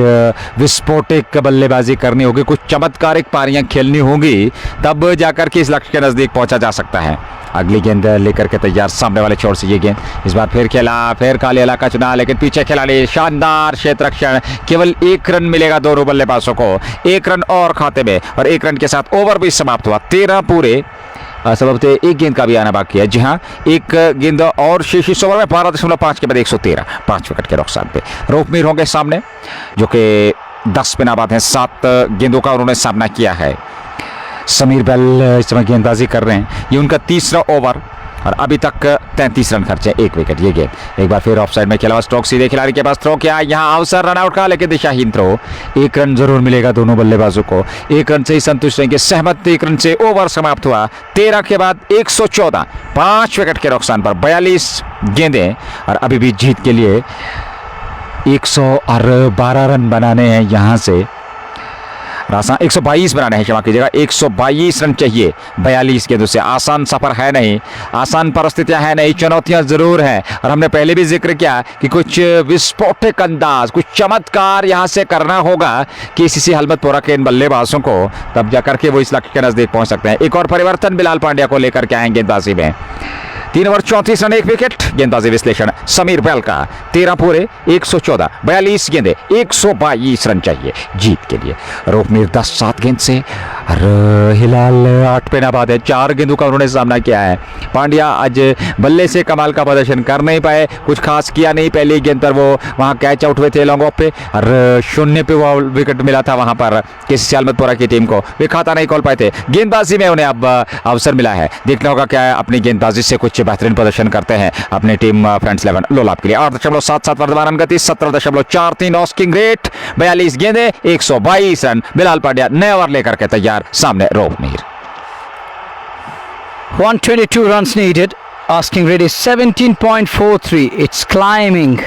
विस्फोटक बल्लेबाजी करनी होगी, कुछ चमत्कारिक पारियां खेलनी होगी, तब जाकर के इस लक्ष्य के नजदीक पहुंचा जा सकता है। अगली गेंद लेकर के तैयार सामने वाले छोर से ये गेंद, इस बार फिर खेला, फिर खाली इलाका चुना, लेकिन पीछे खिलाड़ी, शानदार क्षेत्र रक्षण, केवल 1 रन मिलेगा दोनों बल्लेबाजों को, 1 रन और खाते में, और 1 रन के साथ ओवर भी समाप्त हुआ। 13 पूरे सबब 1 गेंद का भी आना बाकी है। जी हाँ, 1 गेंद और शेष इस ओवर में 12.5 के बाद 113, 5 विकेट के नुकसान पे। रऊफ मीर होंगे सामने, जो कि 10 पे नाबाद हैं, 7 गेंदों का उन्होंने सामना किया है। समीर बेल इस समय गेंदबाजी कर रहे हैं, ये उनका 3रा ओवर, और अभी तक 33 रन खर्चे, 1 विकेट। ये गेंद एक बार फिर ऑफसाइड में खेला हुआ, स्ट्रोक सीधे खिलाड़ी के पास, थ्रो किया, यहाँ अवसर रन आउट का, लेकिन दिशाहीन थ्रो। 1 रन जरूर मिलेगा दोनों बल्लेबाजों को, 1 रन से ही संतुष्ट रहेंगे, सहमत। 1 रन से ओवर समाप्त हुआ। 13 के बाद 114, 5 विकेट के नुकसान पर 42 गेंदें, और अभी भी जीत के लिए 112 रन बनाने हैं यहाँ से। 122 बनाने हैं, क्षमा कीजिएगा, 122 रन चाहिए 42 गेंदों से। आसान सफर है नहीं, आसान परिस्थितियां है नहीं, चुनौतियां जरूर हैं, और हमने पहले भी जिक्र किया कि कुछ विस्फोटक अंदाज, कुछ चमत्कार यहां से करना होगा केसीसी हलमतपुरा के इन बल्लेबाजों को, तब जाकर के वो इस लक्ष्य के नजदीक पहुंच सकते हैं। एक और परिवर्तन बिलाल पांड्या को लेकर के आएंगे गेंदबाजी में। 3 ओवर 34 रन 1 विकेट। गेंदबाजी विश्लेषण समीर बेल का, 13 पूरे 114, 42 गेंदे, 122 रन चाहिए जीत के लिए। रऊफ मीर 10 7 गेंद से, और हिलाल 8 पे नाबाद है, 4 गेंदों का उन्होंने सामना किया है। पांड्या आज बल्ले से कमाल का प्रदर्शन कर नहीं पाए, कुछ खास किया नहीं। पहली गेंद पर वो वहां कैच आउट हुए थे लॉन्ग ऑफ पे, और 0 पे वो विकेट मिला था वहां पर केसीसी हलमतपुरा की टीम को, वे खाता नहीं खोल पाए थे। गेंदबाजी में उन्हें अब अवसर मिला है, देखना होगा क्या अपनी गेंदबाजी से कुछ बेहतरीन प्रदर्शन करते हैं अपनी टीम फ्रेंड्स 11 लोलाप के लिए। 8.77 वर्तमान रन गति, 17.43 ऑस्किंग रेट, 42 गेंदे, 122 रन। बिलाल पांड्या नए ओवर लेकर के तैयार, सामने Rauf Mir. 122 runs needed. Asking rate is 17.43. It's climbing.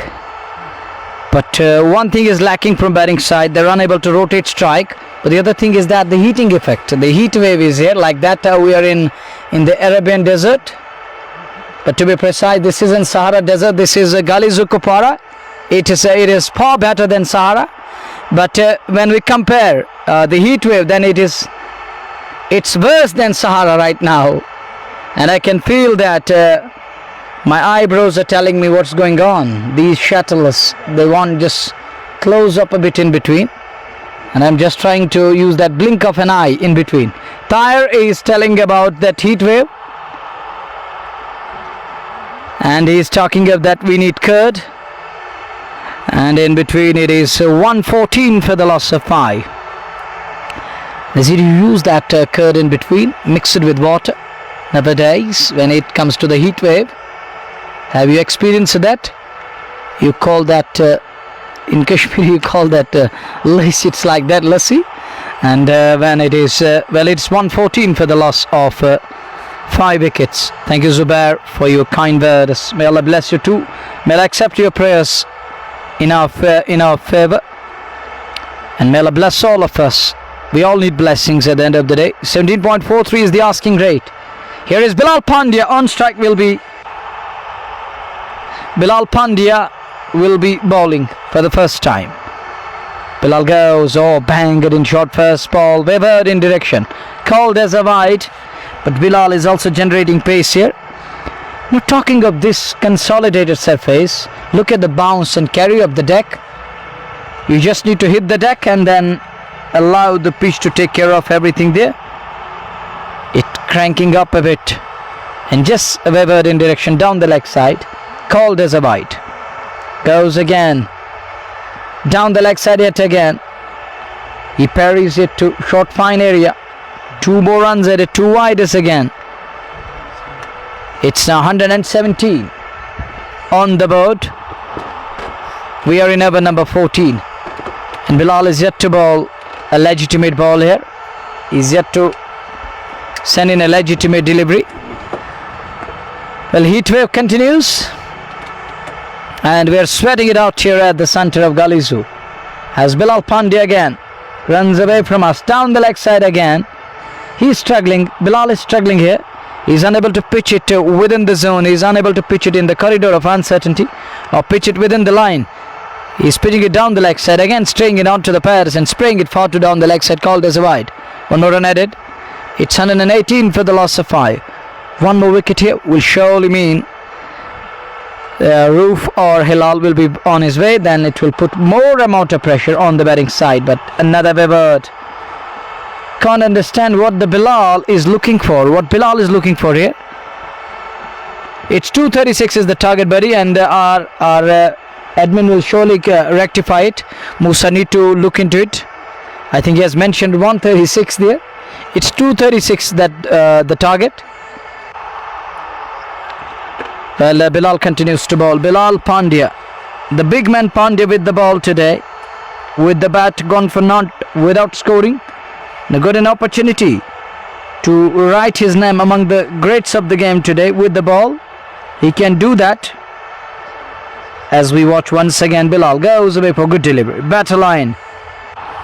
But one thing is lacking from batting side. They're unable to rotate strike. But the other thing is that the heating effect, the heat wave is here. Like that we are in the Arabian desert. But to be precise, this isn't Sahara desert. This is Galizuk Kupwara. It is far better than Sahara. But when we compare the heat wave, then it's worse than Sahara right now. And I can feel that my eyebrows are telling me what's going on. These shuttles, they want just close up a bit in between. And I'm just trying to use that blink of an eye in between. Tyre is telling about that heat wave. And he's talking of that we need curd. And in between it is 114 for the loss of 5. Does he use that curd in between, mix it with water nowadays when it comes to the heat wave? Have you experienced that? You call that in Kashmir you call that lassi. It's like that, lassi. And when it is it's 114 for the loss of 5 wickets. Thank you, Zubair, for your kind words. May Allah bless you too. May Allah accept your prayers in our favor, and may Allah bless all of us. We all need blessings at the end of the day. 17.43 is the asking rate. Here is Bilal Pandya. On strike will be Bilal Pandya will be bowling for the first time. Bilal goes, banged in short first ball, wavered in direction, called as a wide, but Bilal is also generating pace here. Now talking of this consolidated surface, look at the bounce and carry up the deck. You just need to hit the deck and then allow the pitch to take care of everything there. It cranking up a bit and just wavered in direction down the leg side, called as a wide. Goes again down the leg side yet again. He parries it to short fine area. 2 more runs at it, 2 wides again. It's now 117 on the board. We are in over number 14. And Bilal is yet to bowl a legitimate ball here. He's yet to send in a legitimate delivery. Well, heat wave continues. And we are sweating it out here at the center of Galizoo. As Bilal Pandya again runs away from us down the leg side again. He's struggling. Bilal is struggling here. He's unable to pitch it within the zone. He's unable to pitch it in the corridor of uncertainty or pitch it within the line. He's pitching it down the leg side again, straying it onto the pads and spraying it far to down the leg side, called as a wide. One more run added. It's 118 for the loss of 5. One more wicket here will surely mean Roof or Hilal will be on his way. Then it will put more amount of pressure on the batting side. But another Webber. Can't understand what the Bilal is looking for. What Bilal is looking for here. It's 236 is the target, buddy, and our admin will surely rectify it. Musa need to look into it. I think he has mentioned 136 there. It's 236 that the target. Well, Bilal continues to bowl. Bilal Pandya, the big man Pandya with the ball today, with the bat gone for naught without scoring. And got an opportunity to write his name among the greats of the game today with the ball. He can do that. As we watch once again, Bilal goes away for good delivery. Batter line.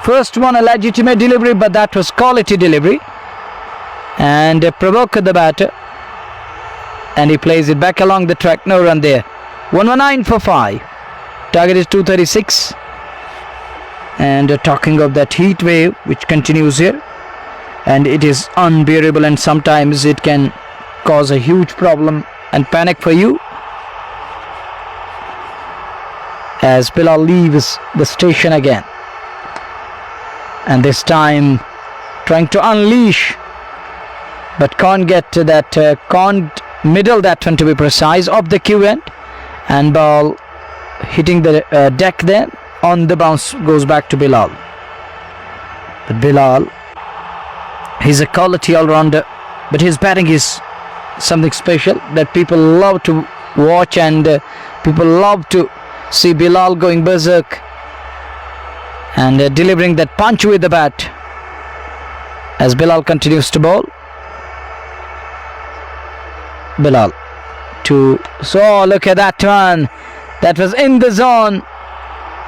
First one a legitimate delivery, but that was quality delivery. And provoked the batter. And he plays it back along the track. No run there. 119 for 5. Target is 236. And talking of that heat wave which continues here, and it is unbearable, and sometimes it can cause a huge problem and panic for you. As Bilal leaves the station again, and this time trying to unleash, but can't get to that, can't middle that one to be precise, of the queue end, and ball hitting the deck there. On the bounce goes back to Bilal. But Bilal, he's a quality all-rounder, but his batting is something special that people love to watch, and people love to see Bilal going berserk and delivering that punch with the bat. As Bilal continues to bowl. Bilal to, so look at that one. That was in the zone.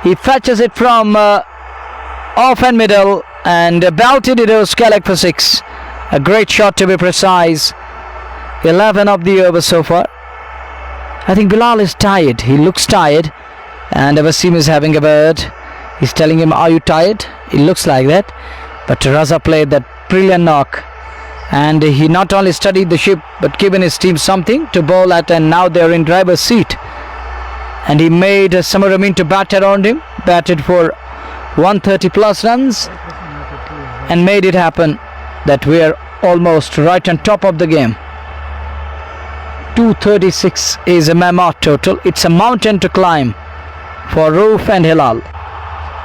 He fetches it from off and middle and belted it over Skellig for 6. A great shot to be precise. 11 of the over so far. I think Bilal is tired. He looks tired. And Wasim is having a word. He's telling him, are you tired? It looks like that. But Raza played that brilliant knock. And he not only studied the ship, but given his team something to bowl at, and now they're in driver's seat. And he made Samar Amin to bat around him, batted for 130 plus runs, and made it happen that we are almost right on top of the game. 236 is a mammoth total. It's a mountain to climb for Roof and Hilal.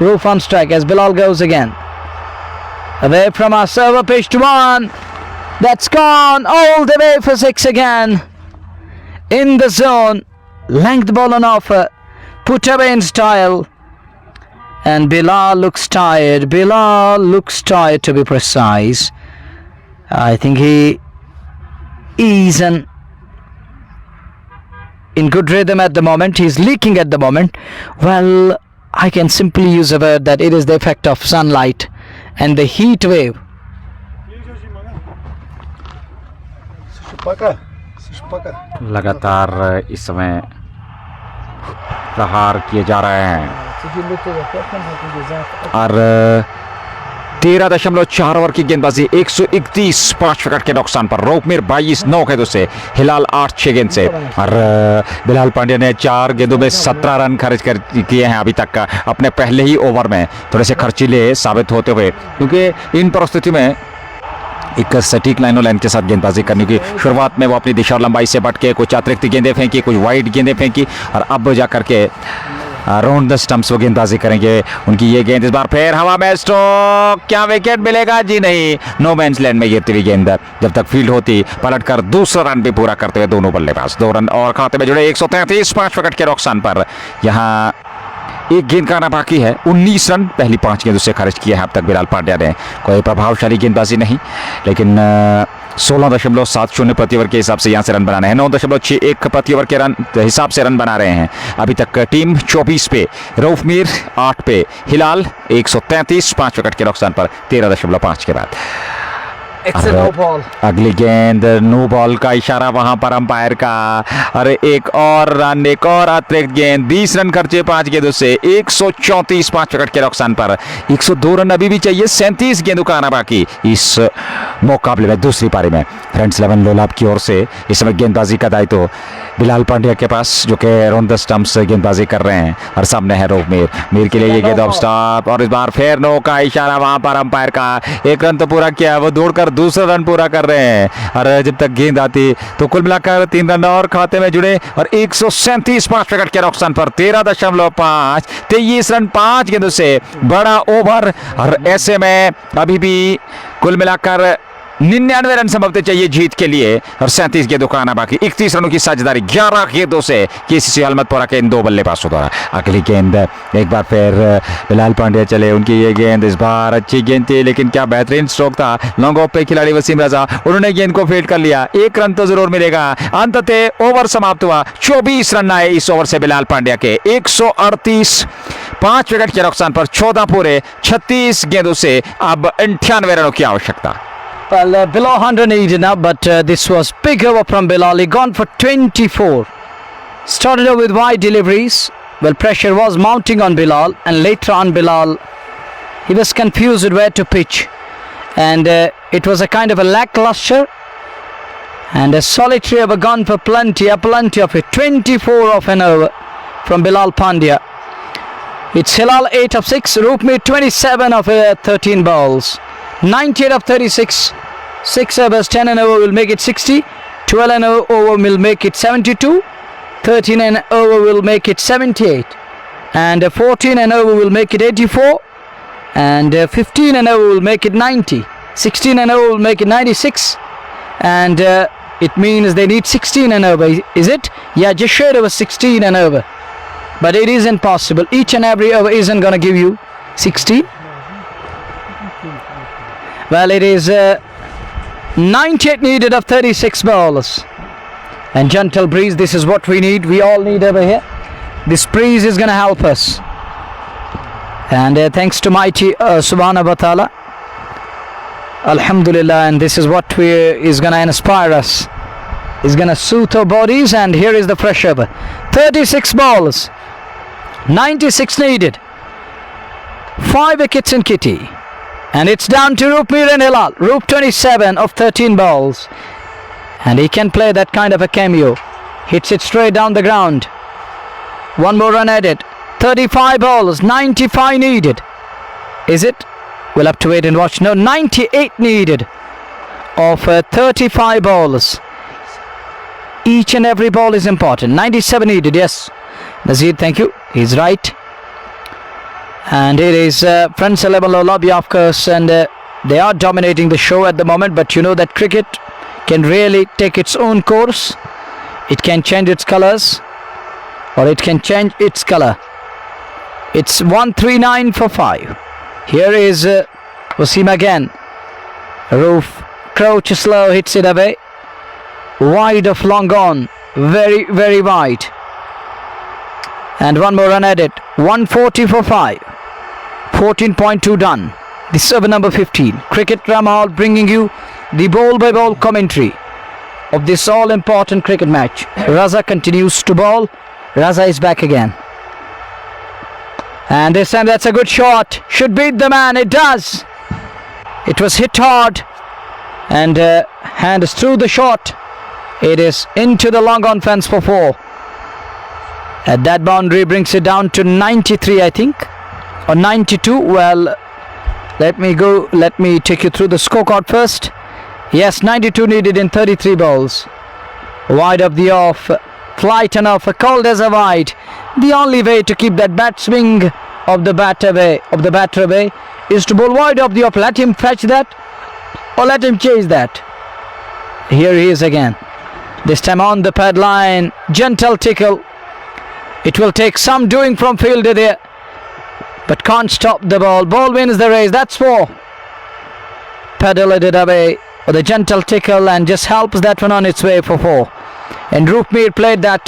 Roof on strike as Bilal goes again. Away from our server, pitch to 1. That's gone all the way for 6 again. In the zone. Length ball on offer, put away in style, and Bilal looks tired. Bilal looks tired to be precise. I think he is in good rhythm at the moment. He's leaking at the moment. Well, I can simply use a word that it is the effect of sunlight and the heat wave. लगातार इस समय प्रहार किए जा रहे हैं और 13.4 over की गेंदबाजी 131 5 विकेट के नुकसान पर। रोकमीर 22 9 गेंदों से, हिलाल 8 6 गेंद से, और बिलाल पांड्या ने 4 गेंदों में 17 रन खर्च किए हैं अभी तक अपने पहले ही ओवर में। थोड़े से खर्चीले साबित होते हुए, क्योंकि इन परिस्थिति में एक सटीक लाइनों लाइन के साथ गेंदबाजी करने की शुरुआत में वो अपनी दिशा और लंबाई से भटके, कुछ अतिरिक्त गेंदें फेंकी, कुछ वाइड गेंदें फेंकी, और अब जा करके राउंड द स्टंप्स वो गेंदबाजी करेंगे। उनकी ये गेंद इस बार फिर हवा में स्ट्रोक, क्या विकेट मिलेगा? जी नहीं, नो मैंस लैंड में गिरती हुई गेंद जब तक फील्ड होती, पलटकर दूसरा रन भी पूरा करते हुए दोनों बल्लेबाज 2 रन और खाते में जुड़े 133 5 विकेट के नुकसान पर। यहाँ एक गेंद का आना बाकी है। 19 रन पहली 5 गेंदों से खर्च किए हैं अब तक बिलाल पांड्या ने। कोई प्रभावशाली गेंदबाजी नहीं, लेकिन 16.70 प्रति ओवर के हिसाब से यहाँ से रन बनाने हैं। 9.61 प्रति ओवर के रन हिसाब से रन बना रहे हैं अभी तक टीम। 24 पे रऊफ मीर, 8 पे हिलाल, 133, 5 विकेट के नुकसान पर 13.5 के बाद। अगली गेंद नो बॉल का इशारा वहां पर अंपायर का। अरे एक और रन, एक और अतिरिक्त गेंद। 20 रन खर्चे 5 गेंदों से, 134, 5 विकेट के नुकसान पर। 102 रन अभी भी चाहिए, 37 गेंदों का आना बाकी इस मुकाबले में। दूसरी पारी में फ्रेंड्स 11 लोलाब की ओर से इस समय गेंदबाजी का दायित्व बिलाल पांड्या के पास, जो कि अराउंड द स्टंप्स गेंदबाजी कर रहे हैं। और सामने है रऊफ मीर। मीर के लिए ये गेंद ऑफ स्टंप, और इस बार फिर नो का इशारा वहां पर अंपायर का। एक रन तो पूरा किया, वो दौड़कर दूसरा रन पूरा कर रहे हैं। और जब तक गेंद आती तो कुल मिलाकर 3 रन और खाते में जुड़े, और 137, 5 विकेट के नुकसान पर 13.5, 23 रन 5 गेंदों से बड़ा ओवर। और ऐसे में अभी भी कुल मिलाकर 99 रन संभवतः चाहिए जीत के लिए, और 37 गेंदों का आना बाकी। 31 रनों की साझेदारी 11 गेंदों से केसीसी अहमदपुरा के इन 2 बल्लेबाजों द्वारा। अगली गेंद एक बार फिर बिलाल पांड्या चले। उनकी ये गेंद इस बार अच्छी गेंद थी, लेकिन क्या बेहतरीन स्ट्रोक था। लॉन्ग ऑफ पे खिलाड़ी वसीम रजा, उन्होंने गेंद को फील्ड कर लिया। 1 रन तो जरूर मिलेगा। अंततः ओवर समाप्त हुआ। 24 रन आए इस ओवर से बिलाल पांड्या के। 138, 5 विकेट के नुकसान पर 14 पूरे 36 गेंदों से अब 98 रनों की आवश्यकता। Well, below 100 needed now, but this was big over from Bilal. He gone for 24. Started off with wide deliveries. Well, pressure was mounting on Bilal, and later on Bilal, he was confused where to pitch. And it was a kind of a lackluster and a solitary over gone for plenty of it. 24 of an over from Bilal Pandya. It's Hilal 8 of 6, Roof Mir 27 of 13 balls. 98 of 36, 6 overs, 10 and over will make it 60, 12 and over will make it 72, 13 and over will make it 78, and 14 and over will make it 84, and 15 and over will make it 90, 16 and over will make it 96, and it means they need 16 and over, is it? Yeah, just shade over 16 and over, but it isn't possible. Each and every over isn't going to give you 16. Well, it is 98 needed of 36 balls. And gentle breeze, this is what we need. We all need over here. This breeze is going to help us. And thanks to mighty Subhanahu wa Ta'ala. Alhamdulillah. And this is what is going to inspire us. It's going to soothe our bodies. And here is the fresh over. 36 balls. 96 needed. 5 wickets in kitty. And it's down to Roof Mir and Hilal. Roof 27 of 13 balls. And he can play that kind of a cameo. Hits it straight down the ground. One more run at it. 35 balls. 95 needed. Is it? We'll have to wait and watch. No, 98 needed of 35 balls. Each and every ball is important. 97 needed, yes. Nazir, thank you. He's right. And it is Friends 11 Lobby, of course, and they are dominating the show at the moment. But you know that cricket can really take its own course. It can change its colors, or it can change its color. It's 139 for 5. Here is Wasim again. Roof crouches low, hits it away. Wide of long on, very, very wide. And one more run at it. 140 for 5. 14.2 done. This is over number 15. Cricket Drama Hall bringing you the ball by ball commentary of this all important cricket match. Raza continues to bowl. Raza is back again. And this time that's a good shot. Should beat the man. It does. It was hit hard. And hand is through the shot. It is into the long on fence for 4. At that boundary brings it down to 93, I think. Or 92. Well, let me take you through the scorecard first. Yes, 92 needed in 33 balls. Wide of the off. Flight and off. Called as a wide. The only way to keep that bat swing of the batter away is to bowl wide of the off. Let him fetch that, or let him chase that. Here he is again. This time on the pad line. Gentle tickle. It will take some doing from fielder there, but can't stop the ball. Ball wins the race. That's 4. Pedaled it away with a gentle tickle and just helps that one on its way for 4. And Roopmeer played that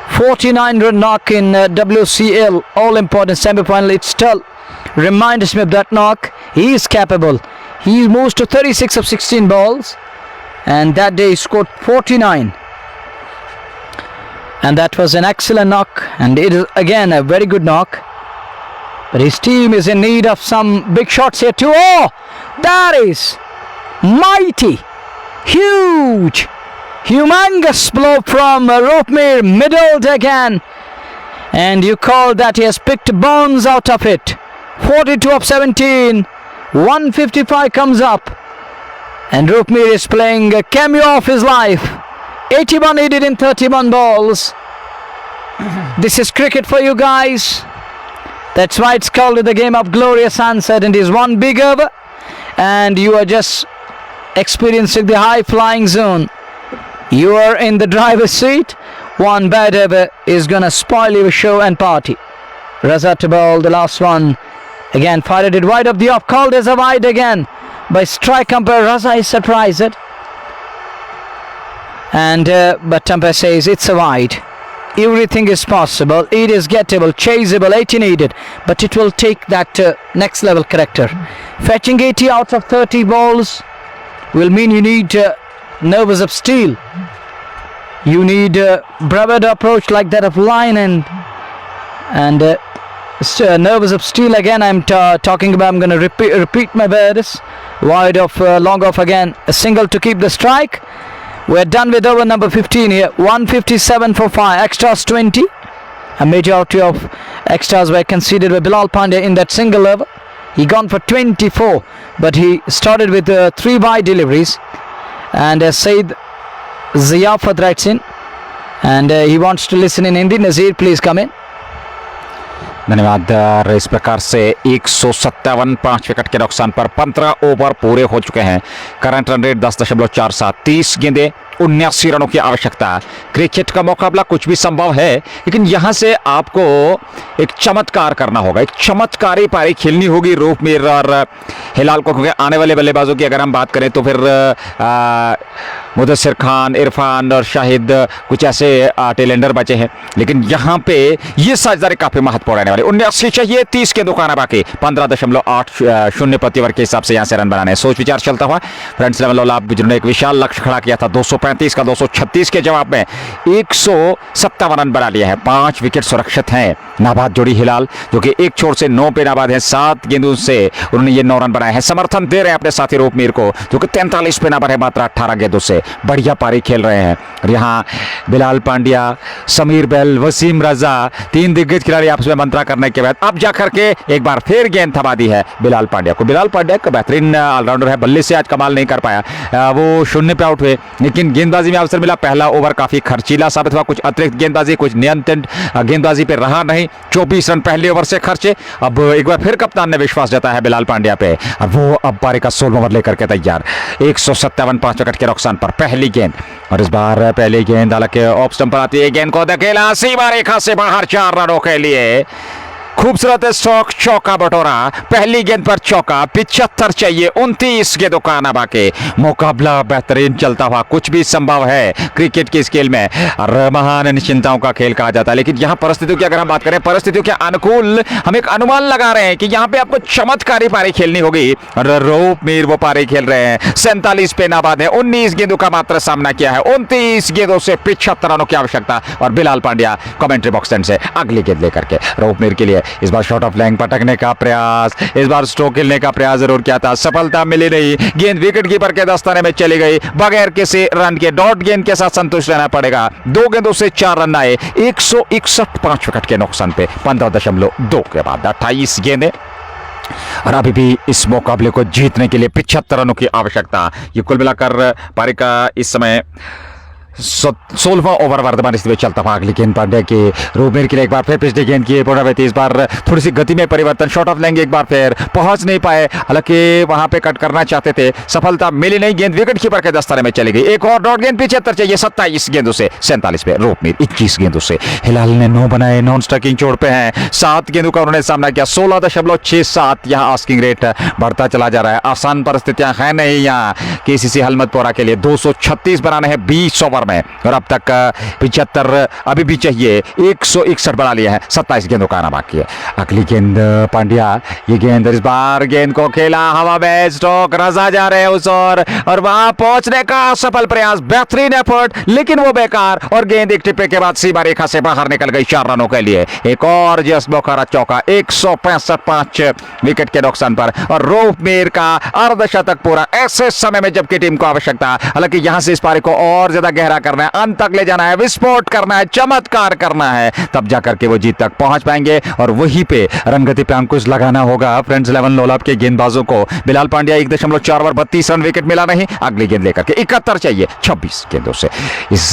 49-run knock in WCL all-important semi-final. It still reminds me of that knock. He is capable. He moves to 36 of 16 balls, and that day he scored 49. And that was an excellent knock, and it is again a very good knock. But his team is in need of some big shots here too. Oh, that is mighty, huge, humongous blow from Roopmeer, middled again. And you call that he has picked bones out of it. 42 of 17, 155 comes up. And Roopmeer is playing a cameo of his life. 81 he did in 31 balls. This is cricket for you guys. That's why it's called the game of glorious uncertainty. It is one big over, and you are just experiencing the high flying zone. You are in the driver's seat. One bad over is gonna spoil your show and party. Raza to bowl, the last one. Again fired it wide of the off, called as a wide again by strike umpire. Raza is surprised, and but umpire says it's a wide. Everything is possible. It is gettable, chaseable. 80 needed, but it will take that next level character. Fetching 80 out of 30 balls will mean you need nerves of steel. You need bravado approach like that of Lion and nerves of steel again. I'm talking about. I'm going to repeat my words. Wide off, long off again. A single to keep the strike. We're done with over number 15 here. 157 for 5. Extras 20. A majority of extras were conceded by Bilal Pandya in that single over. He gone for 24, but he started with 3 wide deliveries. And Said Ziyafat writes in, and he wants to listen in Hindi. Nazir, please come in. धन्यवाद। इस प्रकार से 157 5 wicket के नुकसान पर 15 over पूरे हो चुके हैं। करंट रन रेट 10.47, 30 गेंदें 79 रनों की आवश्यकता। क्रिकेट का मुकाबला कुछ भी संभव है, लेकिन यहां से आपको एक चमत्कार करना होगा, एक चमत्कारी पारी खेलनी होगी रूपमीर और हिलाल को, क्योंकि आने वाले बल्लेबाजों की अगर हम बात करें तो फिर मुदस्सिर खान, इरफान और शाहिद कुछ ऐसे टेलेंडर बचे हैं, लेकिन यहाँ पे ये साझेदारी काफी महत्वपूर्ण रहने वाली। 79 चाहिए, 30 के दुकाना बाकी। 15.80 प्रति ओवर के हिसाब से यहाँ से रन बनाने। सोच विचार चलता हुआ फ्रेंड्स लेवल वाला जिन्होंने एक विशाल लक्ष्य खड़ा किया था 235 का 236 के जवाब में 157 रन बना लिया है। 5 विकेट सुरक्षित हैं। नाबाद जोड़ी हिलाल जो कि एक छोर से 9 पे नाबाद है, 7 गेंदों से उन्होंने ये 9 रन बनाए हैं। समर्थन दे रहे हैं अपने साथी रूपमीर को जो कि 43 पे नाबाद है, मात्र 18 गेंदों से बढ़िया पारी खेल रहे हैं। और यहाँ बिलाल पांड्या, समीर बेल, वसीम रजा, 3 दिग्गज खिलाड़ी आपस में मंत्रा करने के बाद अब जाकर के एक बार फिर गेंद थमा दी है बिलाल पांड्या को। बिलाल पांड्या का बेहतरीन ऑलराउंडर है, बल्ले से आज कमाल नहीं कर पाया, वो 0 पे आउट हुए, लेकिन गेंदबाजी में अवसर मिला। पहला ओवर काफी खर्चीला साबित हुआ, कुछ अतिरिक्त गेंदबाजी, कुछ नियंत्रण गेंदबाजी पे रहा नहीं। 24 रन पहले ओवर से खर्चे। अब एक बार फिर कप्तान ने विश्वास जताया है बिलाल पांड्या पे, और वो अब पारी का 16वां ओवर लेकर के तैयार। 157 5 विकेट के नुकसान पर पहली गेंद, और इस बार पहली गेंद हालांकि ऑफ स्टंप पर आती है। गेंद को धकेला सीमा रेखा से बाहर, 4 रनों के लिए खूबसूरत स्ट्रोक, चौका बटोरा। पहली गेंद पर चौका, 75 चाहिए, 29 के दुकाना बाकी। मुकाबला बेहतरीन चलता हुआ, कुछ भी संभव है क्रिकेट की स्केल में, और महान निश्चिंताओं का खेल कहा जाता है। लेकिन यहाँ परिस्थितियों की अगर हम बात करें, परिस्थितियों के अनुकूल हम एक अनुमान लगा रहे हैं कि यहाँ पे आपको चमत्कारी पारी खेलनी होगी, और रूपमीर वो पारी खेल रहे हैं। 47 पे नाबाद है, 19 गेंदों का मात्र सामना किया है, 29 गेंदों से 75 रनों की आवश्यकता। और बिलाल पांड्या कमेंट्री बॉक्स से अगली गेंद लेकर के रूपमीर के लिए इस बार शॉर्ट ऑफ लेंथ पटकने का प्रयास, इस बार स्ट्रोक खेलने का प्रयास जरूर किया था, सफलता मिली नहीं। गेंद विकेट कीपर के दस्ताने में चली गई, बगैर किसी रन के डॉट गेंद के साथ संतुष्ट रहना पड़ेगा। 2 गेंदों से 4 रन आए, 161 5 विकेट के नुकसान पे 15.2 के बाद 28 गेंदें, और अभी भी इस मुकाबले को जीतने के लिए 75 रनों की आवश्यकता। ये कुल मिलाकर पारी का इस समय 16वां ओवर वर्तमान स्थिति में चलता हुआ अगली गेंद पांड्या के रूपमेर के लिए एक बार फिर पिछली गेंद की पुनरावृत्ति। इस बार थोड़ी सी गति में परिवर्तन, शॉट ऑफ लेंगे एक बार फिर, पहुंच नहीं पाए, हालांकि वहां पे कट करना चाहते थे, सफलता मिली नहीं, गेंद विकेट कीपर के दस्ताने में चली गई। एक और डॉट गेंद 75 चाहिए, 27 गेंदों से 47 पे रूपमेर 21 गेंदों से। हिलाल ने 9 बनाए, नॉन स्ट्राइकिंग छोड़ पे हैं, 7 गेंदों का उन्होंने सामना किया, 16.67 यहाँ आस्किंग रेट बढ़ता चला जा रहा है। आसान परिस्थितियां हैं नहीं यहाँ केसीसी हलमतपुरा के लिए। 236 बनाने हैं 20 ओवर में और अब तक 75 अभी भी चाहिए, 161 बना लिए हैं, 27 गेंदों का आना बाकी है। अगली गेंद पांड्या, ये गेंद इस बार गेंद को खेला हवा में, स्ट्रोक रजा जा रहे हैं उस और वहां पहुंचने का सफल प्रयास, बेहतरीन एफर्ट, लेकिन वो बेकार और गेंद एक टिप्पे के बाद सीमा रेखा से बाहर निकल गई 4 रनों के लिए। एक और जस बोखारा चौका, 165 5 विकेट के नुकसान पर और रूपमेर का अर्धशतक पूरा ऐसे समय में जबकि टीम को आवश्यकता, हालांकि यहां से इस पारी को और ज्यादा गहरा करना है, अंत तक ले जाना है, विस्फोट करना है, चमत्कार करना है, तब जाकर के वो जीत तक पहुंच पाएंगे और वहीं पे रंगति पे अंकुश लगाना होगा फ्रेंड्स 11 लोलाब के गेंदबाजों को। Bilal Pandya 1.4 over 32 run, wicket मिला नहीं। अगली गेंद लेकर के 71 चाहिए 26 गेंदों से। इस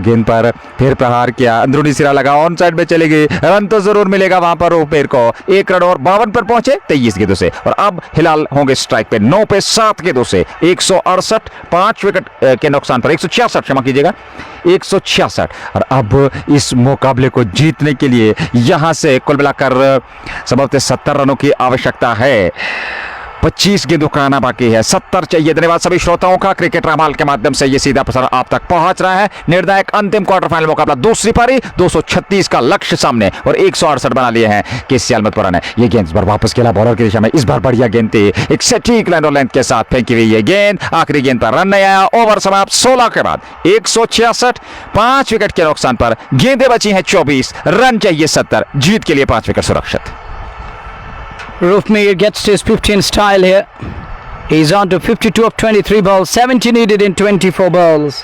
गेंद पर फिर प्रहार किया, अंदरूनी सिरा लगा, ऑन साइड में चली गई, रन तो जरूर मिलेगा वहां पर रूपमेर को। 1 रन और 52 पर पहुंचे 23 गेंदों से और अब हिलाल होंगे स्ट्राइक पे 9 पे 7 गेंदों से। 168 5 विकेट के नुकसान पर 166, क्षमा कीजिएगा 166। और अब इस मुकाबले को जीतने के लिए यहां से कुल मिलाकर संभवतः 70 रनों की आवश्यकता है। 25 गेंदों का आना बाकी है, 70 चाहिए। धन्यवाद सभी श्रोताओं का। क्रिकेट रमाल के माध्यम से ये सीधा प्रसारण आप तक पहुंच रहा है। निर्णायक अंतिम क्वार्टर फाइनल मुकाबला, दूसरी पारी, 236 का लक्ष्य सामने और 168 बना लिए हैं केसीसी हलमतपुरा ने। ये गेंद इस बार वापस खेला बॉलर की दिशा में, इस बार बढ़िया गेंद थी, एक सटीक लाइन और लेंथ के साथ फेंकी हुई ये गेंद, आखिरी गेंद पर रन नहीं आया। ओवर समाप्त 16 के बाद 166, 5 विकेट के नुकसान पर गेंदें बची हैं 24, रन चाहिए 70, जीत के लिए 5 विकेट सुरक्षित। Roofmeer gets to his 15 style here. He's on to 52 of 23 balls, 70 needed in 24 balls.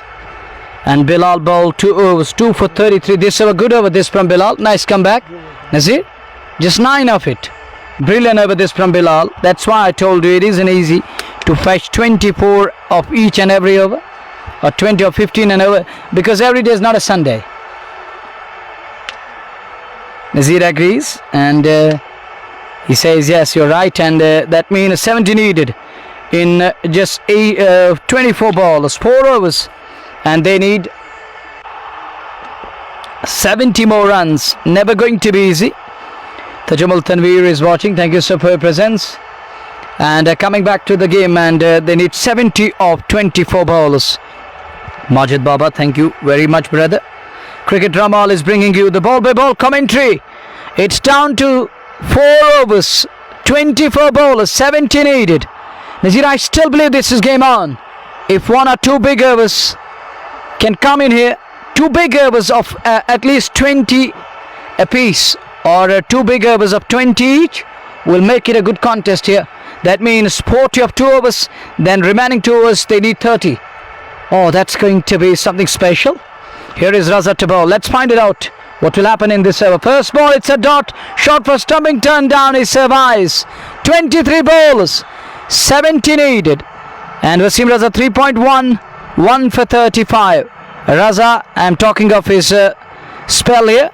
And Bilal bowled 2 overs, 2 for 33. This is a good over this from Bilal. Nice comeback. Nazir, just 9 of it. Brilliant over this from Bilal. That's why I told you it isn't easy to fetch 24 of each and every over. Or 20 or 15 and over. Because every day is not a Sunday. Nazir agrees and he says yes, you're right, and that means 70 needed in just 24 balls, 4 overs, and they need 70 more runs. Never going to be easy. Tajammul Tanveer is watching. Thank you sir for your presence. And coming back to the game, and they need 70 of 24 balls. Majid Baba, thank you very much, brother. Cricket Ramal is bringing you the ball by ball commentary. It's down to 4 overs, 24 bowlers, 70 needed. Nazir, I still believe this is game on. If 1 or 2 big overs can come in here, 2 big overs of at least 20 apiece, or 2 big overs of 20 each, will make it a good contest here. That means 40 of 2 overs, then remaining 2 overs, they need 30. Oh, that's going to be something special. Here is Raza to bowl. Let's find it out. What will happen in this over? First ball, it's a dot. Shot for stumping, turn down, he survives. 23 balls, 70 needed. And Wasim Raza 3.1, 1 for 35. Raza, I'm talking of his spell here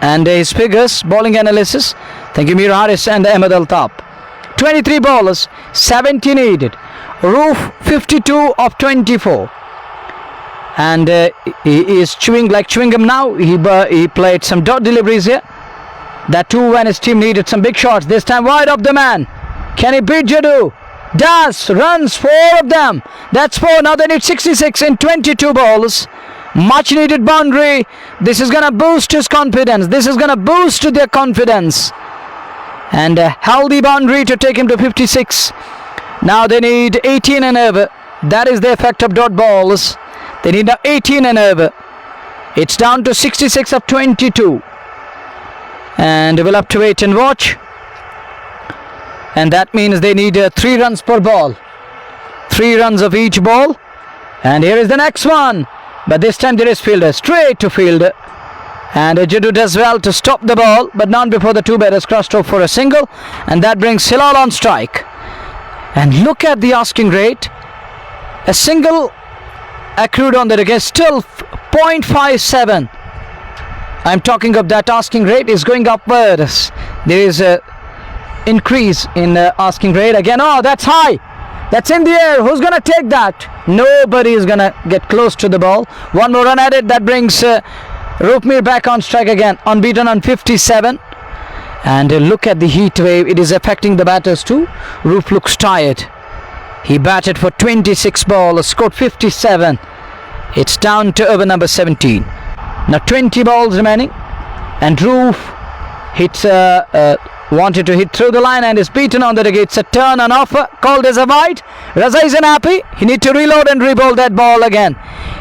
and his figures, bowling analysis. Thank you, Mir Haris and Ahmed Altaf. 23 bowlers, 70 needed. Roof 52 of 24. And he is chewing like chewing gum now. He played some dot deliveries here. That too when his team needed some big shots. This time wide of the man. Can he beat Jadoo? Does. Runs, 4 of them. That's 4. Now they need 66 in 22 balls. Much needed boundary. This is going to boost his confidence. This is going to boost their confidence. And a healthy boundary to take him to 56. Now they need 18 and over. That is the effect of dot balls. They need now 18 and over. It's down to 66 of 22. And we'll have to wait and watch. And that means they need 3 runs per ball. 3 runs of each ball. And here is the next one. But this time there is fielder. Straight to fielder. And Jadoo does well to stop the ball. But not before the 2 batters crossed over for a single. And that brings Hilal on strike. And look at the asking rate. A single accrued on the against, still 0.57. I'm talking of that asking rate is going upwards. There is a increase in asking rate again. Oh, that's high. That's in the air. Who's gonna take that? Nobody is gonna get close to the ball. One more run at it. That brings Roopmeer back on strike again, unbeaten on 57. And look at the heat wave. It is affecting the batters too. Roop looks tired. He batted for 26 balls, scored 57. It's down to over number 17. Now 20 balls remaining, and Roop hits wanted to hit through the line and is beaten on the leg. It's a turn and offer called as a wide. Raza isn't happy. He need to reload and re-bowl that ball again.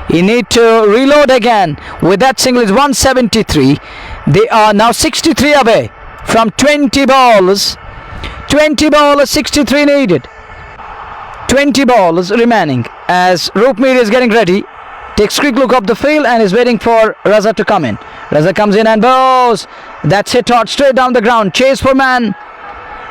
He need to reload again. With that single is 173. They are now 63 away from 20 balls. 20 balls, 63 needed. 20 balls remaining as Roopmeer is getting ready. Takes quick look up the field and is waiting for Raza to come in. Raza comes in and bows. That's hit hard straight down the ground. Chase for man.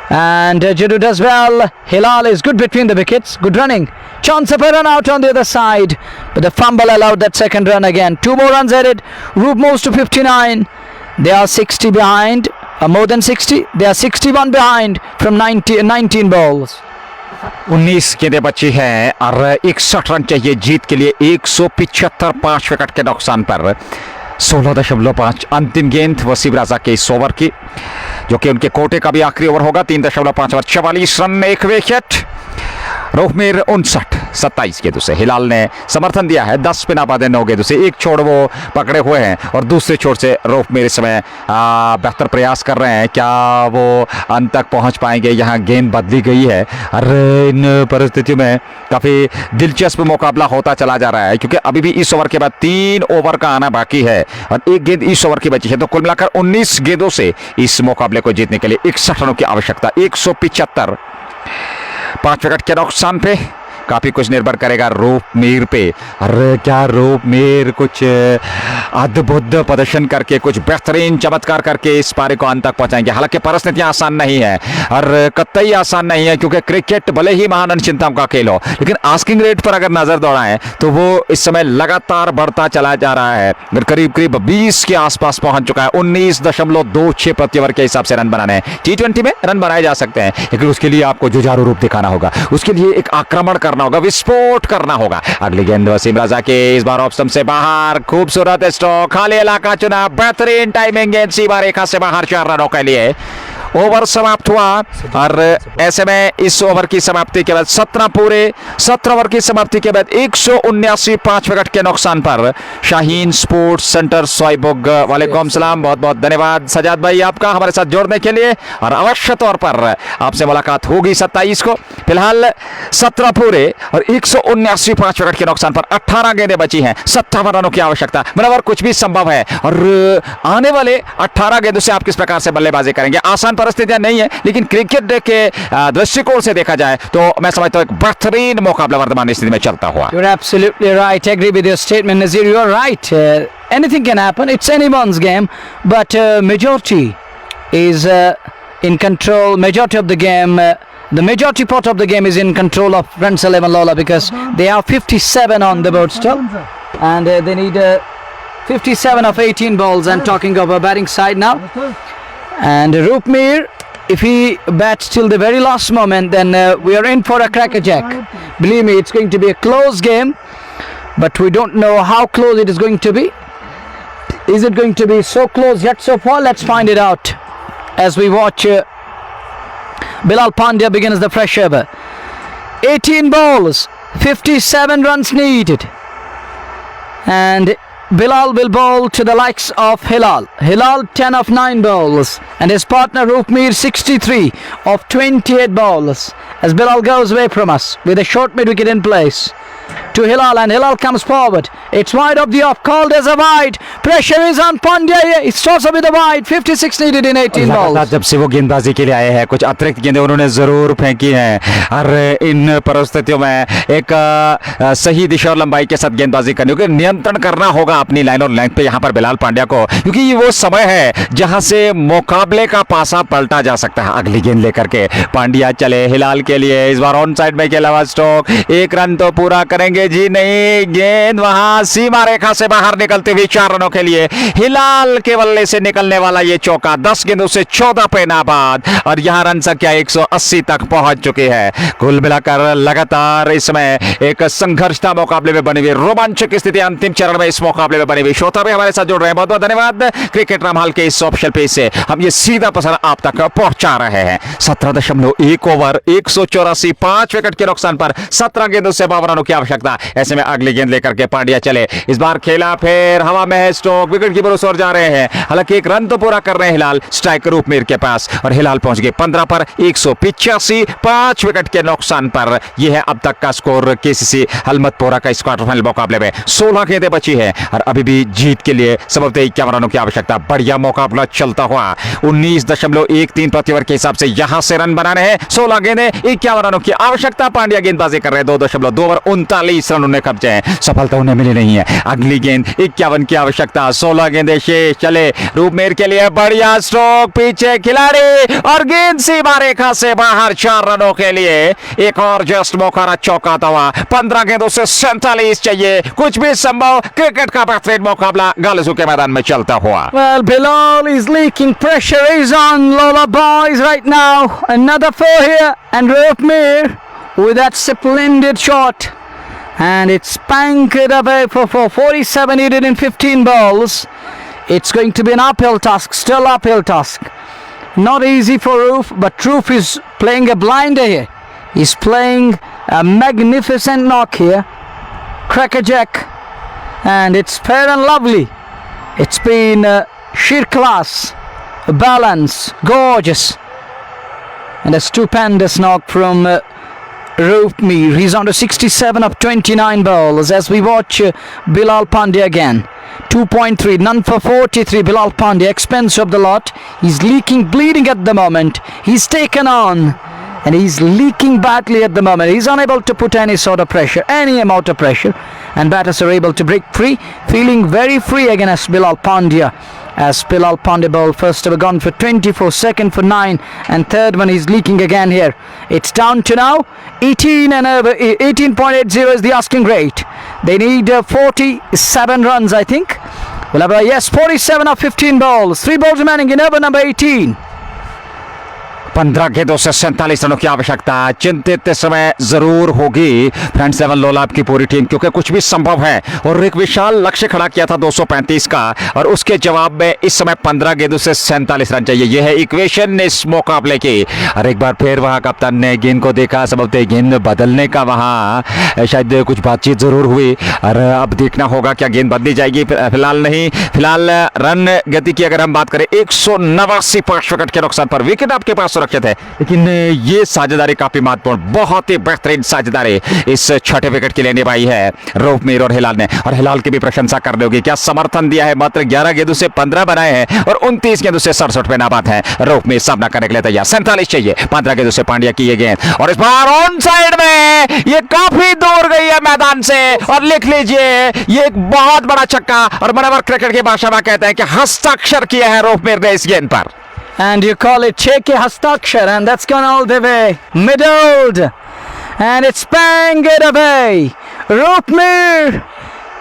And Jiddu does well. Hilal is good between the wickets. Good running. Chance of a run out on the other side. But the fumble allowed that second run again. 2 more runs added. Roop moves to 59. They are 60 behind. More than 60. They are 61 behind from 19 balls. 19 गेंदें बची हैं और 61 run चाहिए जीत के लिए. 175 5 wicket के नुकसान पर 16.5 अंतिम गेंद वसीम राजा के इस ओवर की, जो कि उनके कोटे का भी आखिरी ओवर होगा. 3.5 ओवर 44 रन 1 विकेट. रोपमेर 59-27 गेंदों से. हिलाल ने समर्थन दिया है. 10 पे नाबादे 9 गेंदों से. एक छोड़ वो पकड़े हुए हैं और दूसरे छोर से रोपमेर इस समय बेहतर प्रयास कर रहे हैं. क्या वो अंत तक पहुंच पाएंगे? यहाँ गेंद बदली गई है और इन परिस्थितियों में काफ़ी दिलचस्प मुकाबला होता चला जा रहा है, क्योंकि अभी भी इस ओवर के बाद 3 ओवर का आना बाकी है और एक गेंद इस ओवर की बची है. तो कुल मिलाकर 19 गेंदों से इस मुकाबले को जीतने के लिए 61 रनों की आवश्यकता. 175 5 विकेट के नुकसान पे काफ़ी कुछ निर्भर करेगा रोपमेर पे. अरे क्या रोपमेर कुछ अद्भुत प्रदर्शन करके, कुछ बेहतरीन चमत्कार करके इस पारी को अंत तक पहुंचाएंगे. हालांकि परिस्थितियां आसान नहीं है और कतई आसान नहीं है, क्योंकि क्रिकेट भले ही महान अनिश्चितताओं का खेल हो, लेकिन आस्किंग रेट पर अगर नजर दौड़ाएं तो वो इस समय लगातार बढ़ता चला जा रहा है. करीब करीब 20 के आसपास पहुंच चुका है. 19.26 प्रति ओवर के हिसाब से रन बनाने हैं. T20 में रन बनाए जा सकते हैं, लेकिन उसके लिए आपको जुझारू रूप दिखाना होगा. उसके लिए एक आक्रमण करना होगा, विस्फोट करना होगा. अगली गेंद वसीम राजा के इस बार ऑफ स्टंप से बाहर. खूबसूरत स्ट्रोक, खाली इलाका चुना, बेहतरीन टाइमिंग गेंद सीमा रेखा से बाहर 4 रनों के लिए. ओवर समाप्त हुआ और ऐसे में इस ओवर की समाप्ति के बाद 17 ओवर की समाप्ति के बाद 179 5 विकेट के नुकसान पर शाहीन स्पोर्ट्स सेंटर सोईबुग. वालेकुम सलाम, बहुत बहुत धन्यवाद सजाद भाई आपका हमारे साथ जोड़ने के लिए, और अवश्य तौर पर आपसे मुलाकात होगी 27 को. फिलहाल 17 पूरे और 179 5 विकेट के नुकसान पर 18 गेंदें बची हैं. 57 रनों की आवश्यकता. बराबर कुछ भी संभव है और आने वाले 18 गेंदों से आप किस प्रकार से बल्लेबाजी करेंगे. आसान परिस्थितियां नहीं है, लेकिन क्रिकेट के दृष्टिकोण से देखा जाए तो मैं समझता हूं एक बेहतरीन मुकाबला वर्तमान स्थिति में चलता हुआ. You're absolutely right. Agree with your statement, Nazir. You're right. Anything can happen. It's anyone's game, but majority is in control. Majority of the game. The majority part of the game is in control of Prince 11 Lola, because they are 57 on the board still, and they need 57 of 18 balls. I'm talking of a batting side now. And Roopmeer, if he bats till the very last moment, then we are in for a crackerjack. Believe me, it's going to be a close game, but we don't know how close it is going to be. Is it going to be so close yet so far? Let's find it out as we watch Bilal Pandya begins the fresh over. 18 balls, 57 runs needed, and Bilal will bowl to the likes of Hilal. Hilal 10 of 9 balls, and his partner Roopmeer 63 of 28 balls. As Bilal goes away from us with a short mid wicket in place to Hilal, and Hilal comes forward. It's wide of the off, called as a wide. Pressure is on Pandya. It starts off with a wide. 56 needed in 18 balls. जब से वो गेंदबाजी के लिए आए हैं, कुछ अतिरिक्त गेंदें उन्होंने जरूर फेंकी हैं और इन परिस्थितियों में एक सही दिशा और लंबाई के साथ गेंदबाजी करनी होगी. नियंत्रण करना होगा अपनी लाइन और लेंथ पे यहाँ पर बिलाल पांड्या को, क्योंकि ये वो समय है जहां से मुकाबले का पासा पलटा जा सकता है. अगली गेंद लेकर के पांड्या चले हिलाल के लिए. इस बार ऑन साइड में खेला हुआ स्ट्रोक. 1 रन तो पूरा करेंगे पाएंगे जी नहीं। गेंद वहां सीमा रेखा से बाहर निकलते हुए 4 रनों के लिए हिलाल के बल्ले से निकलने वाला ये चौका 10 गेंदों से 14 पे नाबाद और यहां रन संख्या 180 तक पहुंच चुकी है। कुल मिलाकर लगातार इसमें एक संघर्षता मुकाबले में बनी हुई रोमांचक स्थिति अंतिम चरण में इस मुकाबले में बनी हुई। श्रोता भी हमारे साथ जुड़ रहे हैं, बहुत बहुत धन्यवाद। क्रिकेट रामहाल के इस ऑफिशियल पेज से हम ये सीधा प्रसारण आप तक पहुंचा रहे हैं। 17.1 ओवर 184, 5 विकेट के नुकसान पर 17 गेंदों से 52 रनों की आवश्यकता। ऐसे में अगली गेंद लेकर के पांड्या चले। इस बार खेला फिर हवा में है स्ट्रोक, विकेट कीपर उस ओर जा रहे हैं। हालांकि एक रन तो पूरा कर रहे हैं हिलाल स्ट्राइकर रूपमेर के पास और हिलाल पहुंच गए 15 पर 185, 5 विकेट के नुकसान पर। यह है अब तक का स्कोर केसीसी हलमतपोरा का इस क्वार्टर फाइनल मुकाबले में। 16 गेंदें बची है और अभी भी जीत के लिए संभवतः 51 रनों की आवश्यकता। बढ़िया मुकाबला चलता हुआ 19.13 प्रति ओवर के हिसाब से यहां से रन बनाने हैं। 16 गेंदें 51 रनों की आवश्यकता। पांड्या गेंदबाजी कर रहे हैं 2.2 ओवर 39 रन उन्हें कब्जे हैं। सफलता उन्हें मिली नहीं है। अगली गेंद 51 की आवश्यकता। 16 गेंदें शेष। चले रूपमेर के लिए बढ़िया स्ट्रोक, पीछे खिलाड़ी और गेंद सीमा रेखा से बाहर 4 रनों के लिए। एक और जस्ट मौका चौका हुआ। 15 गेंदों से 47 चाहिए। कुछ भी संभव। क्रिकेट का बेहतरीन मुकाबला गालिजू के मैदान में चलता हुआ। Well, Bilal is leaking. Pressure is on Lola boys right now. Another 4 here, and Roopmeer with that splendid shot, and it's spanked away for 47 needed in 15 balls. It's going to be an uphill task, still uphill task. Not easy for Roof, but Roof is playing a blinder here. He's playing a magnificent knock here, crackerjack, and it's fair and lovely. It's been sheer class, balance, gorgeous, and a stupendous knock from Roopmeer. He's on to 67 of 29 balls as we watch Bilal Pandya again. 2.3, none for 43. Bilal Pandya, expense of the lot. He's leaking, bleeding at the moment. He's taken on and he's leaking badly at the moment. He's unable to put any sort of pressure, any amount of pressure, and batters are able to break free, feeling very free against Bilal Pandya. As Bilal Pandya ball first ever gone for 24, second for 9, and third one he's leaking again here. It's down to now 18 and over. 18.80 is the asking rate. They need 47 runs, I think. Well, yes, 47 of 15 balls. 3 balls remaining in over number 18. 15 गेंदों से 47 रनों की आवश्यकता। चिंतित इस समय जरूर होगी फ्रेंड्स 7 लोलाब की पूरी टीम, क्योंकि कुछ भी संभव है और एक विशाल लक्ष्य खड़ा किया था 235 का और उसके जवाब में इस समय 15 गेंदों से 47 रन चाहिए। यह है इक्वेशन इस मुकाबले की। और एक बार फिर वहां कप्तान ने गेंद को देखा, संभवतः गेंद बदलने का वहां शायद कुछ बातचीत जरूर हुई और अब देखना होगा क्या गेंद बदली जाएगी। फिलहाल नहीं, फिलहाल रन गति की अगर हम बात करें 189 विकेट के नुकसान पर विकेट आपके पास सुरक्षित है, लेकिन ये साझेदारी काफी महत्वपूर्ण, बहुत ही बेहतरीन साझेदारी इस छठे विकेट के लिए निभाई है रूपमेर और हिलाल ने। और हिलाल की भी प्रशंसा करनी होगी, क्या समर्थन दिया है। मात्र 11 गेंदों से 15 बनाए हैं और 29 गेंदों से 67 पे नाबाद है। रूपमेर सामना करने के लिए तैयार। 47 चाहिए। 15 गेंदों से पांड्या की ये गेंद और इस बार ऑन साइड में ये काफी दूर गई है मैदान से। और लिख लीजिए ये एक बहुत बड़ा छक्का और मनोवर क्रिकेट की भाषा में कहते हैं कि हस्ताक्षर किया है रूपमेर ने इस गेंद पर। And you call it Cheke Hastakshar, and that's gone all the way. Middled. And it's banged away. Roopmeer.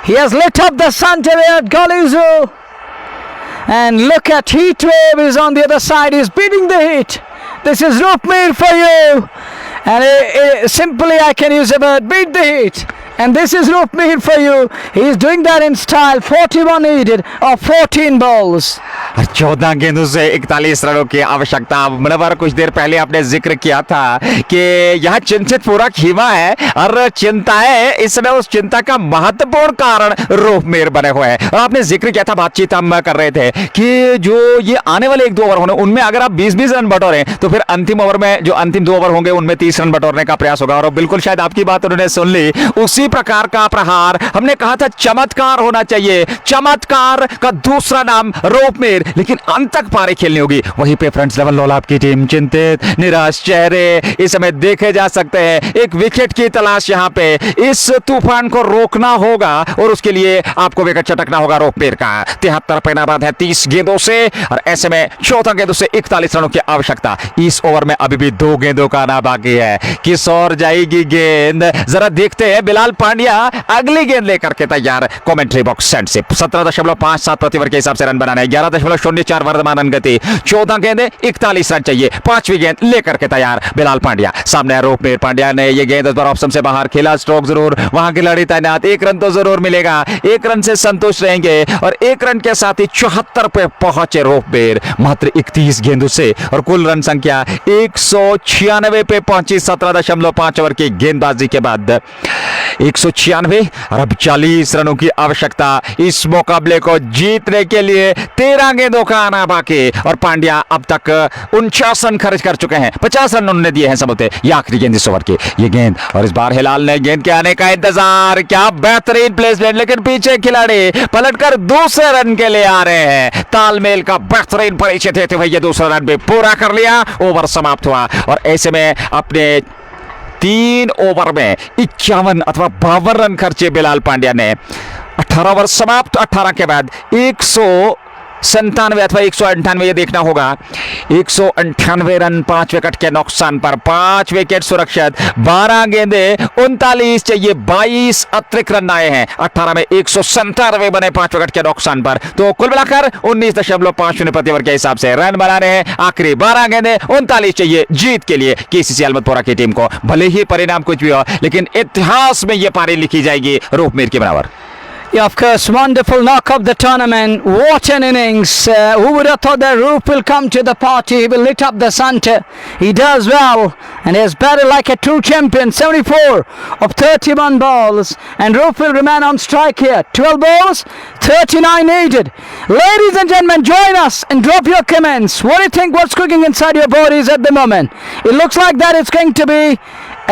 He has lit up the sun today at Galizu. And look at Heatwave is on the other side. He's beating the heat. This is Roopmeer for you. And simply I can use the word beat the heat. And this is Roopmeer for you. He is doing that in style. 41 needed of 14 balls. 14 गेंदों से 41 रनों की आवश्यकता। Manoeuvre कुछ देर पहले आपने जिक्र किया था कि यह चिंतित पूरा खीमा है और चिंता है इस समय, उस चिंता का महत्वपूर्ण कारण रूपमेर बने हुए हैं। और आपने जिक्र किया था, बातचीत हम कर रहे थे कि जो ये आने वाले 1-2 ओवर होने उनमें अगर आप 20-20 रन बटोरें तो फिर अंतिम ओवर में जो अंतिम 2 ओवर होंगे उनमें 30 रन बटोरने का प्रयास होगा। और बिल्कुल शायद आपकी बात उन्होंने सुन ली। उसी प्रकार का प्रहार हमने कहा था चमत्कार होना चाहिए। चमत्कार का दूसरा नाम रूपमेर। गेंद, लेकिन अंत तक पारी खेलनी होगी। वहीं पे फ्रेंड्स लेवल लोलाब की टीम चिंतित, निराश चेहरे इस समय देखे जा सकते हैं। एक विकेट की तलाश यहाँ पे, इस तूफान को रोकना होगा और उसके लिए आपको विकेट चटकना होगा रोकपेर का। 73 पैनाबाद है 30 गेंदों से, और ऐसे में 14 गेंदों से 41 रनों की आवश्यकता। इस ओवर में अभी भी 2 गेंदों का आना बाकी है। किस ओर जाएगी गेंद, जरा देखते हैं। बिलाल पांड्या अगली गेंद लेकर के तैयार। कमेंट्री बॉक्स सेंड से 17.57 प्रति ओवर के हिसाब से रन बनाने, 11.04 वर्तमान रन गति, 14 गेंदे 41 रन चाहिए। 5वीं गेंद लेकर के तैयार बिलाल पांड्या। सामने रोकपेर पांड्या ने ये गेंद इस बार ऑप्शन से बाहर खेला। स्ट्रोक जरूर, वहां खिलाड़ी तैनात, 1 रन तो जरूर मिलेगा। 1 रन से संतुष्ट रहेंगे और 1 रन के साथ ही 74 पे पहुंचे रोकपेर मात्र 31 गेंदों से, और कुल रन संख्या 196 पे पहुंची 17.5 ओवर की गेंदबाजी के बाद। 196 और अब 40 रनों की आवश्यकता इस मुकाबले को जीतने के लिए। 13 गेंदों का आना बाकी, और पांड्या अब तक 49 रन खर्च कर चुके हैं। 50 रन उन्होंने दिए हैं सबूते। ये आखिरी गेंद इस ओवर की, ये गेंद, और इस बार हिलाल ने गेंद के आने का इंतजार। क्या बेहतरीन प्लेसमेंट, लेकिन पीछे खिलाड़ी पलटकर दूसरे रन के लिए आ रहे हैं। तालमेल का बेहतरीन परिचय देते हुए ये दूसरा रन भी पूरा कर लिया। ओवर समाप्त हुआ, और ऐसे में अपने 3 ओवर में 51 अथवा 52 रन खर्चे बिलाल पांड्या ने। 18 ओवर समाप्त। 18 के बाद 197 अथवा 198 ये देखना होगा। 198 रन 5 विकेट के नुकसान पर, 5 विकेट सुरक्षित, 12 गेंदे 39 चाहिए, 22 अतिरिक्त रन आए हैं। 18 में 197 बने 5 विकेट के नुकसान पर, तो कुल मिलाकर 19.50 प्रति ओवर के हिसाब से रन बनाने हैं। आखिरी 12 गेंदे 39 चाहिए जीत के लिए केसीसी अहमदपुरा की टीम को। भले ही परिणाम कुछ भी हो, लेकिन इतिहास में यह पारी लिखी जाएगी रोकमेर के बराबर। Yeah, of course, wonderful knock of the tournament. What an innings. Who would have thought that Roop will come to the party? He will lit up the centre. He does well and he has batted like a true champion. 74 of 31 balls, and Roop will remain on strike here. 12 balls, 39 needed. Ladies and gentlemen, join us and drop your comments. What do you think? What's cooking inside your bodies at the moment? It looks like that it's going to be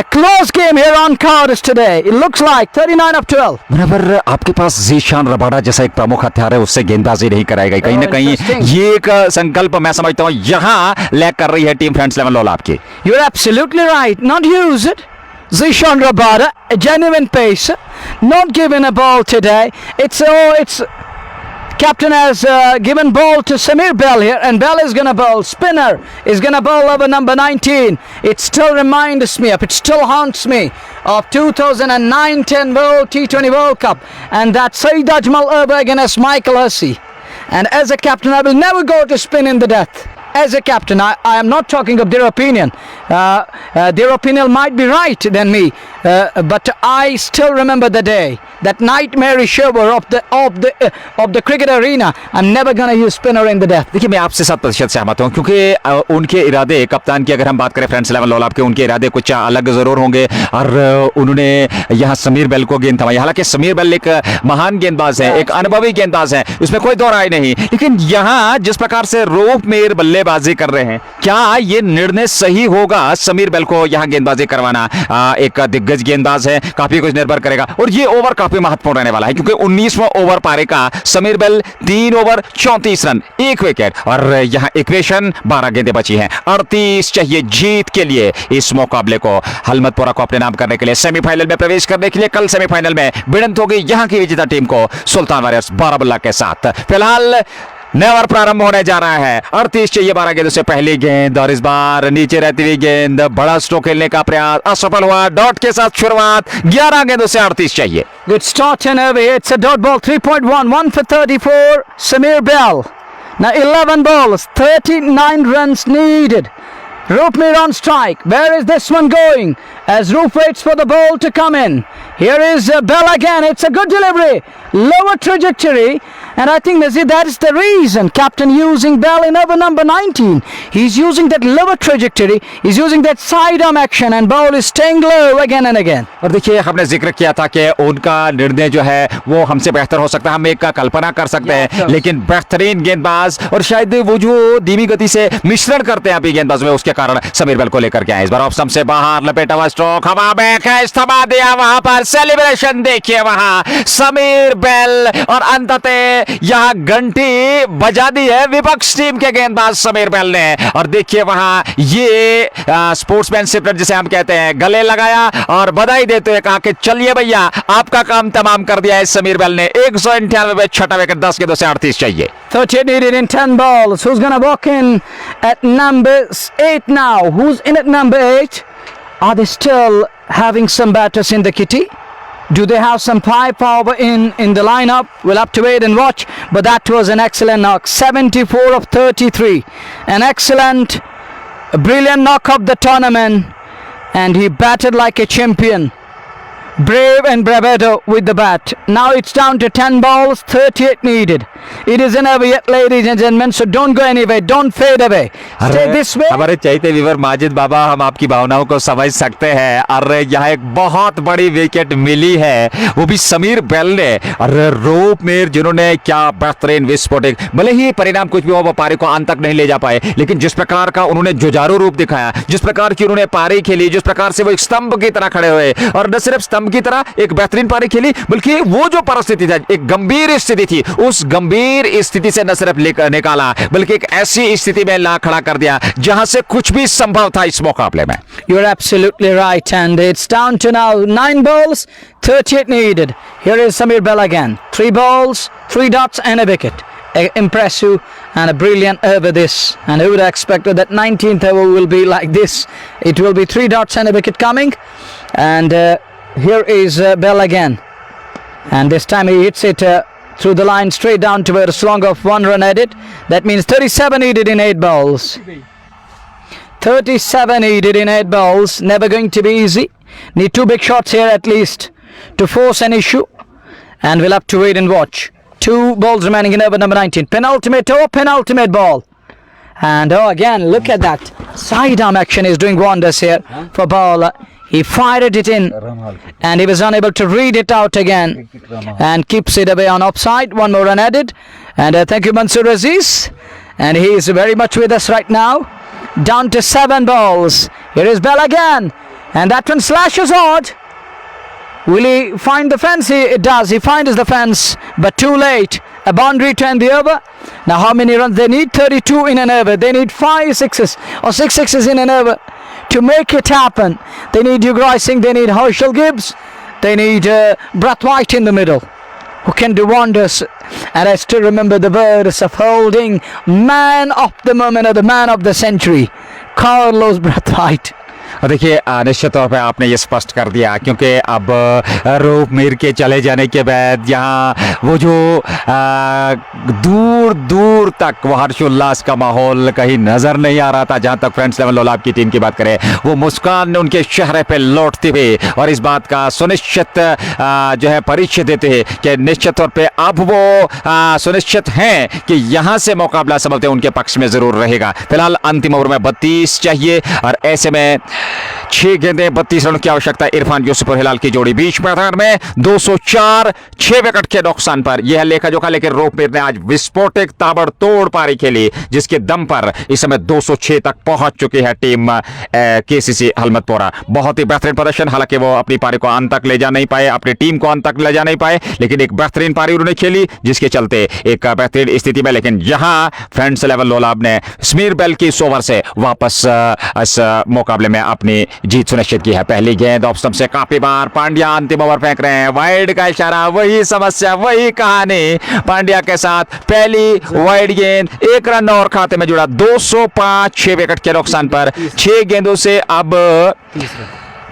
a close game here on Cardiff today. It looks like 39 of 12. बराबर आपके पास Zeeshan Rabada जैसा एक प्रमुख हथियार है, उससे गेंदबाजी नहीं कराएगा। कहीं ना कहीं ये एक संकल्प मैं समझता हूँ यहाँ लैग कर रही है टीम फ्रेंड्स लेवल लोलाब की। You're absolutely right. Not use it. Zishan Rabada, a genuine pacer, not given a ball today. It's captain has given ball to Samir Bell here, and Bell is gonna bowl. Spinner is gonna bowl over number 19. It still reminds me of, it still haunts me of 2009-10 World T20 World Cup, and that Saeed Ajmal over against Michael Hussey. And as a captain, I will never go to spin in the death. As a captain, I am not talking of their opinion. Their opinion might be right than me, but I still remember the day, that nightmare shower of the cricket arena. I'm never gonna use spinner in the death. देखिए मैं आपसे 7% सहमत हूँ, क्योंकि उनके इरादे, कप्तान की अगर हम बात करें फ्रेंड्स लेवल लोलाब के, उनके इरादे कुछ अलग जरूर होंगे, और उन्होंने यहाँ समीर बेल को गेंद थमाई। हालांकि समीर बेल एक महान गेंदबाज है, एक अनुभवी गेंदबाज है, उसमें कोई दो राय नहीं, लेकिन यहाँ जिस प्रकार से रोकमेर बल्लेबाजी कर रहे हैं, क्या ये निर्णय सही होगा समीर बेल को यहाँ गेंदबाजी करवाना? एक दिग्गज गेंदबाज है, काफी कुछ निर्भर करेगा, और ये ओवर काफी महत्वपूर्ण रहने वाला है, क्योंकि 19वां ओवर पारी का समीर बेल 3 ओवर 34 रन 1 विकेट, और यहाँ इक्वेशन 12 गेंदें बची हैं, 38 चाहिए जीत के लिए इस मुकाबले को हलमतपुरा को अपने नाम करने के लिए, सेमीफाइनल में प्रवेश करने के लिए। कल सेमीफाइनल में भिड़ंत होगी यहाँ की विजेता टीम को सुल्तान वारियर्स बारामुल्ला के साथ। फिलहाल नया ओवर प्रारंभ होने जा रहा है। 38 चाहिए 12 गेंदों से पहली गेंद, और इस बार नीचे रहती हुई गेंद, बड़ा स्ट्रोक खेलने का प्रयास असफल हुआ। डॉट के साथ शुरुआत, 11 गेंदों से 38 चाहिए। Good start and over here. It's a dot ball, 3.1, 1 for 34. Samir Bell. Now 11 balls, 39 runs needed. Roopmeer on strike. Where is this one going? As Roop waits for the ball to come in. Here is Bell again. It's a good delivery. Lower trajectory. And I think that is the reason captain using Bell in over number 19. He's using that lower trajectory. He's using that side arm action, and ball is staying low again and again. और देखिए हमने जिक्र किया था कि उनका निर्णय जो है वो हमसे बेहतर हो सकता है, हम एक का कल्पना कर सकते हैं, लेकिन बेहतरीन गेंदबाज, और शायद वो जो धीमी गति से मिश्रण करते हैं अभी गेंदबाज में, उसके कारण समीर बेल को लेकर के आए। इस बार ऑफ स्टंप से बाहर लपेटा हुआ स्ट्रोक, हवा में कैच थमा दिया, वहां पर सेलिब्रेशन देखिए, वहां समीर बेल, और अंततः यहाँ घंटी बजा दी है विपक्ष टीम के गेंदबाज समीर बेल ने, और देखिए वहां ये स्पोर्ट्समैनशिप जिसे हम कहते हैं गले लगाया और बधाई देते हुए कहा कि चलिए भैया आपका काम तमाम कर दिया है समीर बेल ने। 198 पे छठा विकेट, 10 गेंदों से 38 चाहिए। 38 needed in 10 balls. Who's gonna walk in at number 8 now? Who's in at number 8? Are they still having some batters in the kitty? Do they have some firepower in the lineup? We'll have to wait and watch. But that was an excellent knock. 74 of 33. An excellent, brilliant knock of the tournament. And he batted like a champion. Brave and bravado with the bat. Now it's down to 10 balls, 38 needed. It isn't over yet, ladies and gentlemen, so don't go anywhere, don't fade away. Stay this way. हमारे चैते Weaver Majid बाबा, हम आपकी भावनाओं को समझ सकते हैं। और यहाँ एक बहुत बड़ी विकेट मिली है, वो भी समीर बेल ने। और रोप मीर जिन्होंने क्या बेहतरीन विस्फोटक, भले ही परिणाम कुछ भी हो वो पारी को अंत तक नहीं ले जा पाए, लेकिन जिस प्रकार का उन्होंने जुझारू रूप दिखाया, जिस प्रकार की उन्होंने पारी खेली, जिस प्रकार से वो एक स्तंभ की तरह खड़े हुए, और न सिर्फ स्तंभ की तरह एक बेहतरीन पारी खेली, बल्कि वो जो परिस्थिति था, एक गंभीर स्थिति थी, उस गंभीर स्थिति से न सिर्फ निकाला बल्कि एक ऐसी स्थिति में ला खड़ा कर दिया जहां से कुछ भी संभव था इस मुकाबले में। You're absolutely right, and it's down to now 9 balls, 38 needed. Here is Samir Bell again. 3 balls, 3 dots and a wicket. Impressive and a brilliant over this, and who would have expected that 19th over will be like this? It will be 3 dots and a wicket coming, and here is Bell again, and this time he hits it through the line straight down to a slong of 1 run added. That means 37 needed in 8 balls. 37 needed in 8 balls. Never going to be easy. Need 2 big shots here at least to force an issue, and we'll have to wait and watch. 2 balls remaining in over number 19. Penultimate over, penultimate ball. And oh, again, look at that. Sidearm action is doing wonders here for bowler. He fired it in, and he was unable to read it out again, and keeps it away on offside. 1 more run added, and thank you Mansoor Aziz, and he is very much with us right now. Down to 7 balls. Here is Bell again, and that one slashes hard. Will he find the fence? It does. He finds the fence, but too late. A boundary to end the over. Now how many runs they need? 32 in an over. They need 5 sixes or 6 sixes in an over to make it happen. They need Hugh Singh, they need Herschel Gibbs, they need Brathwaite in the middle, who can do wonders. And I still remember the words of holding man of the moment or the man of the century, Carlos Brathwaite. और देखिए निश्चित तौर पे आपने ये स्पष्ट कर दिया, क्योंकि अब रूप मीर के चले जाने के बाद यहाँ वो जो दूर दूर तक वो हर्षोल्लास का माहौल कहीं नजर नहीं आ रहा था। जहाँ तक फ्रेंड्स लेवल लोलाब की टीम की बात करें, वो मुस्कान उनके चेहरे पे लौटते हुए और इस बात का सुनिश्चित जो है परिचय देते हैं कि निश्चित तौर पे अब वो सुनिश्चित हैं कि यहाँ से मुकाबला समझते उनके पक्ष में जरूर रहेगा। फिलहाल अंतिम ओवर में 32 चाहिए, और ऐसे में 6 गेंदें 32 रनों की आवश्यकता। इरफान यूसुफ और हिलाल की जोड़ी बीच मैदान में 204, 6 विकेट के नुकसान पर। यह लेखा जोखा, लेकिन रोप मीर ने आज विस्फोटक ताबड़तोड़ पारी खेली, जिसके दम पर इस समय 206 तक पहुंच चुकी है टीम केसीसी हलमतपोरा। बहुत ही बेहतरीन प्रदर्शन। हालांकि वो अपनी पारी को अंत तक ले जा नहीं पाए, अपनी टीम को अंत तक ले जा नहीं पाए, लेकिन एक बेहतरीन पारी उन्होंने खेली, जिसके चलते एक बेहतरीन स्थिति में। लेकिन यहां फ्रेंड्स लेवल लोलाब ने समीर बेल की इस ओवर से वापस इस मुकाबले में अपनी जीत सुनिश्चित की है। पहली गेंद ऑफ स्टंप से काफी बार पांड्या अंतिम ओवर फेंक रहे हैं, वाइड का इशारा, वही समस्या, वही कहानी पांड्या के साथ। पहली वाइड गेंद, 1 रन और खाते में जुड़ा। 205, 6 विकेट के नुकसान पर 6 गेंदों से अब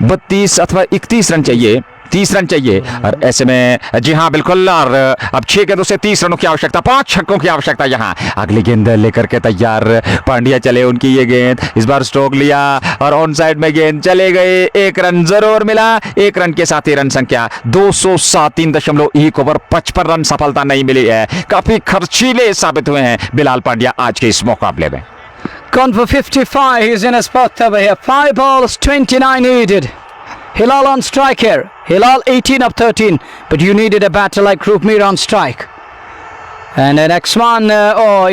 32 अथवा 31 रन चाहिए, 30 रन चाहिए। और ऐसे में जी हाँ बिल्कुल, और अब 6 गेंदों से 30 रनों की आवश्यकता, 5 छक्कों की आवश्यकता। यहाँ अगली गेंद लेकर के तैयार पांड्या चले, उनकी ये गेंद इस बार स्ट्रोक लिया और ऑन साइड में गेंद चले गए। 1 रन जरूर मिला, 1 रन के साथ ही रन संख्या 207, 3.1 ओवर, 55 रन, सफलता नहीं मिली है। काफी खर्चीले साबित हुए हैं बिलाल पांड्या आज के इस मुकाबले में। Gone for 55. He's in a spot over here. 5 balls, 29 needed. Hilal on strike here. Hilal 18 of 13, but you needed a batter like Roop Mir on strike. And the next one,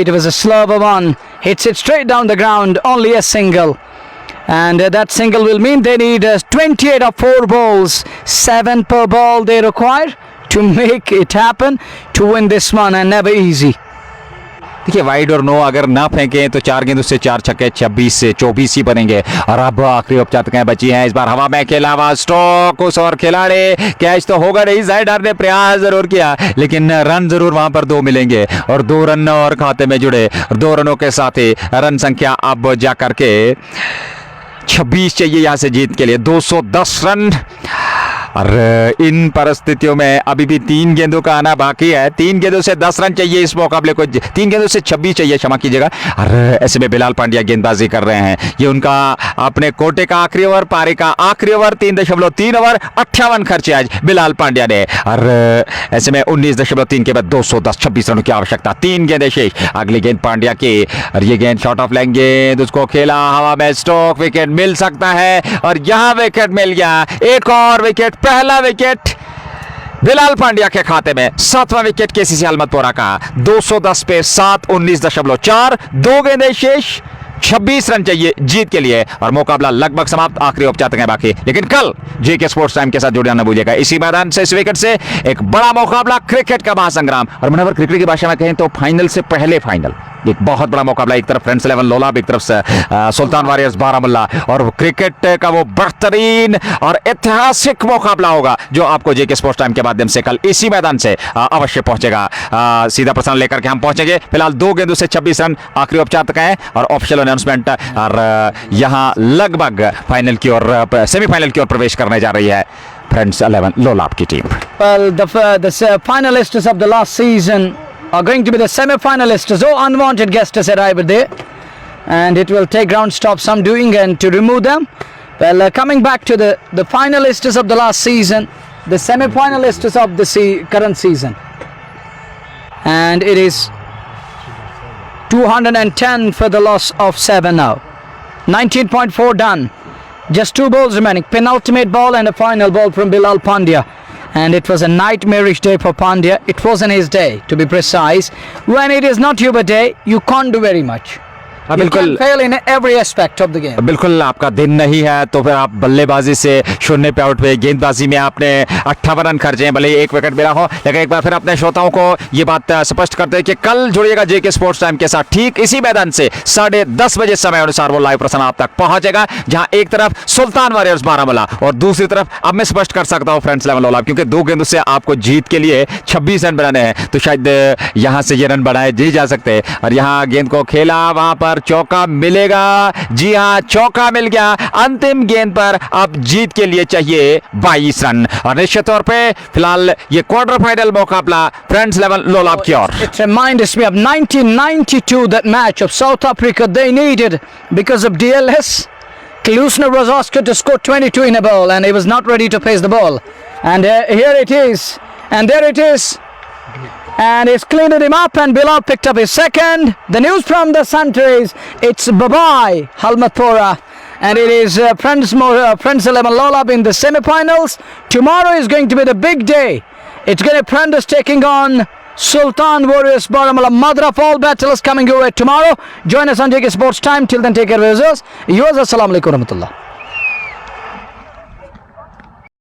it was a slower one. Hits it straight down the ground. Only a single. And that single will mean they need 28 of 4 balls. 7 per ball they require to make it happen to win this one, and never easy. देखिए wide और no अगर ना फेंके तो 4 गेंदों से 4 छक्के 26 से 24 ही बनेंगे। और अब आखिरी औपचारिकताएं बची हैं। इस बार हवा में खेला हुआ स्टोक उस और खिलाड़ी कैच तो होगा नहीं, साइडर ने प्रयास जरूर किया लेकिन रन जरूर वहां पर 2 मिलेंगे और 2 रन और खाते में जुड़े। 2 रनों के साथ ही रन संख्या अब जा करके 26 चाहिए यहां से जीत के लिए, 210 रन। और इन परिस्थितियों में अभी भी 3 गेंदों का आना बाकी है। 3 गेंदों से 10 रन चाहिए इस मुकाबले को, 3 गेंदों से 26 चाहिए, क्षमा कीजिएगा। और ऐसे में बिलाल पांड्या गेंदबाजी कर रहे हैं। ये उनका अपने कोटे का आखिरी ओवर, पारी का आखिरी ओवर, 3.3 ओवर 58 खर्चे आज बिलाल पांड्या ने। और ऐसे में 19.3 के बाद 210 26 रनों की आवश्यकता, 3 गेंदें शेष। अगली गेंद पांड्या की और ये गेंद शॉर्ट ऑफ लेग गेंद, उसको खेला हवा में स्टोक, विकेट मिल सकता है और यहां विकेट मिल गया। एक और विकेट, पहला विकेट बिलाल पांड्या के खाते में, 7वां विकेट केसीसी अहमदपुरा का। 210 पे 7, 19.4, 2 गेंदें शेष, 26 रन चाहिए जीत के लिए और मुकाबला लगभग समाप्त। आखिरी औपचारिकताएं बाकी, लेकिन कल जेके स्पोर्ट्स टाइम के साथ जुड़ना न भूलिएगा। इसी मैदान से, इस विकेट से एक बड़ा मुकाबला, क्रिकेट का महासंग्राम। और मनोवर क्रिकेट की भाषा में कहें तो फाइनल से पहले फाइनल, एक बहुत बड़ा मुकाबला। एक तरफ फ्रेंड्स 11 लोलाब, एक तरफ से सुल्तान वारियर्स बारामुल्ला। और क्रिकेट का वो बेहतरीन और ऐतिहासिक मुकाबला होगा जो आपको जेके स्पोर्ट्स टाइम के माध्यम से कल इसी मैदान से अवश्य पहुंचेगा। सीधा प्रसारण लेकर के हम पहुंचेंगे। फिलहाल 2 गेंदों से 26 रन आखिरी औपचारिकताएं और ऑफिशियल अनाउंसमेंट। और यहां लगभग फाइनल की ओर, सेमीफाइनल की ओर प्रवेश करने जा रही है फ्रेंड्स 11 लोलाब की team. Well, the finalists of the last season are going to be the semi-finalists. So unwanted guests arrived there, and it will take ground stop some doing and to remove them. Well, coming back to the finalists of the last season, the semi-finalists of the current season, and it is 210 for the loss of 7 now. 19.4 done. Just 2 balls remaining. Penultimate ball and a final ball from Bilal Pandya. And it was a nightmarish day for Pandya. It wasn't his day, to be precise. When it is not your day, you can't do very much. You can fail in every aspect of the game. बिल्कुल आपका दिन नहीं है तो फिर आप बल्लेबाजी से 0 पे आउट हुए, गेंदबाजी में आपने 58 रन खर्चे, भले 1 विकेट मिला हो। लेकिन एक बार फिर अपने श्रोताओं को ये बात स्पष्ट करते हैं कि कल जुड़िएगा जेके स्पोर्ट्स टाइम के साथ ठीक इसी मैदान से 10:30 बजे समय अनुसार वो लाइव प्रसारण आप तक पहुंचेगा, जहां एक तरफ सुल्तान वारियर्स बारामुल्ला और दूसरी तरफ, अब मैं स्पष्ट कर सकता हूं फ्रेंड्स 11 लोलाब, क्योंकि 2 गेंदों से आपको जीत के लिए 26 रन बनाने हैं तो शायद यहां से ये रन बनाए जी जा सकते हैं। और यहां गेंद को खेला, वहां पर चौका मिलेगा। जी हां, चौका मिल गया। अंतिम गेंद पर अब जीत के लिए चाहिए 22 रन। और निश्चित तौर पे फिलहाल ये क्वार्टर फाइनल मुकाबला फ्रेंड्स 11 लोलाब की ओर। It reminds me of 1992, that match of South Africa they needed because of DLS. Klusner was asked to score 22 in a ball and he was not ready to face the ball. And here it is, and there it is. And he's cleaned him up and Bilal picked up his second. The news from the center is it's bye-bye Halmathora, and it is Friends 11 Lollab in the semi-finals. Tomorrow is going to be the big day. It's going to be Friends taking on Sultan Warriors Baramulla. Mother of all battles coming your way tomorrow. Join us on JK Sports Time. Till then, take care of yourselves. Yours, assalamu alaikum warahmatullah.